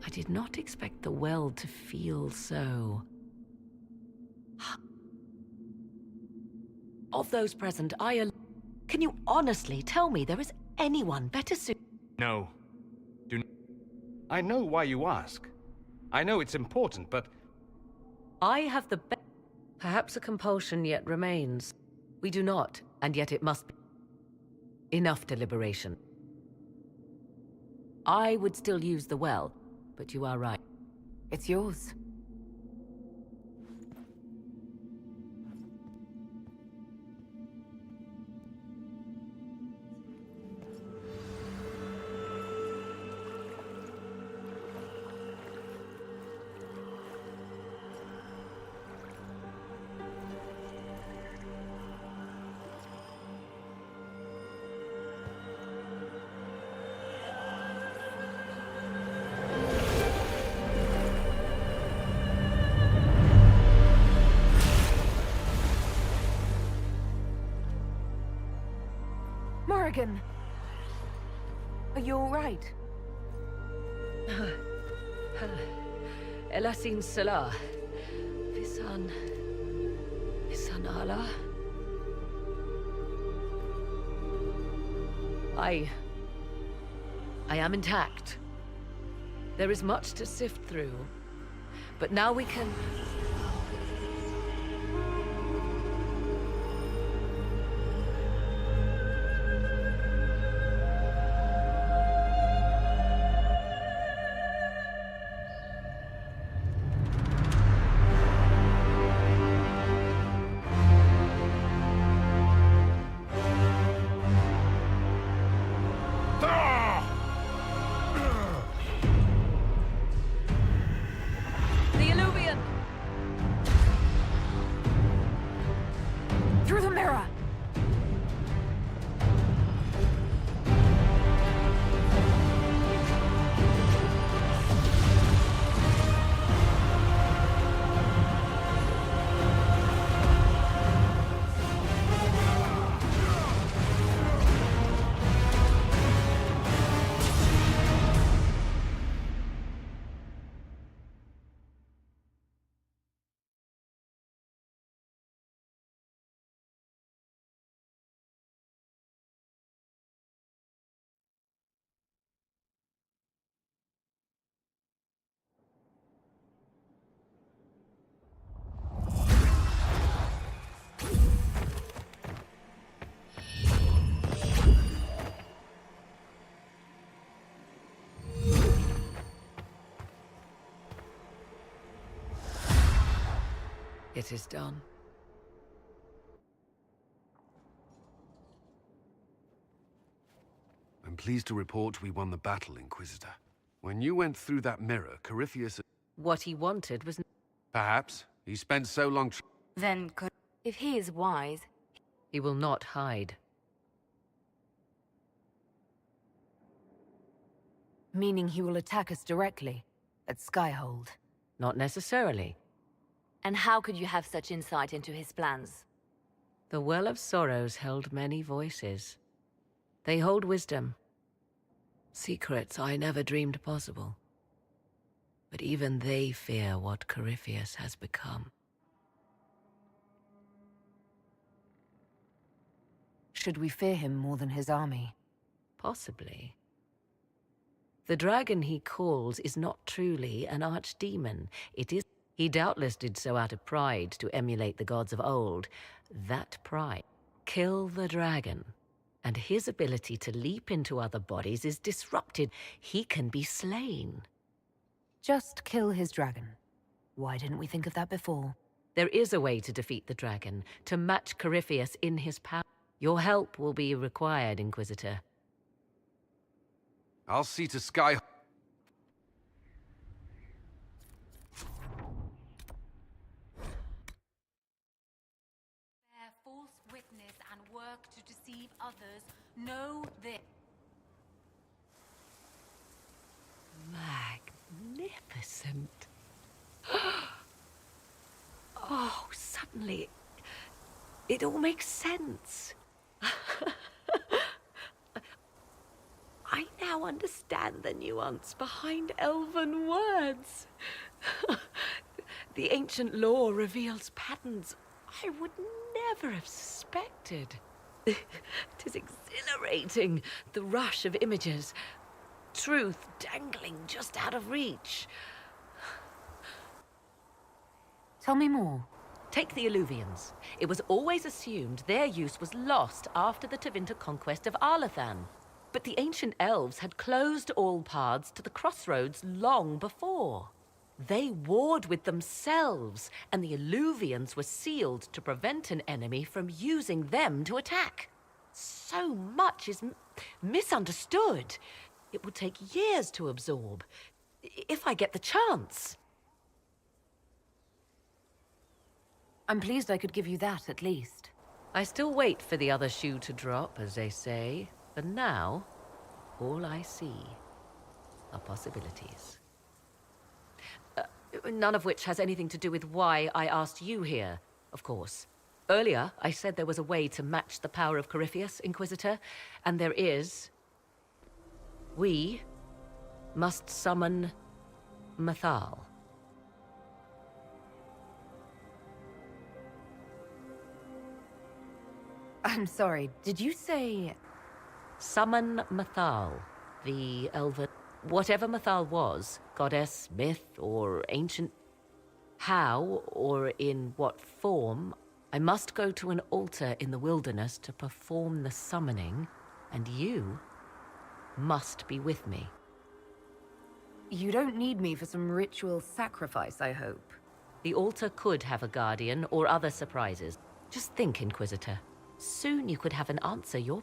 S14: I did not expect the well to feel so... Of those present, Can you honestly tell me there is anyone better suited?
S7: No. I know why you ask. I know it's important, but...
S14: I have the best... Perhaps a compulsion yet remains. We do not, and yet it must be. Enough deliberation. I would still use the well. But you are right.
S3: It's yours. Morrigan! Are you all right?
S14: Elasin Salah. Visan Allah. I am intact. There is much to sift through. But now we can... It is done.
S2: I'm pleased to report we won the battle, Inquisitor. When you went through that mirror, Corypheus...
S14: What he wanted was...
S2: Perhaps. He spent so long...
S1: Then, if he is wise...
S14: He will not hide.
S3: Meaning he will attack us directly, at Skyhold?
S14: Not necessarily.
S1: And how could you have such insight into his plans?
S14: The Well of Sorrows held many voices. They hold wisdom. Secrets I never dreamed possible. But even they fear what Corypheus has become.
S3: Should we fear him more than his army?
S14: Possibly. The dragon he calls is not truly an archdemon. It is... He doubtless did so out of pride to emulate the gods of old. That pride. Kill the dragon, and his ability to leap into other bodies is disrupted. He can be slain.
S3: Just kill his dragon. Why didn't we think of that before?
S14: There is a way to defeat the dragon, to match Corypheus in his power. Your help will be required, Inquisitor.
S2: I'll see to Sky...
S16: Bear false witness and work to deceive others. Know this.
S14: Magnificent. Oh, suddenly... It all makes sense. I now understand the nuance behind elven words. The ancient lore reveals patterns I would never have suspected. It is exhilarating, the rush of images. Truth dangling just out of reach.
S3: Tell me more.
S14: Take the Illuvians. It was always assumed their use was lost after the Tevinter conquest of Arlathan. But the ancient elves had closed all paths to the crossroads long before. They warred with themselves, and the Illuvians were sealed to prevent an enemy from using them to attack. So much is misunderstood. It would take years to absorb, if I get the chance.
S3: I'm pleased I could give you that, at least.
S14: I still wait for the other shoe to drop, as they say. For now, all I see are possibilities. None of which has anything to do with why I asked you here, of course. Earlier, I said there was a way to match the power of Corypheus, Inquisitor, and there is. We must summon Mathal.
S3: I'm sorry, did you say...
S14: Summon Mathal, the elven... Whatever Mathal was, goddess, myth, or ancient... How, or in what form, I must go to an altar in the wilderness to perform the summoning, and you must be with me.
S3: You don't need me for some ritual sacrifice, I hope.
S14: The altar could have a guardian or other surprises. Just think, Inquisitor. Soon you could have an answer your